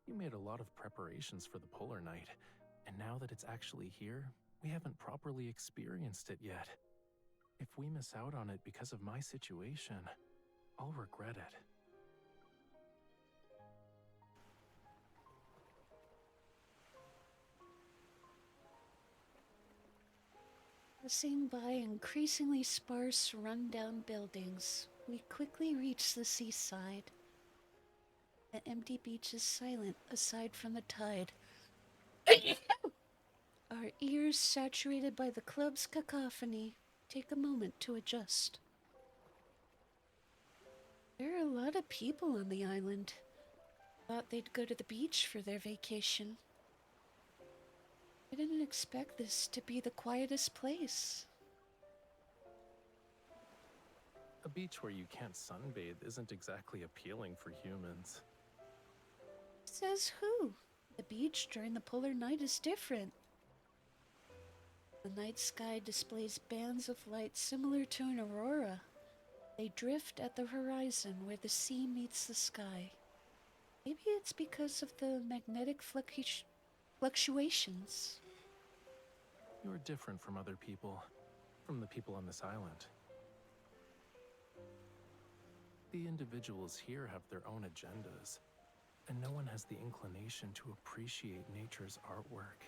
You made a lot of preparations for the Polar Night, and now that it's actually here, we haven't properly experienced it yet. If we miss out on it because of my situation, I'll regret it. Passing by increasingly sparse, run-down buildings, we quickly reach the seaside. The empty beach is silent aside from the tide. Our ears, saturated by the club's cacophony, take a moment to adjust. There are a lot of people on the island. Thought they'd go to the beach for their vacation. I didn't expect this to be the quietest place. A beach where you can't sunbathe isn't exactly appealing for humans. Says who? The beach during the polar night is different. The night sky displays bands of light similar to an aurora. They drift at the horizon where the sea meets the sky. Maybe it's because of the magnetic fluctuations. You're different from other people, from the people on this island. The individuals here have their own agendas, and no one has the inclination to appreciate nature's artwork.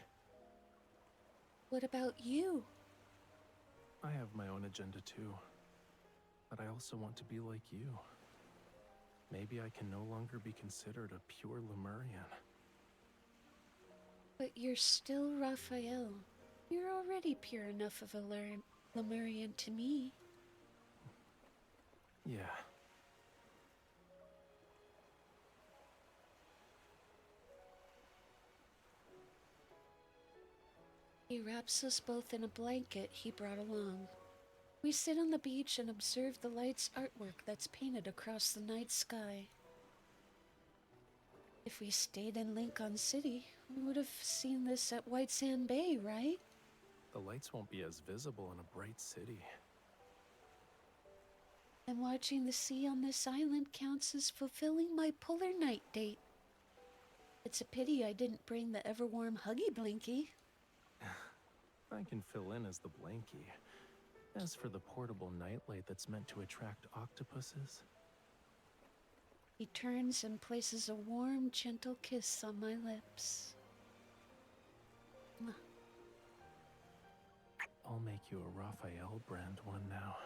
What about you? I have my own agenda too, but I also want to be like you. Maybe I can no longer be considered a pure Lemurian. But you're still Raphael. You're already pure enough of a Lemurian to me. Yeah. He wraps us both in a blanket he brought along. We sit on the beach and observe the light's artwork that's painted across the night sky. If we stayed in Lincoln City, we would have seen this at White Sand Bay, right? The lights won't be as visible in a bright city. And watching the sea on this island counts as fulfilling my polar night date. It's a pity I didn't bring the ever-warm Huggy Blinky. I can fill in as the blankie. As for the portable nightlight that's meant to attract octopuses, He turns and places a warm, gentle kiss on my lips. I'll make you a Raphael brand one now.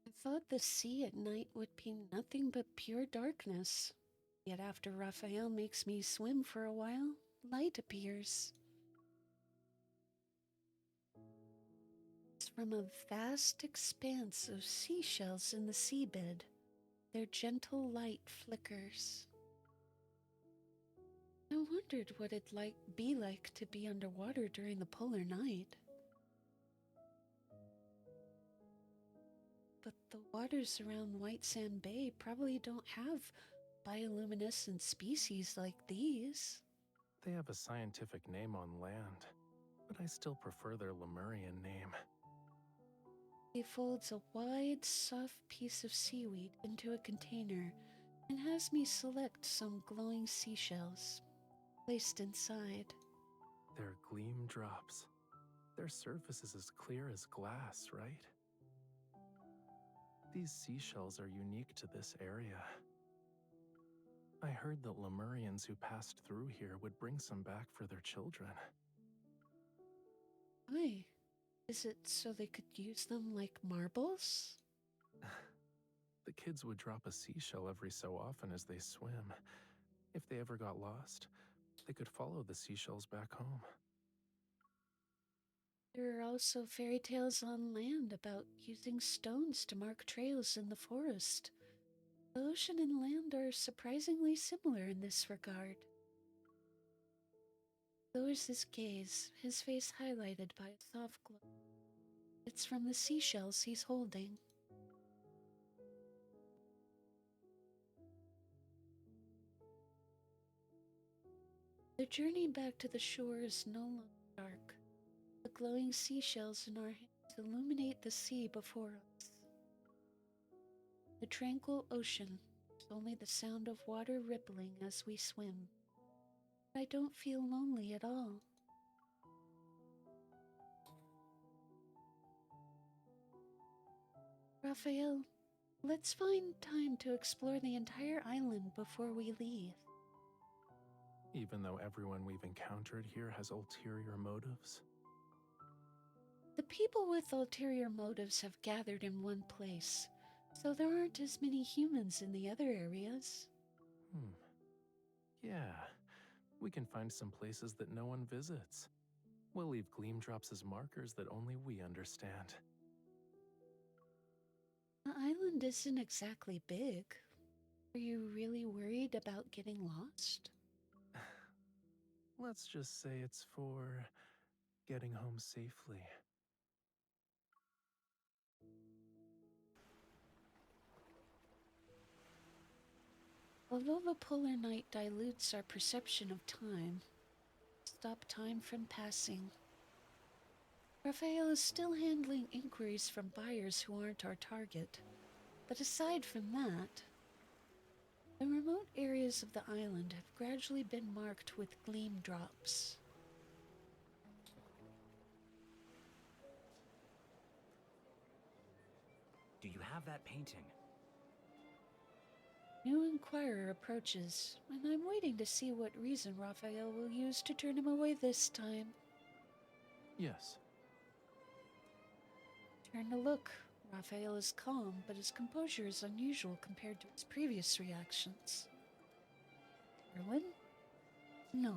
I thought the sea at night would be nothing but pure darkness. Yet after Raphael makes me swim for a while, light appears. It's from a vast expanse of seashells in the seabed. Their gentle light flickers. I wondered what it'd be like to be underwater during the polar night. But the waters around White Sand Bay probably don't have bioluminescent species like these. They have a scientific name on land, but I still prefer their Lemurian name. He folds a wide, soft piece of seaweed into a container and has me select some glowing seashells, placed inside. They're gleam drops. Their surface is as clear as glass, right? These seashells are unique to this area. I heard that Lemurians who passed through here would bring some back for their children. Why? Is it so they could use them like marbles? The kids would drop a seashell every so often as they swim. If they ever got lost, they could follow the seashells back home. There are also fairy tales on land about using stones to mark trails in the forest. The ocean and land are surprisingly similar in this regard. Lowers his gaze, his face highlighted by a soft glow. It's from the seashells he's holding. The journey back to the shore is no longer dark. The glowing seashells in our hands illuminate the sea before us. The tranquil ocean is only the sound of water rippling as we swim. I don't feel lonely at all. Raphael, let's find time to explore the entire island before we leave. Even though everyone we've encountered here has ulterior motives? The people with ulterior motives have gathered in one place, so there aren't as many humans in the other areas. Yeah, we can find some places that no one visits. We'll leave gleam drops as markers that only we understand. The island isn't exactly big. Are you really worried about getting lost? Let's just say it's for getting home safely. Although the polar night dilutes our perception of time, stop time from passing. Raphael is still handling inquiries from buyers who aren't our target. But aside from that, the remote areas of the island have gradually been marked with gleam drops. Do you have that painting? New inquirer approaches, and I'm waiting to see what reason Raphael will use to turn him away this time. Yes. Turn to look. Raphael is calm, but his composure is unusual compared to his previous reactions. Erwin? No.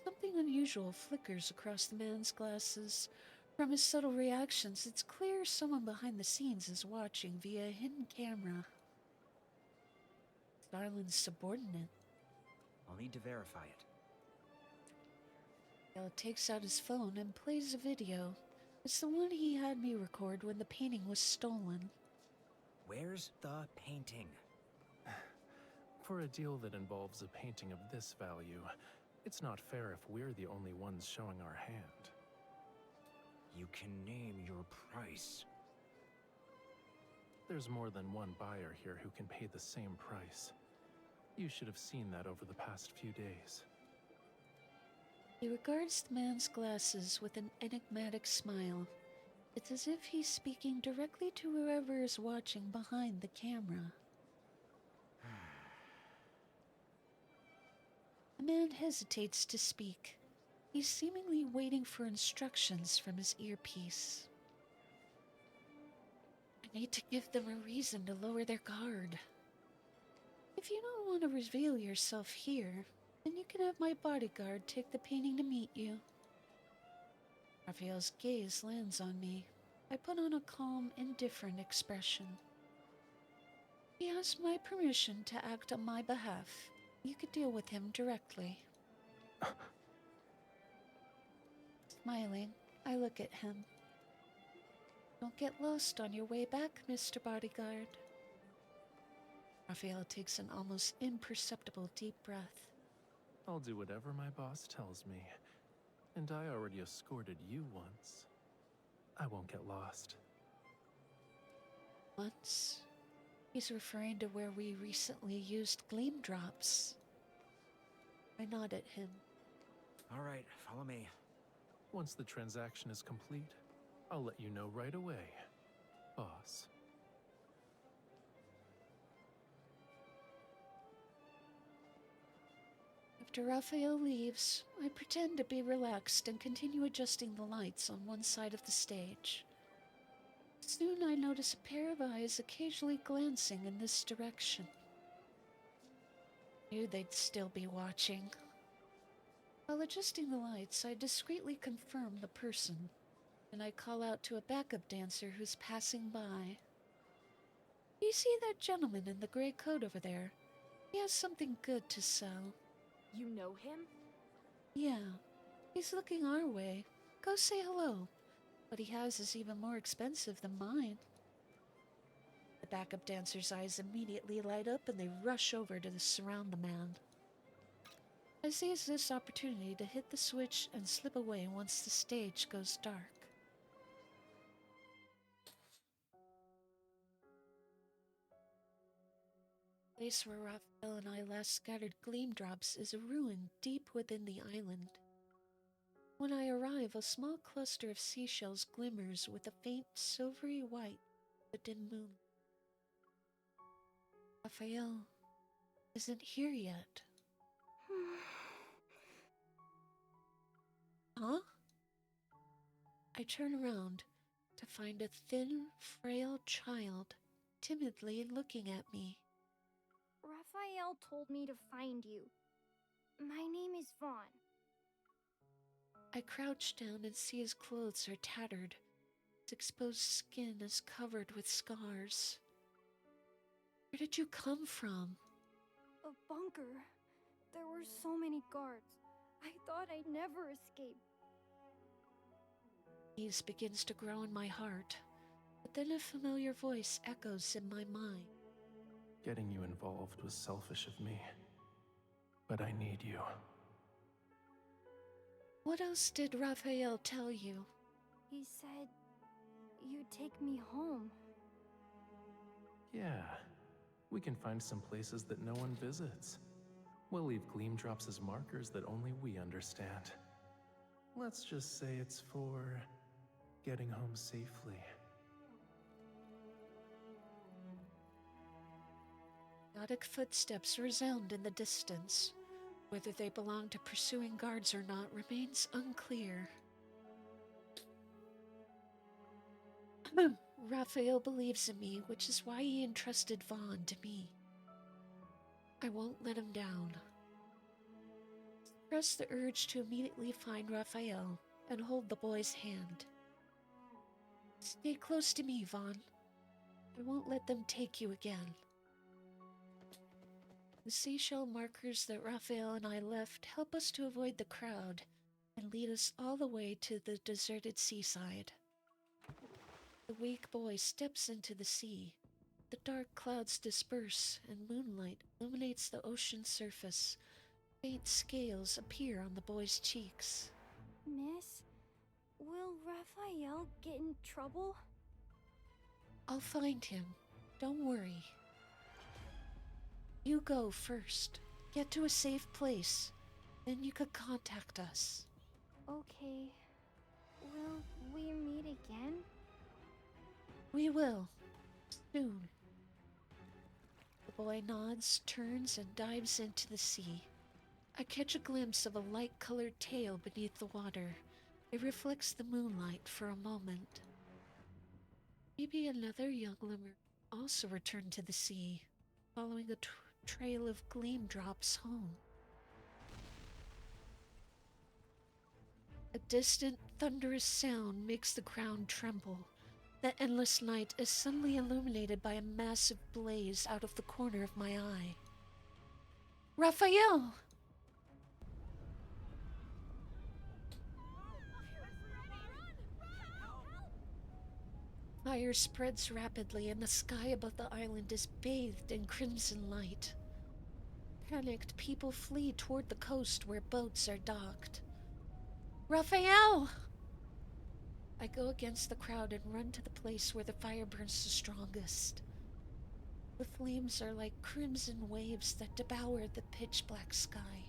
Something unusual flickers across the man's glasses. From his subtle reactions, it's clear someone behind the scenes is watching via a hidden camera. Darlin's subordinate. I'll need to verify it. Raphael takes out his phone and plays a video. It's the one he had me record when the painting was stolen. Where's the painting? For a deal that involves a painting of this value, it's not fair if we're the only ones showing our hand. You can name your price. There's more than one buyer here who can pay the same price. You should have seen that over the past few days. He regards the man's glasses with an enigmatic smile. It's as if he's speaking directly to whoever is watching behind the camera. The man hesitates to speak. He's seemingly waiting for instructions from his earpiece. I need to give them a reason to lower their guard. If you don't want to reveal yourself here, then you can have my bodyguard take the painting to meet you. Raphael's gaze lands on me. I put on a calm, indifferent expression. He asked my permission to act on my behalf. You could deal with him directly. Smiling, I look at him. Don't get lost on your way back, Mr. Bodyguard. Raphael takes an almost imperceptible deep breath. I'll do whatever my boss tells me. And I already escorted you once. I won't get lost. Once? He's referring to where we recently used gleam drops. I nod at him. All right, follow me. Once the transaction is complete, I'll let you know right away, boss. After Raphael leaves, I pretend to be relaxed and continue adjusting the lights on one side of the stage. Soon I notice a pair of eyes occasionally glancing in this direction. Knew they'd still be watching. While adjusting the lights, I discreetly confirm the person, and I call out to a backup dancer who's passing by. You see that gentleman in the gray coat over there? He has something good to sell. You know him? Yeah, he's looking our way. Go say hello. What he has is even more expensive than mine. The backup dancer's eyes immediately light up and they rush over to surround the man. I seize this opportunity to hit the switch and slip away once the stage goes dark. The place where Raphael and I last scattered gleam drops is a ruin deep within the island. When I arrive, a small cluster of seashells glimmers with a faint silvery white of the dim moon. Raphael isn't here yet. Huh? I turn around to find a thin, frail child timidly looking at me. Raphael told me to find you. My name is Vaughn. I crouch down and see his clothes are tattered. His exposed skin is covered with scars. Where did you come from? A bunker. There were so many guards. I thought I'd never escape. Ease begins to grow in my heart, but then a familiar voice echoes in my mind. Getting you involved was selfish of me, but I need you. What else did Raphael tell you? He said you'd take me home. Yeah, we can find some places that no one visits. We'll leave gleam drops as markers that only we understand. Let's just say it's for getting home safely. Chaotic footsteps resound in the distance. Whether they belong to pursuing guards or not remains unclear. Raphael believes in me, which is why he entrusted Vaughn to me. I won't let him down. Press the urge to immediately find Raphael and hold the boy's hand. Stay close to me, Vaughn. I won't let them take you again. The seashell markers that Raphael and I left help us to avoid the crowd and lead us all the way to the deserted seaside. The weak boy steps into the sea. The dark clouds disperse and moonlight illuminates the ocean surface. Faint scales appear on the boy's cheeks. Miss, will Raphael get in trouble? I'll find him. Don't worry. You go first. Get to a safe place. Then you could contact us. Okay. Will we meet again? We will. Soon. The boy nods, turns, and dives into the sea. I catch a glimpse of a light-colored tail beneath the water. It reflects the moonlight for a moment. Maybe another young lemur also returned to the sea, following a trail of gleam drops home. A distant, thunderous sound makes the ground tremble. The endless night is suddenly illuminated by a massive blaze out of the corner of my eye. Raphael! Fire spreads rapidly, and the sky above the island is bathed in crimson light. Panicked, people flee toward the coast where boats are docked. Raphael! I go against the crowd and run to the place where the fire burns the strongest. The flames are like crimson waves that devour the pitch-black sky.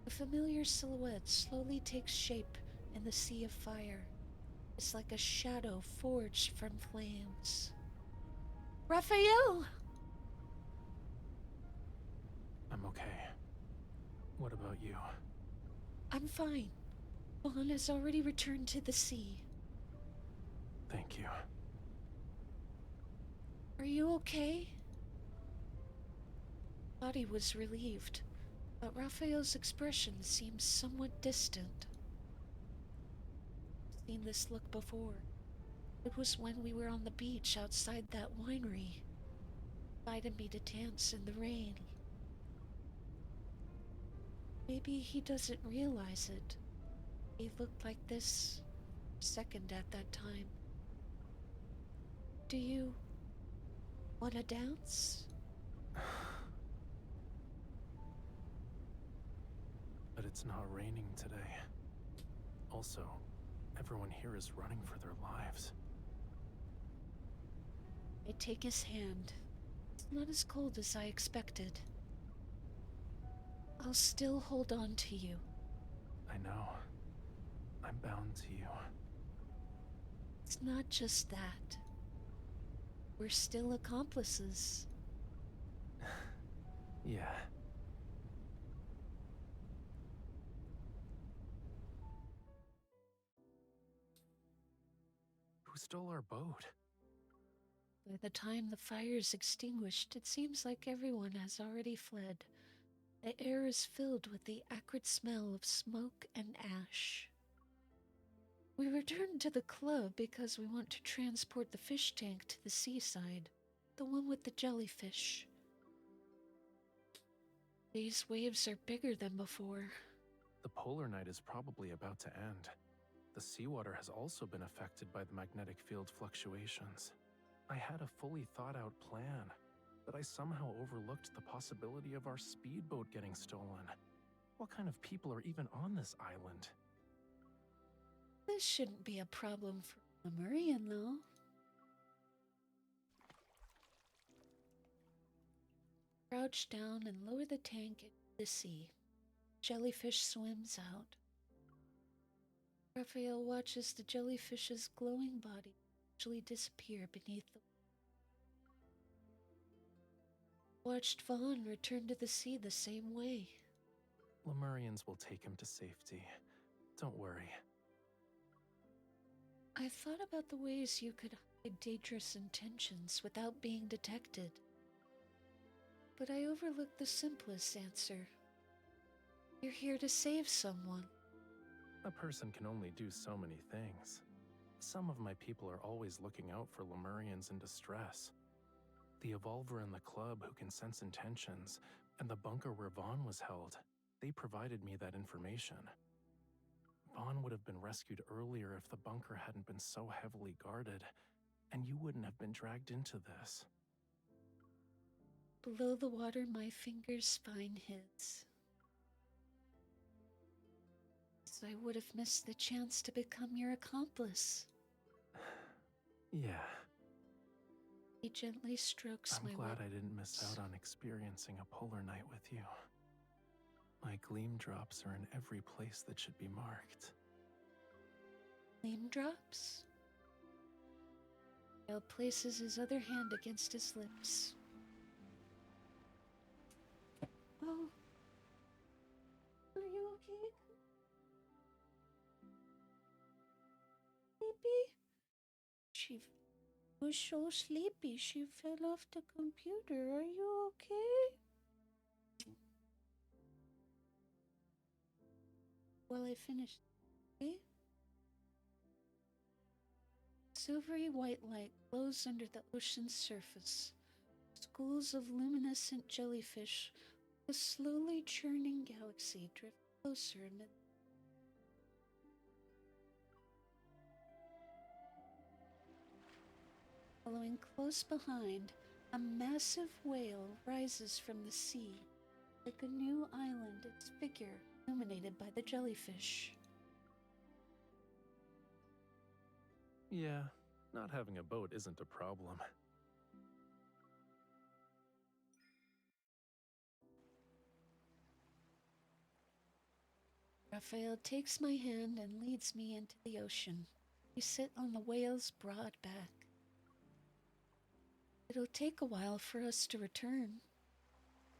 A familiar silhouette slowly takes shape in the sea of fire. It's like a shadow forged from flames. Raphael! I'm okay. What about you? I'm fine. Vaughn has already returned to the sea. Thank you. Are you okay? Lottie was relieved, but Raphael's expression seemed somewhat distant. I've seen this look before. It was when we were on the beach outside that winery. Invited me to dance in the rain. Maybe he doesn't realize it. He looked like this for a second at that time. Do you want to dance? But it's not raining today. Also, everyone here is running for their lives. I take his hand. It's not as cold as I expected. I'll still hold on to you. I know. I'm bound to you. It's not just that. We're still accomplices. Yeah. Who stole our boat? By the time the fire is extinguished, it seems like everyone has already fled. The air is filled with the acrid smell of smoke and ash. We returned to the club because we want to transport the fish tank to the seaside, the one with the jellyfish. These waves are bigger than before. The polar night is probably about to end. The seawater has also been affected by the magnetic field fluctuations. I had a fully thought out plan, but I somehow overlooked the possibility of our speedboat getting stolen. What kind of people are even on this island? This shouldn't be a problem for Lemurian, though. Crouch down and lower the tank into the sea. Jellyfish swims out. Raphael watches the jellyfish's glowing body actually disappear beneath the watched Vaughn return to the sea the same way. Lemurians will take him to safety. Don't worry. I thought about the ways you could hide dangerous intentions without being detected. But I overlooked the simplest answer. You're here to save someone. A person can only do so many things. Some of my people are always looking out for Lemurians in distress. The Evolver in the club who can sense intentions, and the bunker where Vaughn was held, they provided me that information. Vaughn would have been rescued earlier if the bunker hadn't been so heavily guarded, and you wouldn't have been dragged into this. Below the water, my fingers find his. So I would have missed the chance to become your accomplice. Yeah. He gently strokes I'm my glad wet I didn't miss out on experiencing a polar night with you. My gleam drops are in every place that should be marked. Gleam drops? Gale places his other hand against his lips. Oh. Are you okay? Sleepy? She was so sleepy she fell off the computer. Are you okay? Well, I finished. Okay? Silvery white light glows under the ocean's surface. Schools of luminescent jellyfish, a slowly churning galaxy, drift closer amid. Following close behind, a massive whale rises from the sea, like a new island, its figure illuminated by the jellyfish. Yeah, not having a boat isn't a problem. Raphael takes my hand and leads me into the ocean. We sit on the whale's broad back. It'll take a while for us to return.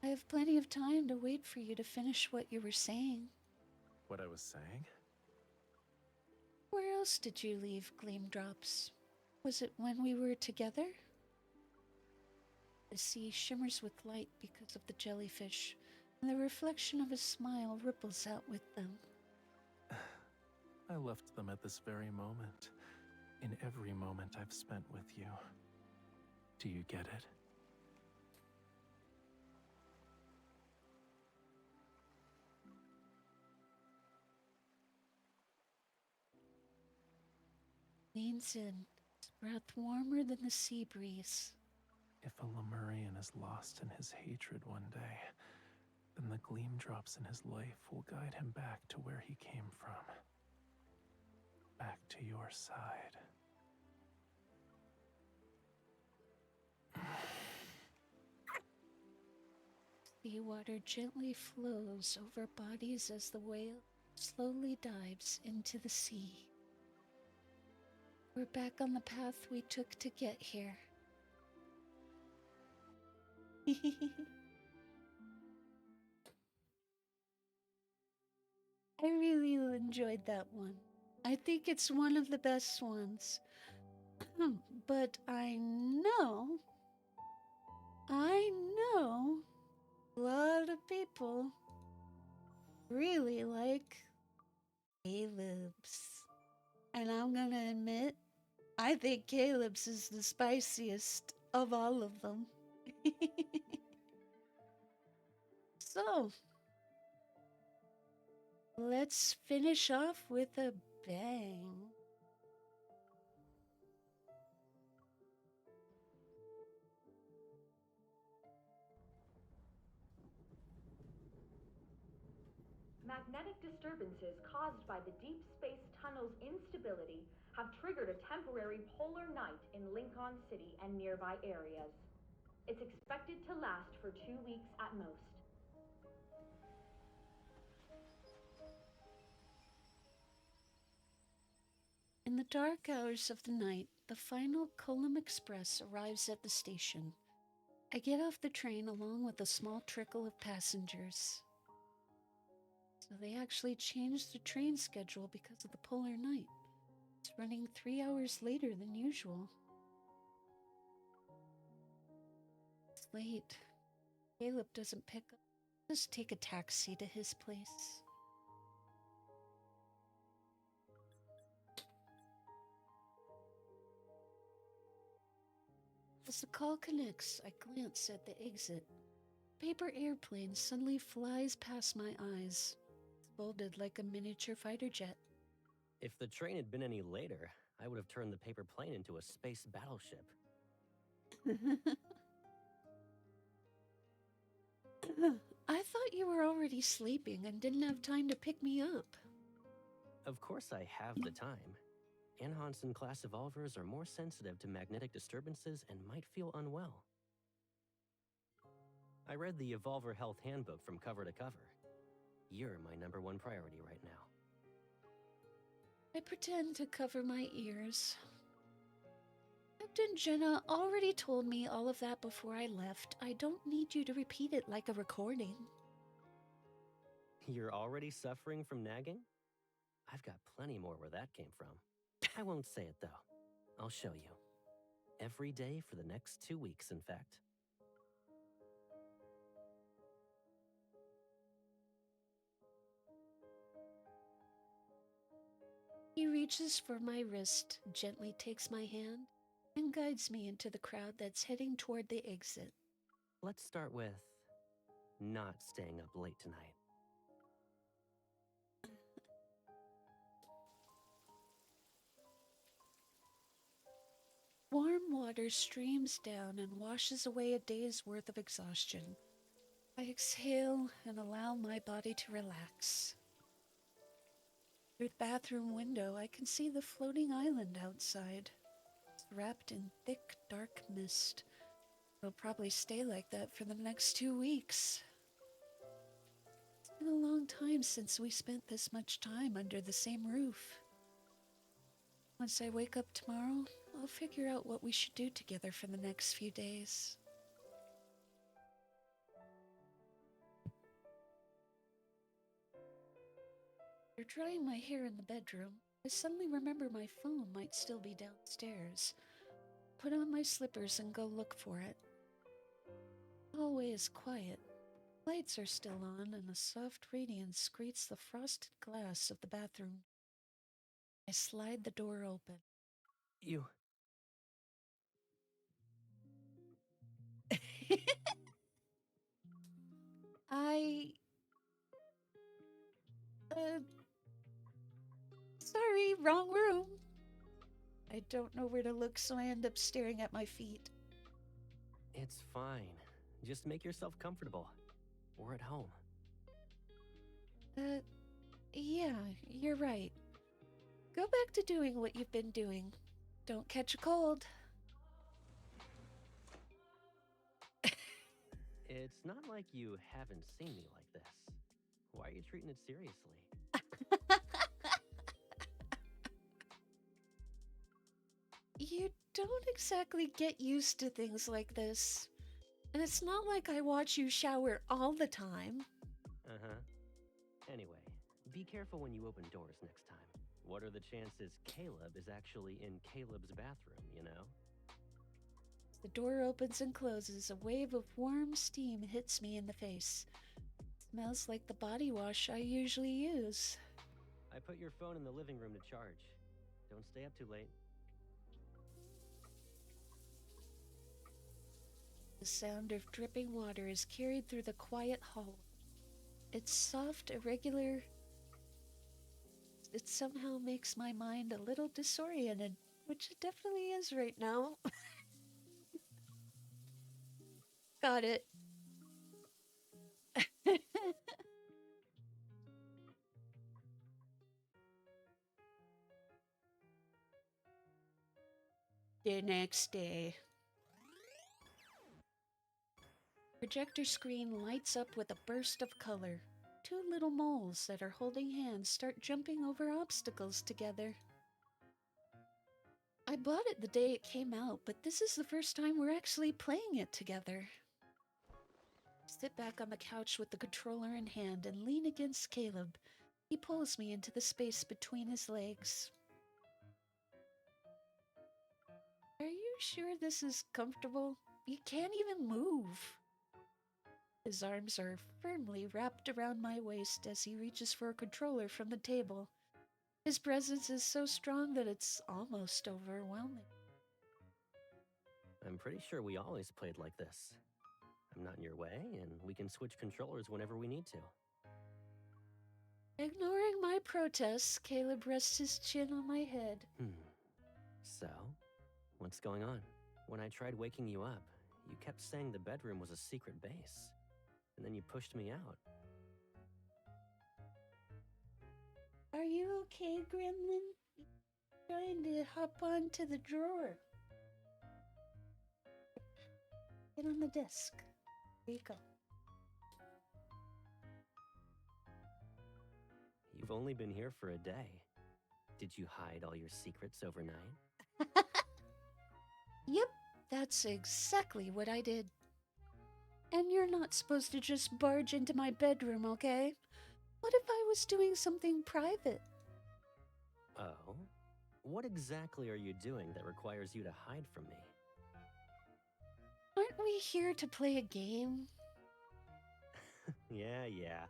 I have plenty of time to wait for you to finish what you were saying. What I was saying? Where else did you leave Gleam Drops? Was it when we were together? The sea shimmers with light because of the jellyfish, and the reflection of his smile ripples out with them. I left them at this very moment, in every moment I've spent with you. Do you get it? Leans in, his breath warmer than the sea breeze. If a Lemurian is lost in his hatred one day, then the gleam drops in his life will guide him back to where he came from. Back to your side. Seawater gently flows over bodies as the whale slowly dives into the sea. We're back on the path we took to get here. I really enjoyed that one. I think it's one of the best ones. But I know a lot of people really like Caleb's. And I'm gonna admit, I think Caleb's is the spiciest of all of them. So, let's finish off with a bang. Magnetic disturbances caused by the deep space tunnel's instability have triggered a temporary polar night in Lincoln City and nearby areas. It's expected to last for 2 weeks at most. In the dark hours of the night, the final Colum Express arrives at the station. I get off the train along with a small trickle of passengers. So they actually changed the train schedule because of the polar night. It's running 3 hours later than usual. It's late. Caleb doesn't pick up. Just take a taxi to his place. As the call connects, I glance at the exit. A paper airplane suddenly flies past my eyes. It's folded like a miniature fighter jet. If the train had been any later, I would have turned the paper plane into a space battleship. I thought you were already sleeping and didn't have time to pick me up. Of course I have the time. Anhansen class evolvers are more sensitive to magnetic disturbances and might feel unwell. I read the Evolver Health Handbook from cover to cover. You're my #1 priority right now. I pretend to cover my ears. Captain Jenna already told me all of that before I left. I don't need you to repeat it like a recording. You're already suffering from nagging? I've got plenty more where that came from. I won't say it, though. I'll show you. Every day for the next 2 weeks, in fact. He reaches for my wrist, gently takes my hand, and guides me into the crowd that's heading toward the exit. Let's start with not staying up late tonight. Warm water streams down and washes away a day's worth of exhaustion. I exhale and allow my body to relax. Through the bathroom window, I can see the floating island outside. It's wrapped in thick, dark mist. It'll probably stay like that for the next 2 weeks. It's been a long time since we spent this much time under the same roof. Once I wake up tomorrow, I'll figure out what we should do together for the next few days. After drying my hair in the bedroom, I suddenly remember my phone might still be downstairs. Put on my slippers and go look for it. The hallway is quiet. Lights are still on and a soft radiance greets the frosted glass of the bathroom. I slide the door open. You... Sorry, wrong room. I don't know where to look, so I end up staring at my feet. It's fine. Just make yourself comfortable. We're at home. Yeah, you're right. Go back to doing what you've been doing. Don't catch a cold. It's not like you haven't seen me like this. Why are you treating it seriously? You don't exactly get used to things like this. And it's not like I watch you shower all the time. Uh-huh. Anyway, be careful when you open doors next time. What are the chances Caleb is actually in Caleb's bathroom, you know? The door opens and closes. A wave of warm steam hits me in the face. It smells like the body wash I usually use. I put your phone in the living room to charge. Don't stay up too late. The sound of dripping water is carried through the quiet hall. It's soft, irregular. It somehow makes my mind a little disoriented, which it definitely is right now. Got it. The next day. Projector screen lights up with a burst of color. 2 little moles that are holding hands start jumping over obstacles together. I bought it the day it came out, but this is the first time we're actually playing it together. Sit back on the couch with the controller in hand and lean against Caleb. He pulls me into the space between his legs. Are you sure this is comfortable? You can't even move. His arms are firmly wrapped around my waist as he reaches for a controller from the table. His presence is so strong that it's almost overwhelming. I'm pretty sure we always played like this. I'm not in your way, and we can switch controllers whenever we need to. Ignoring my protests, Caleb rests his chin on my head. So, what's going on? When I tried waking you up, you kept saying the bedroom was a secret base. And then you pushed me out. Are you okay, Gremlin? Trying to hop onto the drawer. Get on the desk. There you go. You've only been here for a day. Did you hide all your secrets overnight? Yep, that's exactly what I did. And you're not supposed to just barge into my bedroom, okay? What if I was doing something private? Oh? What exactly are you doing that requires you to hide from me? Aren't we here to play a game? Yeah.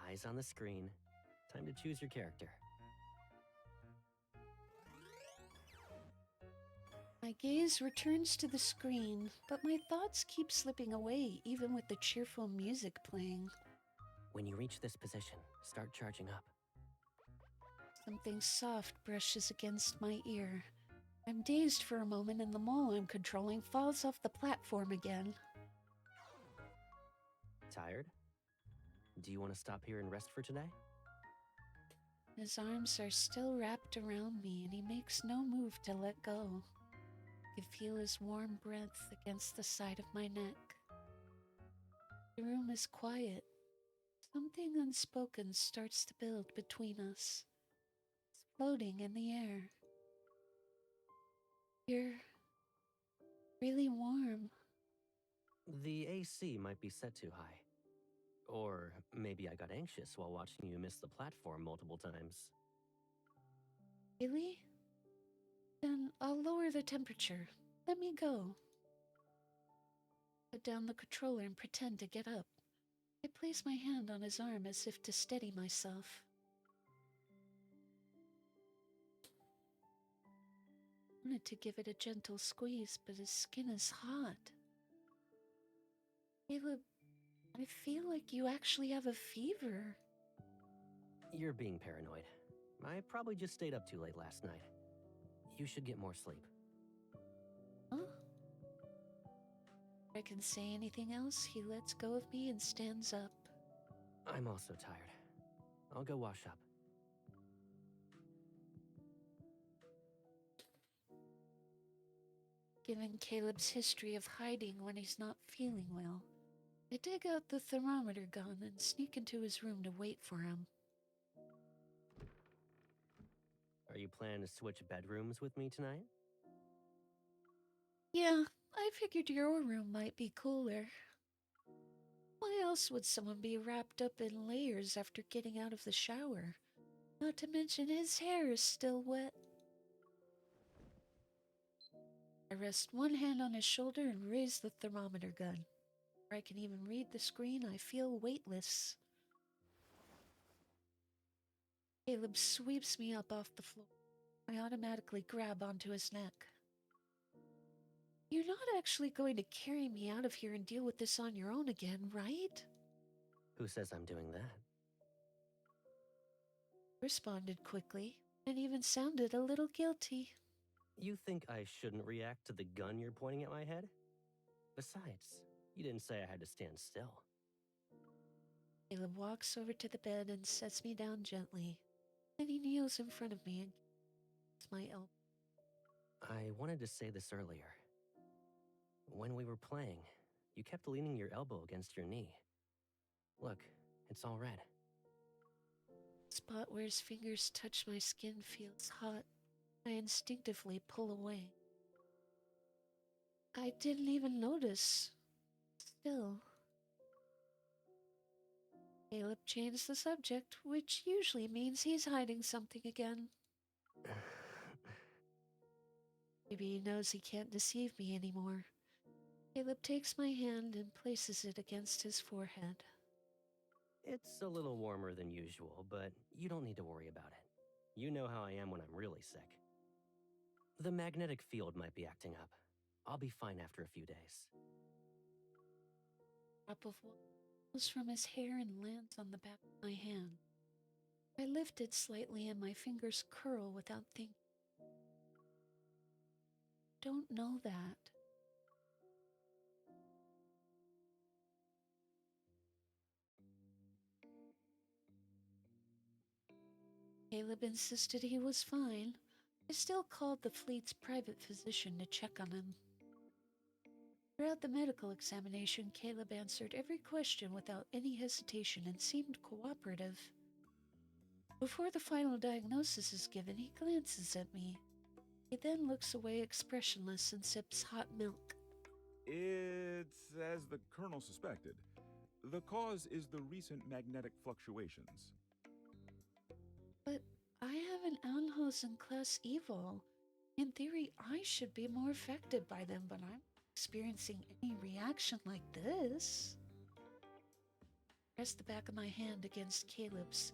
Eyes on the screen. Time to choose your character. My gaze returns to the screen, but my thoughts keep slipping away even with the cheerful music playing. When you reach this position, start charging up. Something soft brushes against my ear. I'm dazed for a moment and the mole I'm controlling falls off the platform again. Tired? Do you want to stop here and rest for today? His arms are still wrapped around me and he makes no move to let go. I can feel his warm breath against the side of my neck. The room is quiet. Something unspoken starts to build between us. It's floating in the air. You're really warm. The AC might be set too high. Or maybe I got anxious while watching you miss the platform multiple times. Really? Then I'll lower the temperature. Let me go. Put down the controller and pretend to get up. I place my hand on his arm as if to steady myself. I wanted to give it a gentle squeeze, but his skin is hot. Caleb, I feel like you actually have a fever. You're being paranoid. I probably just stayed up too late last night. You should get more sleep. Huh? If I can say anything else, he lets go of me and stands up. I'm also tired. I'll go wash up. Given Caleb's history of hiding when he's not feeling well, I dig out the thermometer gun and sneak into his room to wait for him. Are you planning to switch bedrooms with me tonight? Yeah, I figured your room might be cooler. Why else would someone be wrapped up in layers after getting out of the shower? Not to mention his hair is still wet. I rest one hand on his shoulder and raise the thermometer gun. Before I can even read the screen, I feel weightless. Caleb sweeps me up off the floor. I automatically grab onto his neck. You're not actually going to carry me out of here and deal with this on your own again, right? Who says I'm doing that? Responded quickly, and even sounded a little guilty. You think I shouldn't react to the gun you're pointing at my head? Besides, you didn't say I had to stand still. Caleb walks over to the bed and sets me down gently. Then he kneels in front of me and kisses my elbow. I wanted to say this earlier. When we were playing, you kept leaning your elbow against your knee. Look, it's all red. The spot where his fingers touch my skin feels hot. I instinctively pull away. I didn't even notice. Still. Caleb changed the subject, which usually means he's hiding something again. Maybe he knows he can't deceive me anymore. Caleb takes my hand and places it against his forehead. It's a little warmer than usual, but you don't need to worry about it. You know how I am when I'm really sick. The magnetic field might be acting up. I'll be fine after a few days. A drop of water falls from his hair and lands on the back of my hand. I lift it slightly and my fingers curl without thinking. Don't know that. Caleb insisted he was fine. I still called the fleet's private physician to check on him. Throughout the medical examination, Caleb answered every question without any hesitation and seemed cooperative. Before the final diagnosis is given, he glances at me. He then looks away expressionless and sips hot milk. It's as the Colonel suspected. The cause is the recent magnetic fluctuations. But I have an Anhausen class evil. In theory, I should be more affected by them, but I'm not experiencing any reaction like this. I press the back of my hand against Caleb's.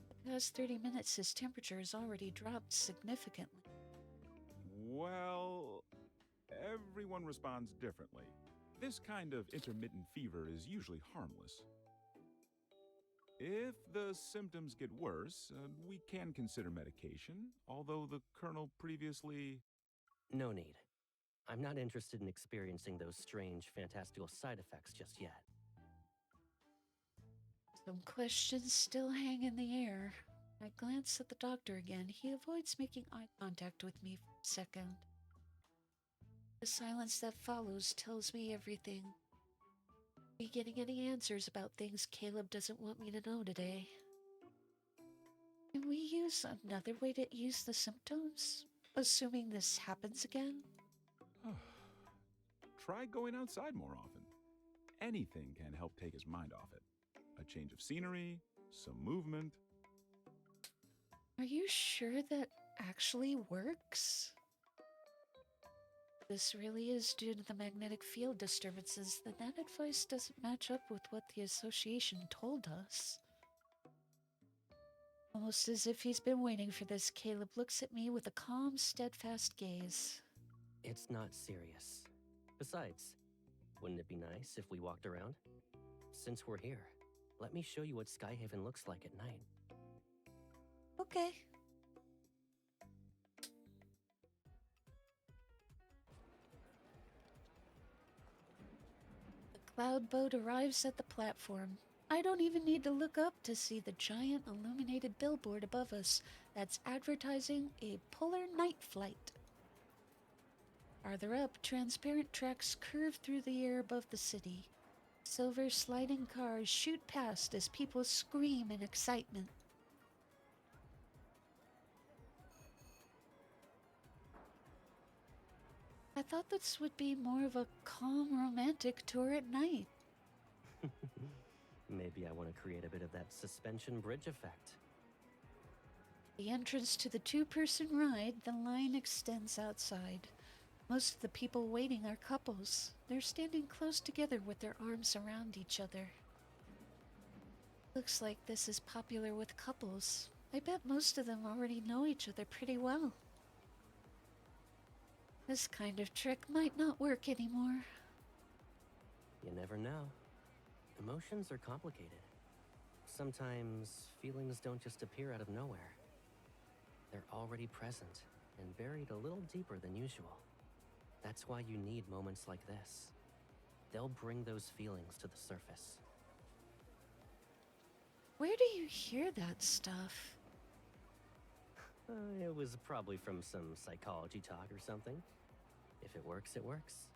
The past 30 minutes, his temperature has already dropped significantly. Well, everyone responds differently. This kind of intermittent fever is usually harmless. If the symptoms get worse, we can consider medication, although the Colonel previously... No need. I'm not interested in experiencing those strange, fantastical side effects just yet. Some questions still hang in the air. I glance at the doctor again. He avoids making eye contact with me for a second. The silence that follows tells me everything. Are we getting any answers about things Caleb doesn't want me to know today? Can we use another way to ease the symptoms? Assuming this happens again? Try going outside more often. Anything can help take his mind off it. A change of scenery, some movement. Are you sure that actually works? This really is due to the magnetic field disturbances, then that advice doesn't match up with what the association told us. Almost as if he's been waiting for this, Caleb looks at me with a calm, steadfast gaze. It's not serious. Besides, wouldn't it be nice if we walked around? Since we're here, let me show you what Skyhaven looks like at night. Okay. The cloud boat arrives at the platform. I don't even need to look up to see the giant illuminated billboard above us that's advertising a polar night flight. Farther up, transparent tracks curve through the air above the city. Silver sliding cars shoot past as people scream in excitement. I thought this would be more of a calm, romantic tour at night. Maybe I want to create a bit of that suspension bridge effect. The entrance to the two-person ride, the line extends outside. Most of the people waiting are couples. They're standing close together with their arms around each other. Looks like this is popular with couples. I bet most of them already know each other pretty well. This kind of trick might not work anymore. You never know. Emotions are complicated. Sometimes feelings don't just appear out of nowhere. They're already present and buried a little deeper than usual. That's why you need moments like this. They'll bring those feelings to the surface. Where do you hear that stuff? It was probably from some psychology talk or something. If it works, it works.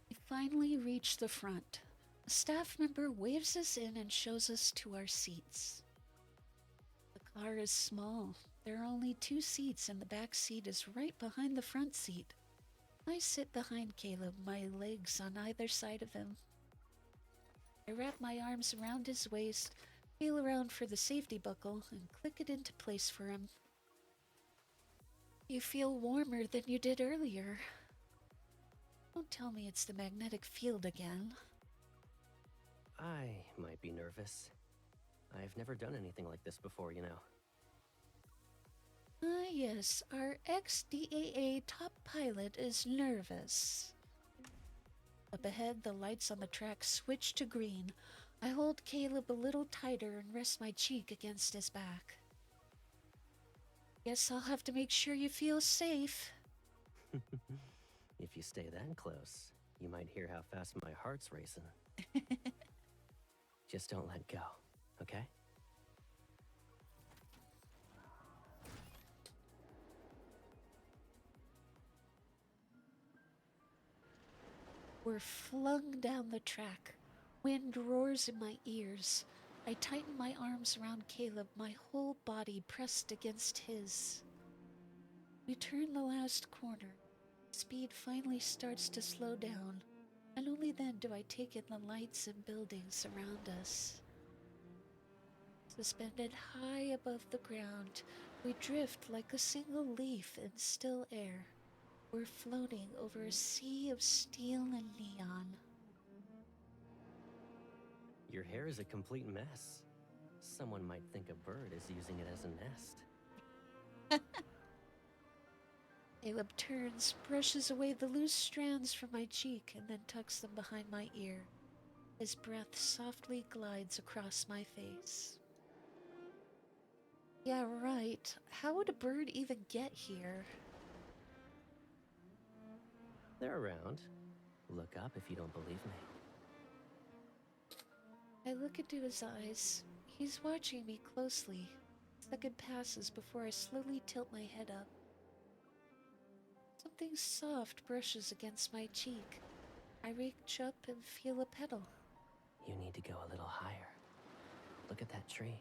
We finally reach the front. A staff member waves us in and shows us to our seats. The car is small. There are only 2 seats and the back seat is right behind the front seat. I sit behind Caleb, my legs on either side of him. I wrap my arms around his waist, feel around for the safety buckle, and click it into place for him. You feel warmer than you did earlier. Don't tell me it's the magnetic field again. I might be nervous. I've never done anything like this before, you know. Ah, yes, our ex-DAA top pilot is nervous. Up ahead, the lights on the track switch to green. I hold Caleb a little tighter and rest my cheek against his back. Guess I'll have to make sure you feel safe. If you stay that close, you might hear how fast my heart's racing. Just don't let go, okay? We're flung down the track. Wind roars in my ears. I tighten my arms around Caleb, my whole body pressed against his. We turn the last corner. Speed finally starts to slow down, and only then do I take in the lights and buildings around us. Suspended high above the ground, we drift like a single leaf in still air. We're floating over a sea of steel and neon. Your hair is a complete mess. Someone might think a bird is using it as a nest. Caleb turns, brushes away the loose strands from my cheek, and then tucks them behind my ear. His breath softly glides across my face. Yeah, right. How would a bird even get here? They're around. Look up if you don't believe me. I look into his eyes. He's watching me closely. A second passes before I slowly tilt my head up. Something soft brushes against my cheek. I reach up and feel a petal. You need to go a little higher. Look at that tree.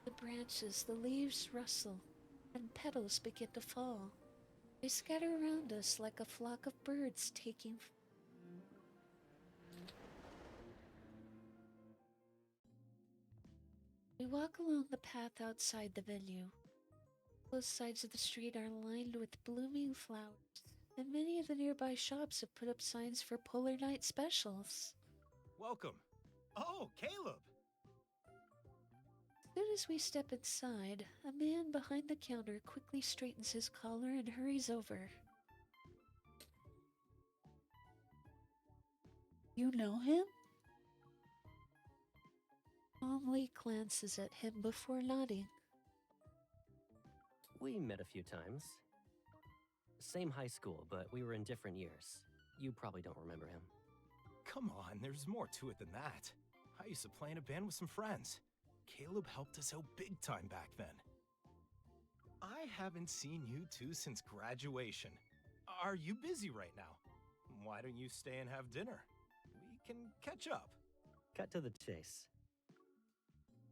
The branches, the leaves rustle, and petals begin to fall. They scatter around us like a flock of birds taking. We walk along the path outside the venue. Both sides of the street are lined with blooming flowers, and many of the nearby shops have put up signs for Polar Night specials. Welcome. Oh, Caleb! As soon as we step inside, a man behind the counter quickly straightens his collar and hurries over. You know him? Calmly glances at him before nodding. We met a few times. Same high school, but we were in different years. You probably don't remember him. Come on, there's more to it than that. I used to play in a band with some friends. Caleb helped us out big time back then. I haven't seen you two since graduation. Are you busy right now? Why don't you stay and have dinner? We can catch up. Cut to the chase.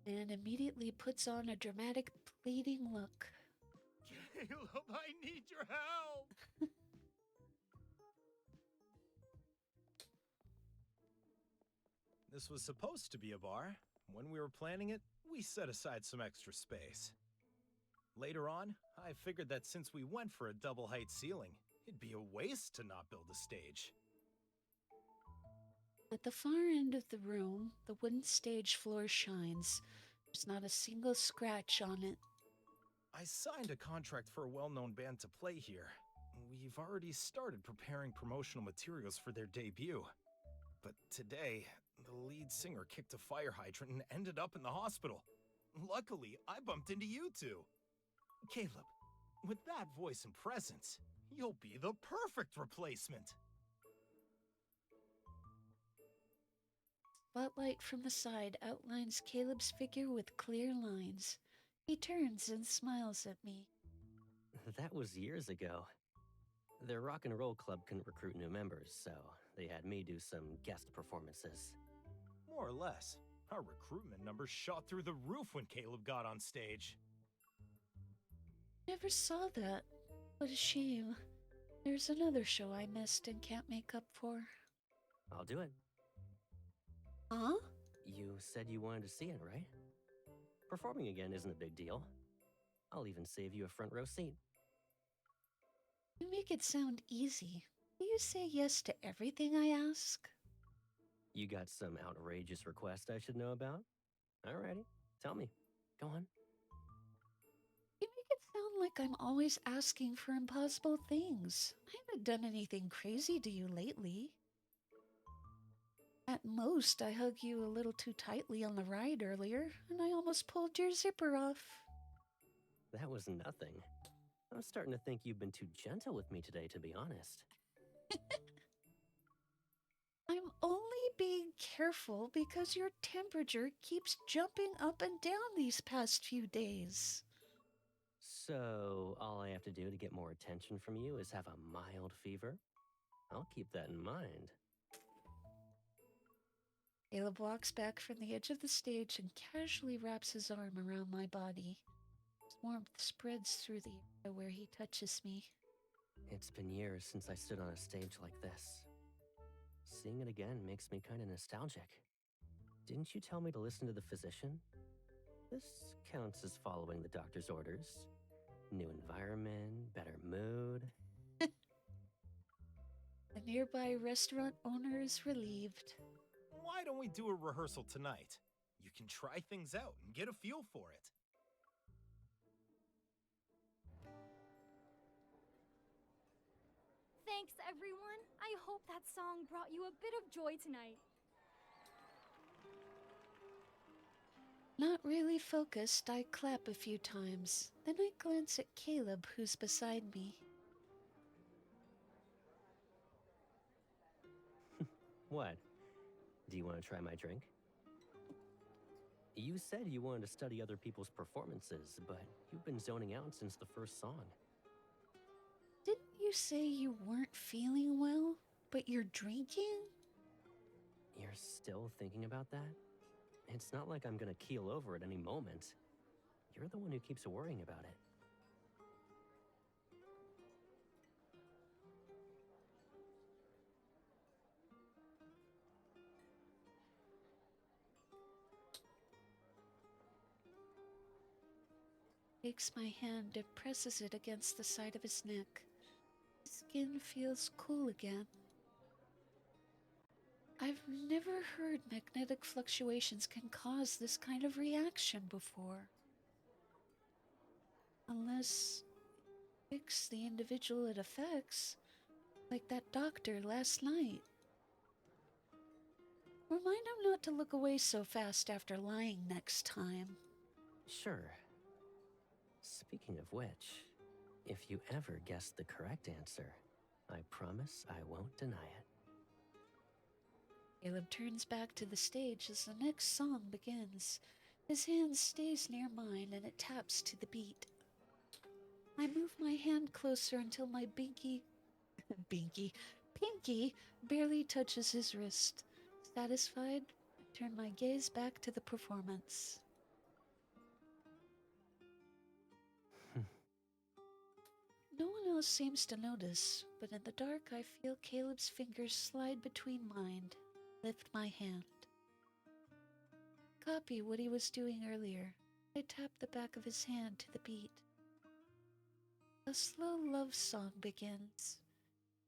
And immediately puts on a dramatic, pleading look. Caleb, I need your help! This was supposed to be a bar. When we were planning it, we set aside some extra space. Later on, I figured that since we went for a double height ceiling, it'd be a waste to not build a stage. At the far end of the room, the wooden stage floor shines. There's not a single scratch on it. I signed a contract for a well-known band to play here. We've already started preparing promotional materials for their debut. But today, the lead singer kicked a fire hydrant and ended up in the hospital. Luckily, I bumped into you two. Caleb, with that voice and presence, you'll be the perfect replacement. Spotlight from the side outlines Caleb's figure with clear lines. He turns and smiles at me. That was years ago. Their rock and roll club couldn't recruit new members, so they had me do some guest performances. More or less. Our recruitment numbers shot through the roof when Caleb got on stage. Never saw that. What a shame. There's another show I missed and can't make up for. I'll do it. Huh? You said you wanted to see it, right? Performing again isn't a big deal. I'll even save you a front row seat. You make it sound easy. Do you say yes to everything I ask? You got some outrageous request I should know about? Alrighty, tell me. Go on. You make it sound like I'm always asking for impossible things. I haven't done anything crazy to you lately. At most, I hugged you a little too tightly on the ride earlier, and I almost pulled your zipper off. That was nothing. I'm starting to think you've been too gentle with me today, to be honest. I'm only being careful because your temperature keeps jumping up and down these past few days. So, all I have to do to get more attention from you is have a mild fever? I'll keep that in mind. Caleb walks back from the edge of the stage and casually wraps his arm around my body. His warmth spreads through the area where he touches me. It's been years since I stood on a stage like this. Seeing it again makes me kinda nostalgic. Didn't you tell me to listen to the physician? This counts as following the doctor's orders. New environment, better mood. The nearby restaurant owner is relieved. Why don't we do a rehearsal tonight? You can try things out and get a feel for it. Thanks, everyone. I hope that song brought you a bit of joy tonight. Not really focused, I clap a few times. Then I glance at Caleb, who's beside me. What? Do you want to try my drink? You said you wanted to study other people's performances, but you've been zoning out since the first song. Didn't you say you weren't feeling well, but you're drinking? You're still thinking about that? It's not like I'm gonna keel over at any moment. You're the one who keeps worrying about it. Takes my hand and presses it against the side of his neck. His skin feels cool again. I've never heard magnetic fluctuations can cause this kind of reaction before. Unless it affects the individual it affects, like that doctor last night. Remind him not to look away so fast after lying next time. Sure. Speaking of which, if you ever guess the correct answer, I promise I won't deny it. Caleb turns back to the stage as the next song begins. His hand stays near mine and it taps to the beat. I move my hand closer until my pinky barely touches his wrist. Satisfied, I turn my gaze back to the performance. No one else seems to notice, but in the dark I feel Caleb's fingers slide between mine, lift my hand. Copy what he was doing earlier. I tap the back of his hand to the beat. A slow love song begins.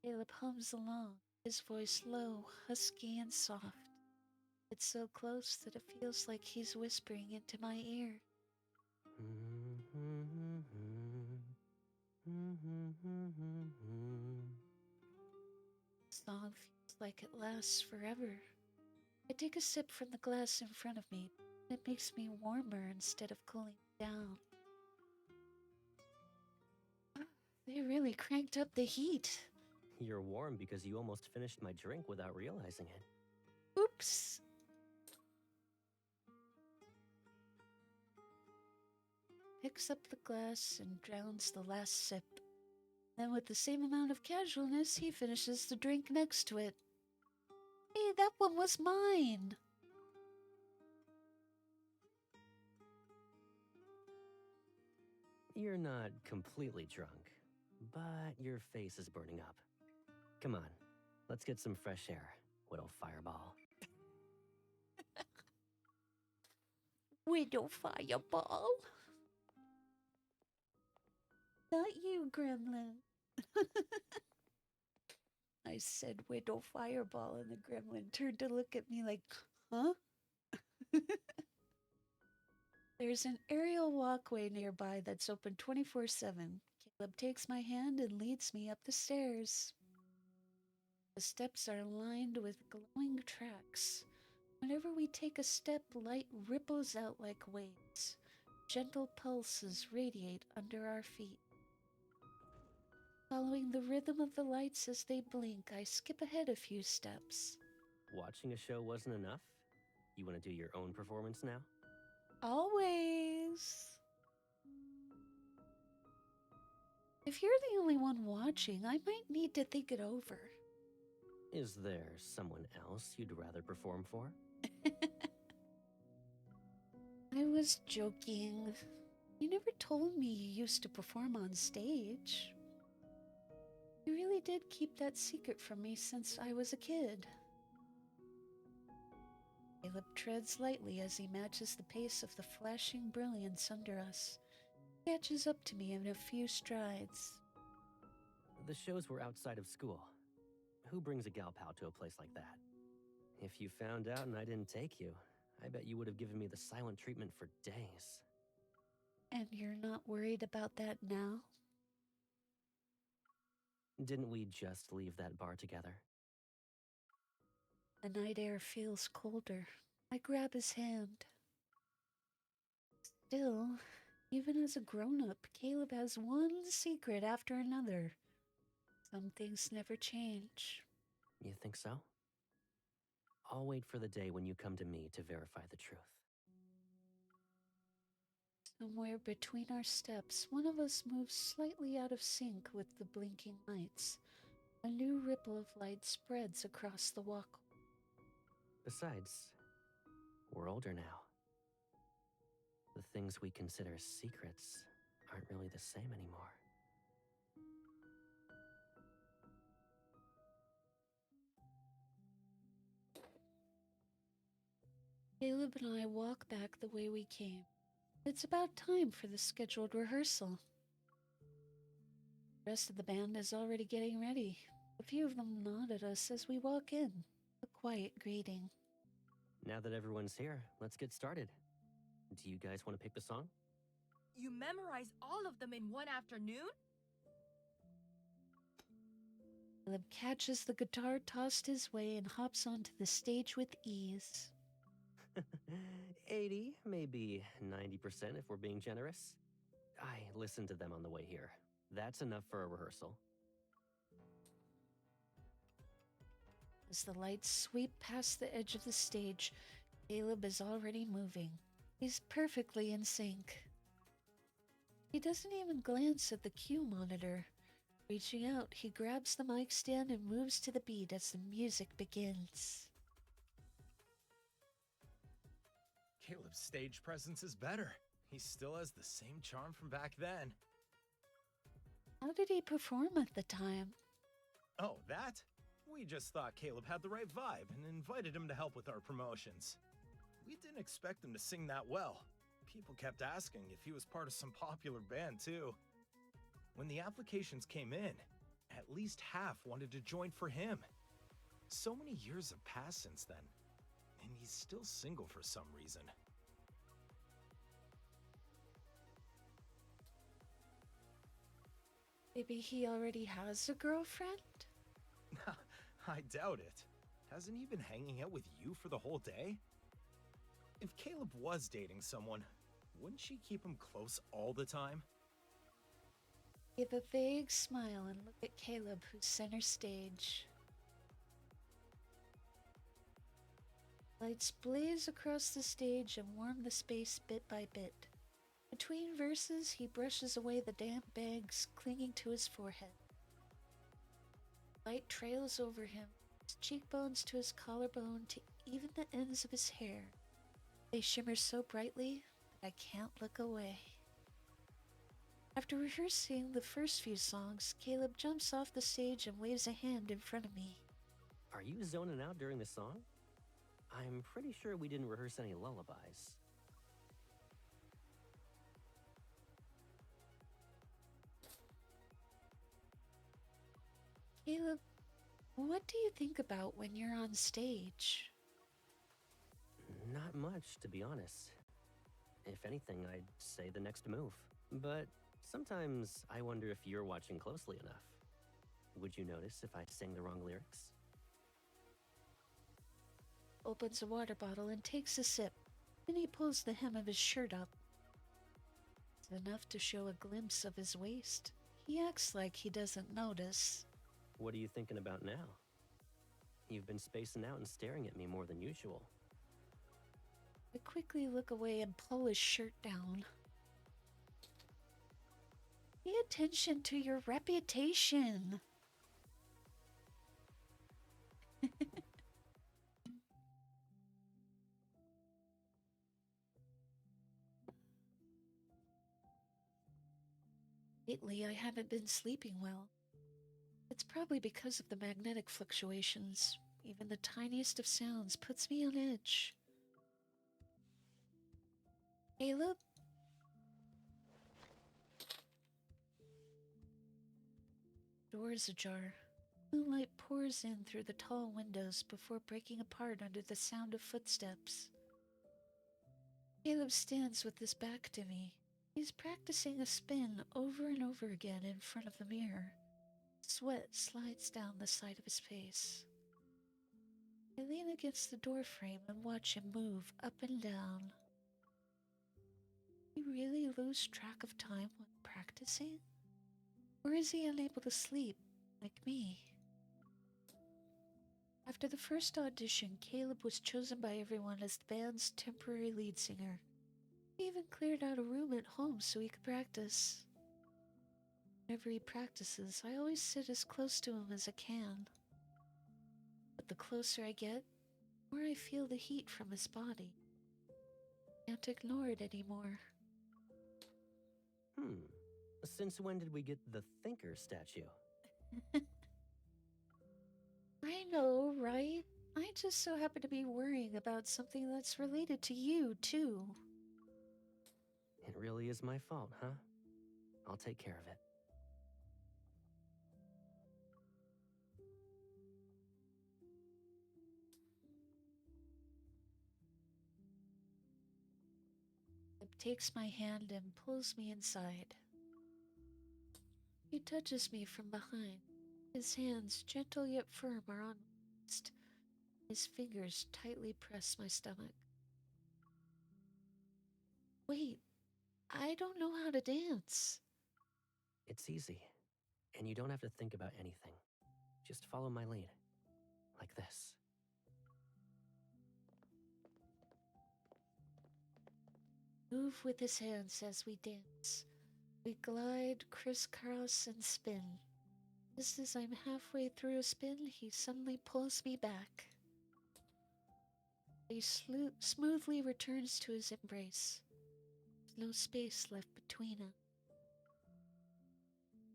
Caleb hums along, his voice low, husky, and soft. It's so close that it feels like he's whispering into my ear. The song feels like it lasts forever. I take a sip from the glass in front of me. It makes me warmer instead of cooling down. They really cranked up the heat. You're warm because you almost finished my drink without realizing it. Oops. Picks up the glass and drowns the last sip. Then with the same amount of casualness, he finishes the drink next to it. Hey, that one was mine. You're not completely drunk, but your face is burning up. Come on, let's get some fresh air, Widow Fireball. Widow Fireball? Not you, gremlin. I said Widow Fireball, and the gremlin turned to look at me like, huh? There's an aerial walkway nearby that's open 24/7. Caleb takes my hand and leads me up the stairs. The steps are lined with glowing tracks. Whenever we take a step, light ripples out like waves. Gentle pulses radiate under our feet. Following the rhythm of the lights as they blink, I skip ahead a few steps. Watching a show wasn't enough? You want to do your own performance now? Always. If you're the only one watching, I might need to think it over. Is there someone else you'd rather perform for? I was joking. You never told me you used to perform on stage. You really did keep that secret from me since I was a kid. Caleb treads lightly as he matches the pace of the flashing brilliance under us. He catches up to me in a few strides. The shows were outside of school. Who brings a gal pal to a place like that? If you found out and I didn't take you, I bet you would have given me the silent treatment for days. And you're not worried about that now? Didn't we just leave that bar together? The night air feels colder. I grab his hand. Still, even as a grown-up, Caleb has one secret after another. Some things never change. You think so? I'll wait for the day when you come to me to verify the truth. Somewhere between our steps, one of us moves slightly out of sync with the blinking lights. A new ripple of light spreads across the walkway. Besides, we're older now. The things we consider secrets aren't really the same anymore. Caleb and I walk back the way we came. It's about time for the scheduled rehearsal. The rest of the band is already getting ready. A few of them nod at us as we walk in, a quiet greeting. Now that everyone's here, let's get started. Do you guys want to pick the song? You memorize all of them in one afternoon? Caleb catches the guitar tossed his way and hops onto the stage with ease. 80, maybe 90% if we're being generous. I listened to them on the way here. That's enough for a rehearsal. As the lights sweep past the edge of the stage, Caleb is already moving. He's perfectly in sync. He doesn't even glance at the cue monitor. Reaching out, he grabs the mic stand and moves to the beat as the music begins. Caleb's stage presence is better. He still has the same charm from back then. How did he perform at the time? Oh, that? We just thought Caleb had the right vibe and invited him to help with our promotions. We didn't expect him to sing that well. People kept asking if he was part of some popular band, too. When the applications came in, at least half wanted to join for him. So many years have passed since then, and he's still single for some reason. Maybe he already has a girlfriend? I doubt it. Hasn't he been hanging out with you for the whole day? If Caleb was dating someone, wouldn't she keep him close all the time? Give a vague smile and look at Caleb, who's center stage. Lights blaze across the stage and warm the space bit by bit. Between verses, he brushes away the damp bags clinging to his forehead. Light trails over him, his cheekbones to his collarbone to even the ends of his hair. They shimmer so brightly that I can't look away. After rehearsing the first few songs, Caleb jumps off the stage and waves a hand in front of me. Are you zoning out during the song? I'm pretty sure we didn't rehearse any lullabies. Caleb, what do you think about when you're on stage? Not much, to be honest. If anything, I'd say the next move. But sometimes I wonder if you're watching closely enough. Would you notice if I sang the wrong lyrics? Opens a water bottle and takes a sip. Then he pulls the hem of his shirt up. It's enough to show a glimpse of his waist. He acts like he doesn't notice. What are you thinking about now? You've been spacing out and staring at me more than usual. I quickly look away and pull his shirt down. Pay attention to your reputation. lately I haven't been sleeping well. It's probably because of the magnetic fluctuations. Even the tiniest of sounds puts me on edge. Caleb? Doors ajar. Moonlight pours in through the tall windows before breaking apart under the sound of footsteps. Caleb stands with his back to me. He's practicing a spin over and over again in front of the mirror. Sweat slides down the side of his face. I lean against the doorframe and watch him move up and down. Did he really lose track of time when practicing? Or is he unable to sleep, like me? After the first audition, Caleb was chosen by everyone as the band's temporary lead singer. He even cleared out a room at home so he could practice. Whenever he practices, I always sit as close to him as I can. But the closer I get, the more I feel the heat from his body. Can't ignore it anymore. Since when did we get the Thinker statue? I know, right? I just so happen to be worrying about something that's related to you, too. It really is my fault, huh? I'll take care of it. He takes my hand and pulls me inside. He touches me from behind. His hands, gentle yet firm, are on my wrist. His fingers tightly press my stomach. Wait, I don't know how to dance. It's easy, and you don't have to think about anything. Just follow my lead, like this. Move with his hands as we dance. We glide, crisscross, and spin. Just as I'm halfway through a spin, he suddenly pulls me back. He smoothly returns to his embrace. There's no space left between us.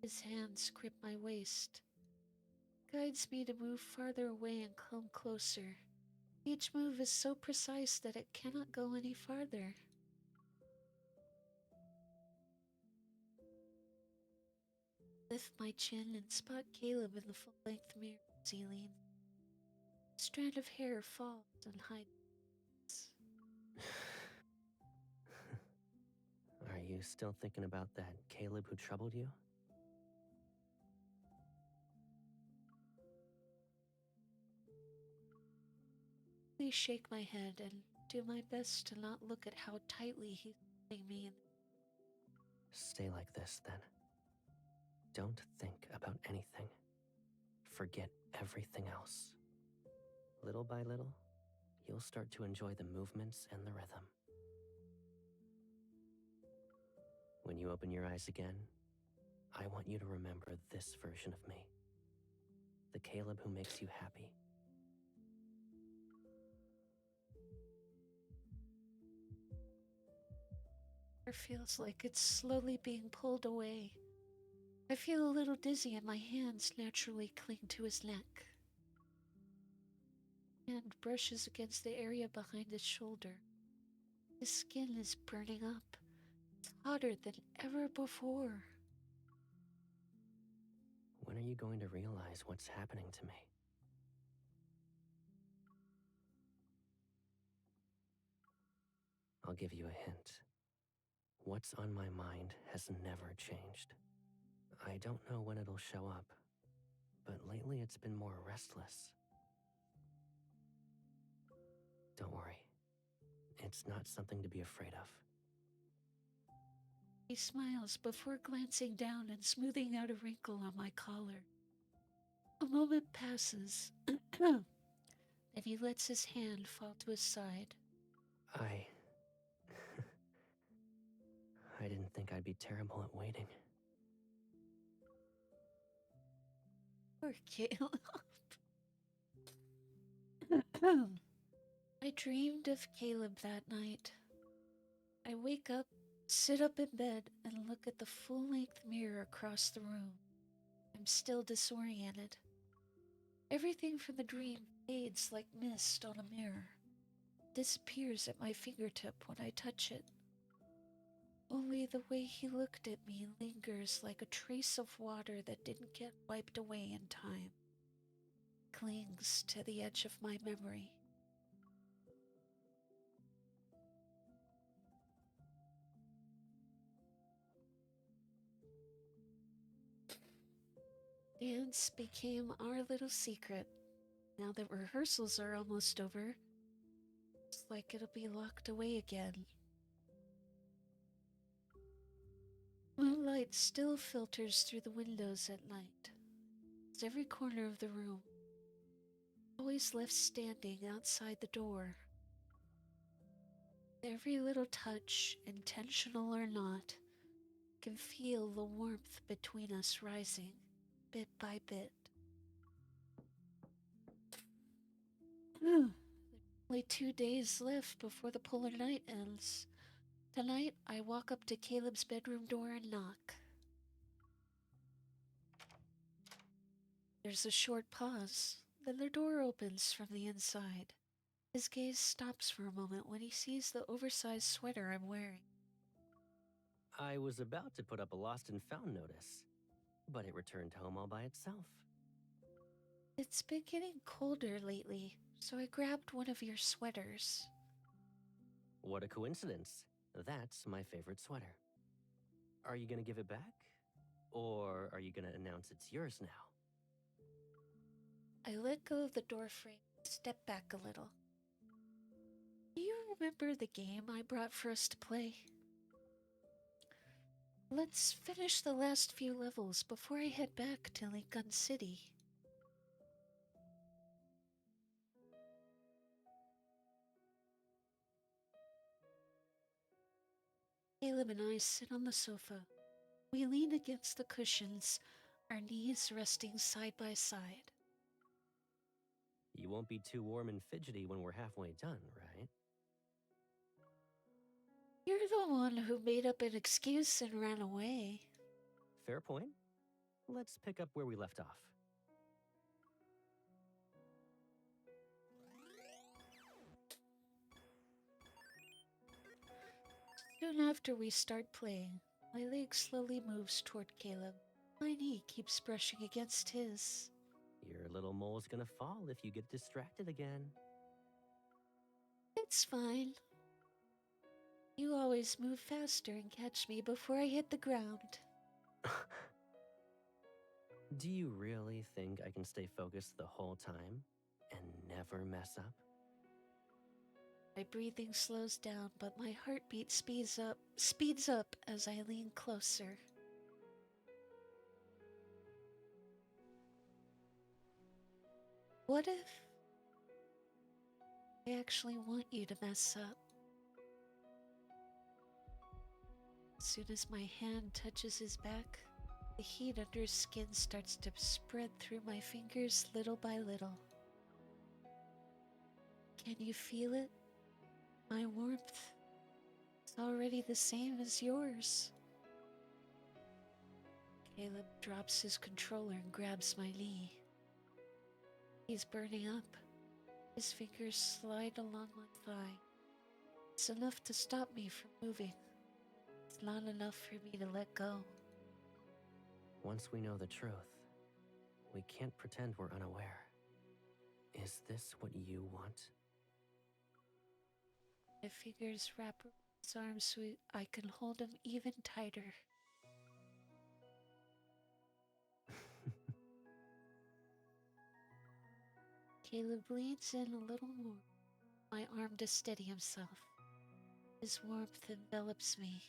His hands grip my waist, guides me to move farther away and come closer. Each move is so precise that it cannot go any farther. Lift my chin and spot Caleb in the full-length mirror as he leans. A strand of hair falls and hides. Are you still thinking about that Caleb who troubled you? I shake my head and do my best to not look at how tightly he's holding me. Stay like this, then. Don't think about anything. Forget everything else. Little by little, you'll start to enjoy the movements and the rhythm. When you open your eyes again, I want you to remember this version of me. The Caleb who makes you happy. It feels like it's slowly being pulled away. I feel a little dizzy and my hands naturally cling to his neck. Hand brushes against the area behind his shoulder. His skin is burning up. It's hotter than ever before. When are you going to realize what's happening to me? I'll give you a hint. What's on my mind has never changed. I don't know when it'll show up, but lately it's been more restless. Don't worry. It's not something to be afraid of. He smiles before glancing down and smoothing out a wrinkle on my collar. A moment passes. Then he lets his hand fall to his side. I didn't think I'd be terrible at waiting. Poor Caleb. I dreamed of Caleb that night. I wake up Sit up in bed and look at the full-length mirror across the room. I'm still disoriented. Everything from the dream fades like mist on a mirror. Disappears at my fingertip when I touch it. Only the way he looked at me lingers like a trace of water that didn't get wiped away in time. Clings to the edge of my memory. Dance became our little secret. Now that rehearsals are almost over, it's like it'll be locked away again. Moonlight still filters through the windows at night. It's every corner of the room. Always left standing outside the door. Every little touch, intentional or not, can feel the warmth between us rising, bit by bit. Only 2 days left before the polar night ends. Tonight, I walk up to Caleb's bedroom door and knock. There's a short pause, then the door opens from the inside. His gaze stops for a moment when he sees the oversized sweater I'm wearing. I was about to put up a lost and found notice, but it returned home all by itself. It's been getting colder lately, so I grabbed one of your sweaters. What a coincidence. That's my favorite sweater. Are you gonna give it back? Or are you gonna announce it's yours now? I let go of the doorframe and step back a little. Do you remember the game I brought for us to play? Let's finish the last few levels before I head back to Lincoln City. Caleb and I sit on the sofa. We lean against the cushions, our knees resting side by side. You won't be too warm and fidgety when we're halfway done, right? You're the one who made up an excuse and ran away. Fair point. Let's pick up where we left off. Soon after we start playing, my leg slowly moves toward Caleb. My knee keeps brushing against his. Your little mole's gonna fall if you get distracted again. It's fine. You always move faster and catch me before I hit the ground. Do you really think I can stay focused the whole time and never mess up? My breathing slows down, but my heartbeat speeds up as I lean closer. What if I actually want you to mess up? As soon as my hand touches his back, the heat under his skin starts to spread through my fingers little by little. Can you feel it? My warmth is already the same as yours. Caleb drops his controller and grabs my knee. He's burning up. His fingers slide along my thigh. It's enough to stop me from moving. It's not enough for me to let go. Once we know the truth, we can't pretend we're unaware. Is this what you want? My fingers wrap around his arms so I can hold him even tighter. Caleb leans in a little more, my arm to steady himself. His warmth envelops me.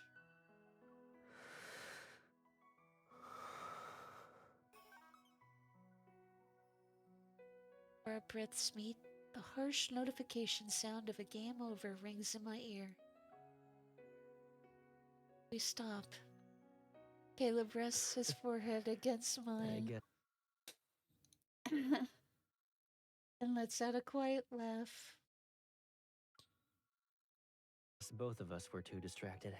Our breaths meet. The harsh notification sound of a game over rings in my ear. We stop. Caleb rests his forehead against mine and lets out a quiet laugh. Both of us were too distracted.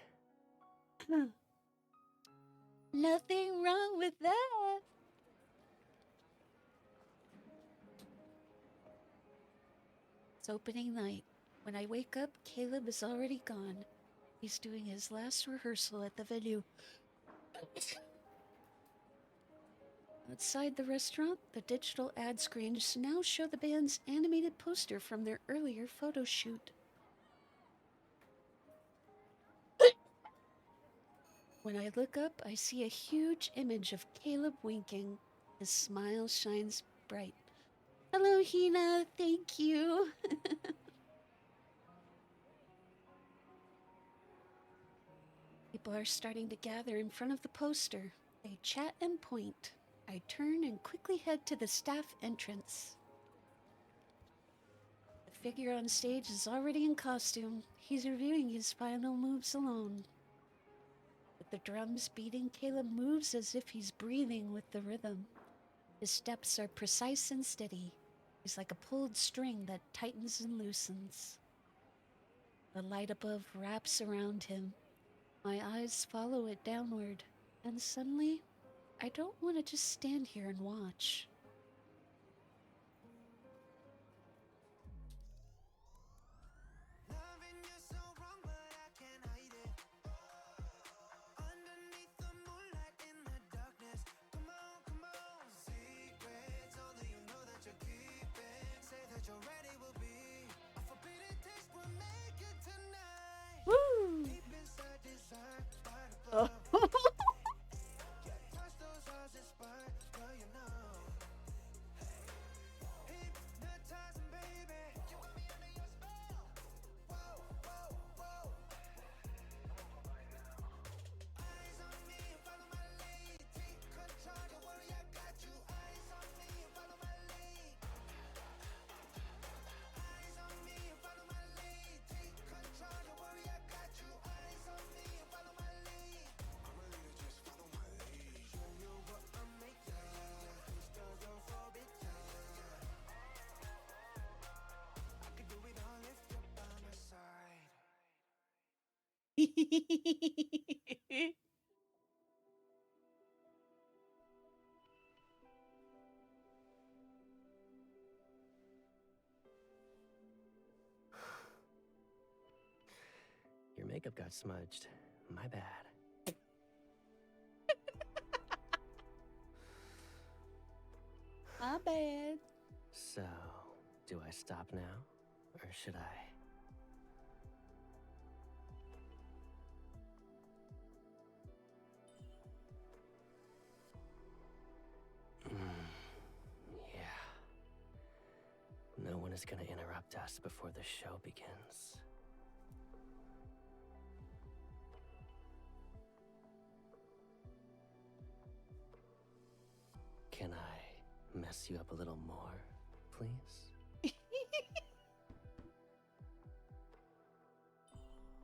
Nothing wrong with that. It's opening night. When I wake up, Caleb is already gone. He's doing his last rehearsal at the venue. Outside the restaurant, the digital ad screens now show the band's animated poster from their earlier photo shoot. When I look up, I see a huge image of Caleb winking. His smile shines bright. Hello, Hina. Thank you. People are starting to gather in front of the poster. They chat and point. I turn and quickly head to the staff entrance. The figure on stage is already in costume. He's reviewing his final moves alone. With the drums beating, Caleb moves as if he's breathing with the rhythm. His steps are precise and steady. He's like a pulled string that tightens and loosens. The light above wraps around him. My eyes follow it downward, and suddenly, I don't want to just stand here and watch. Woo! Oh. Your makeup got smudged. My bad. My bad. So, do I stop now? Or should I? Yeah. No one is gonna interrupt us before the show begins. Can I mess you up a little more, please?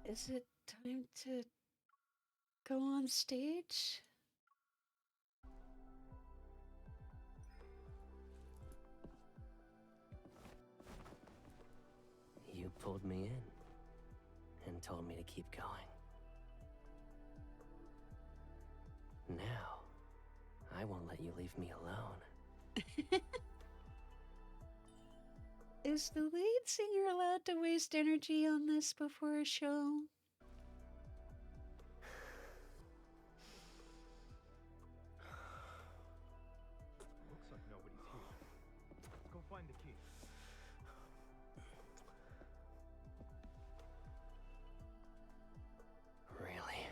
Is it time to go on stage? You pulled me in and told me to keep going. Now, I won't let you leave me alone. Is the lead singer allowed to waste energy on this before a show? Looks like nobody's here. Go find the key. Really?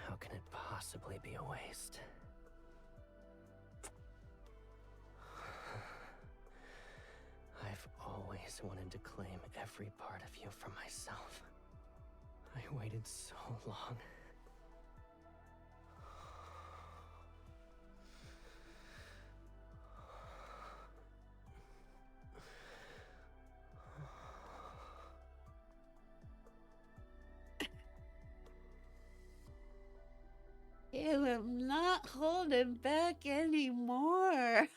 How can it possibly be a waste? I've always wanted to claim every part of you for myself. I waited so long. I'm not holding back anymore.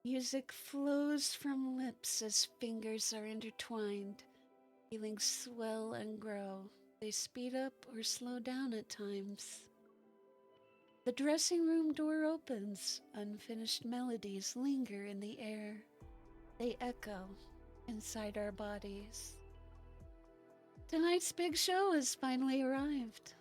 Music flows from lips as fingers are intertwined. Feelings swell and grow. They speed up or slow down at times. The dressing room door opens. Unfinished melodies linger in the air. They echo inside our bodies. Tonight's big show has finally arrived.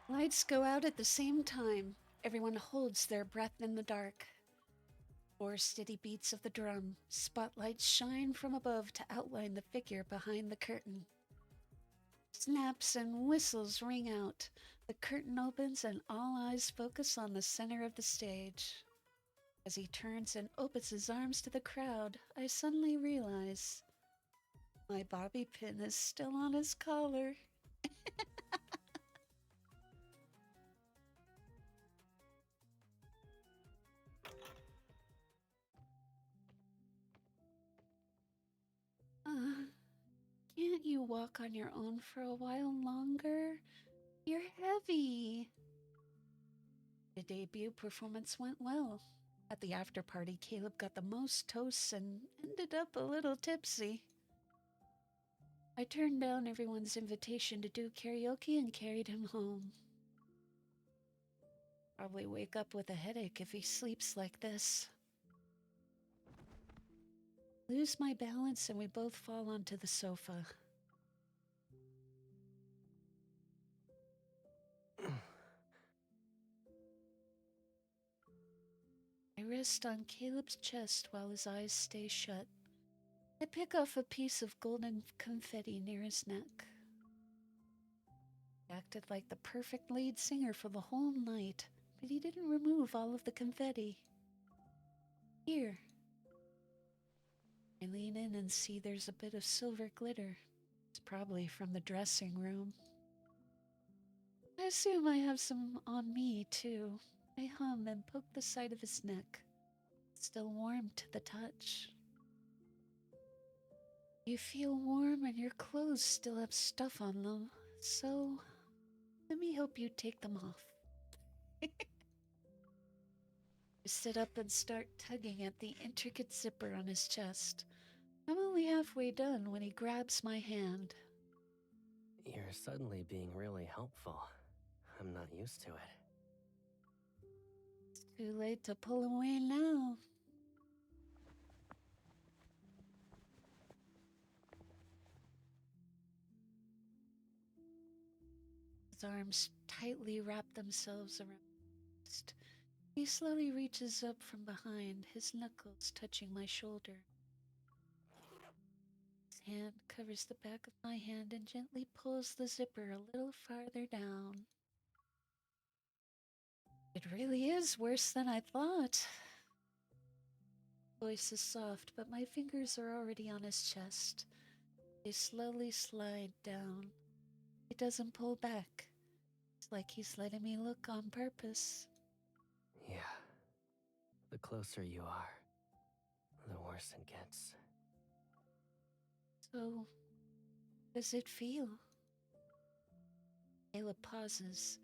Lights go out at the same time. Everyone holds their breath in the dark. 4 steady beats of the drum. Spotlights shine from above to outline the figure behind the curtain. Snaps and whistles ring out. The curtain opens and all eyes focus on the center of the stage. As he turns and opens his arms to the crowd, I suddenly realize my bobby pin is still on his collar. Can't you walk on your own for a while longer? You're heavy. The debut performance went well. At the after party, Caleb got the most toasts and ended up a little tipsy. I turned down everyone's invitation to do karaoke and carried him home. Probably wake up with a headache if he sleeps like this. Lose my balance and we both fall onto the sofa. I rest on Caleb's chest while his eyes stay shut. I pick off a piece of golden confetti near his neck. He acted like the perfect lead singer for the whole night, but he didn't remove all of the confetti. Here. I lean in and see there's a bit of silver glitter. It's probably from the dressing room. I assume I have some on me, too. I hum and poke the side of his neck. Still warm to the touch. You feel warm and your clothes still have stuff on them, so let me help you take them off. I sit up and start tugging at the intricate zipper on his chest. I'm only halfway done when he grabs my hand. You're suddenly being really helpful. I'm not used to it. It's too late to pull away now. His arms tightly wrap themselves around my wrist. He slowly reaches up from behind, his knuckles touching my shoulder. His hand covers the back of my hand and gently pulls the zipper a little farther down. It really is worse than I thought. Voice is soft, but my fingers are already on his chest. They slowly slide down. He doesn't pull back. It's like he's letting me look on purpose. Yeah. The closer you are, the worse it gets. So, does it feel? Caleb pauses.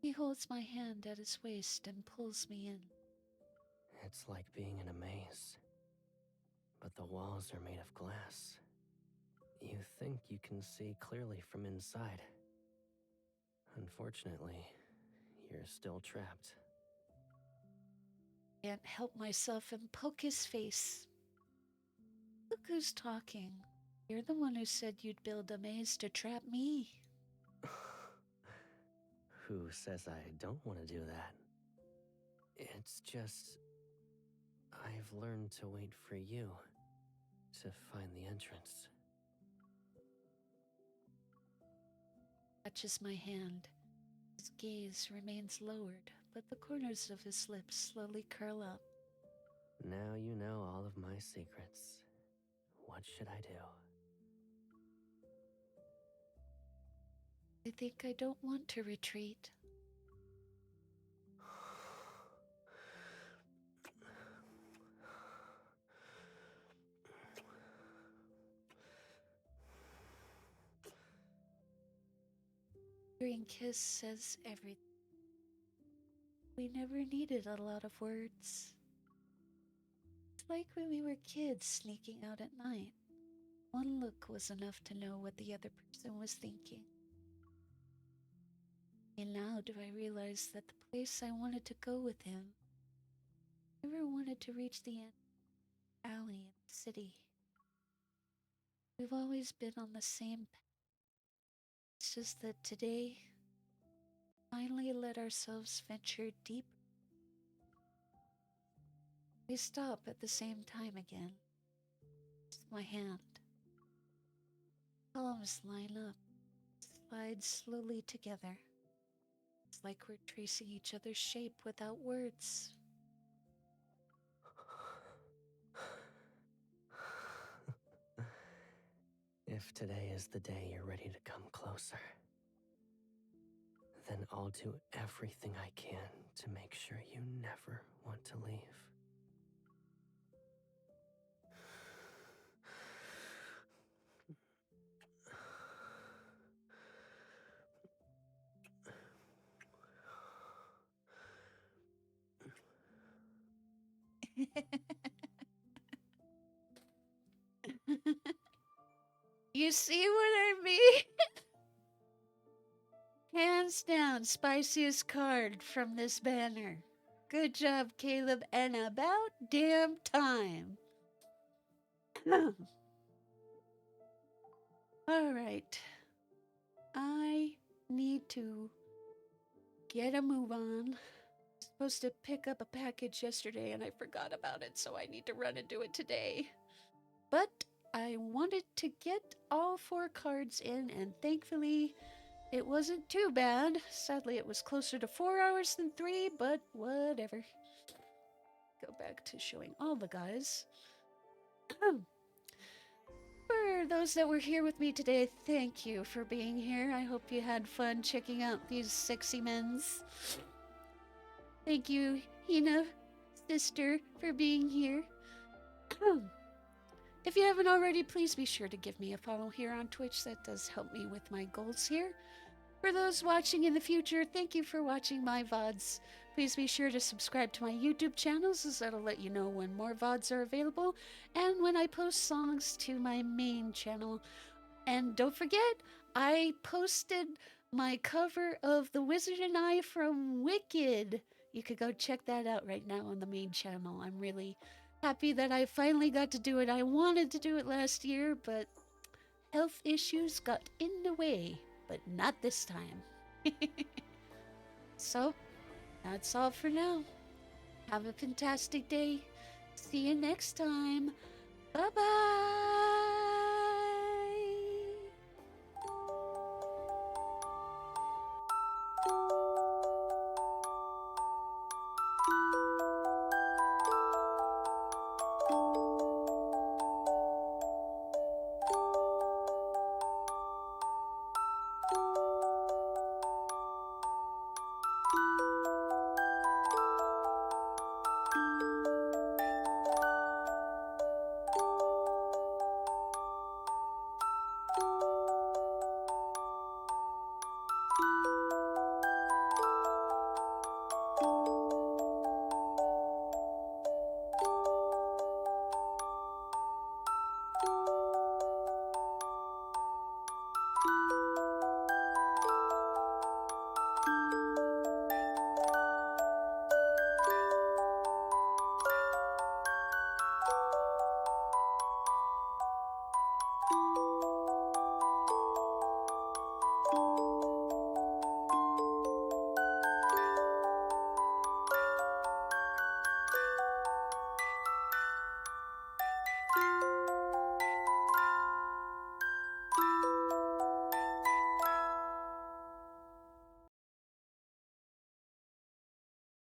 He holds my hand at his waist and pulls me in. It's like being in a maze, but the walls are made of glass. You think you can see clearly from inside. Unfortunately, you're still trapped. Can't help myself and poke his face. Look who's talking. You're the one who said you'd build a maze to trap me. Who says I don't want to do that? It's just... I've learned to wait for you to find the entrance. Touches my hand. His gaze remains lowered, but the corners of his lips slowly curl up. Now you know all of my secrets. What should I do? I think I don't want to retreat. Whispering kiss says everything. We never needed a lot of words. It's like when we were kids sneaking out at night. One look was enough to know what the other person was thinking. And now do I realize that the place I wanted to go with him, never wanted to reach the end alley in the city. We've always been on the same path. It's just that today, finally let ourselves venture deep. We stop at the same time again. It's my hand. Palms line up, slide slowly together. It's like we're tracing each other's shape without words. If today is the day you're ready to come closer, then I'll do everything I can to make sure you never want to leave. You see what I mean? Hands down, spiciest card from this banner. Good job, Caleb, and about damn time. All right. I need to get a move on. Supposed to pick up a package yesterday and I forgot about it, so I need to run and do it today. But I wanted to get all 4 cards in, and thankfully it wasn't too bad. Sadly, it was closer to 4 hours than 3, but whatever. Go back to showing all the guys. For those that were here with me today, thank you for being here. I hope you had fun checking out these sexy men's. Thank you, Hina, sister, for being here. If you haven't already, please be sure to give me a follow here on Twitch. That does help me with my goals here. For those watching in the future, thank you for watching my VODs. Please be sure to subscribe to my YouTube channels, as that'll let you know when more VODs are available and when I post songs to my main channel. And don't forget, I posted my cover of The Wizard and I from Wicked. You could go check that out right now on the main channel. I'm really happy that I finally got to do it. I wanted to do it last year, but health issues got in the way. But not this time. So, that's all for now. Have a fantastic day. See you next time. Bye-bye.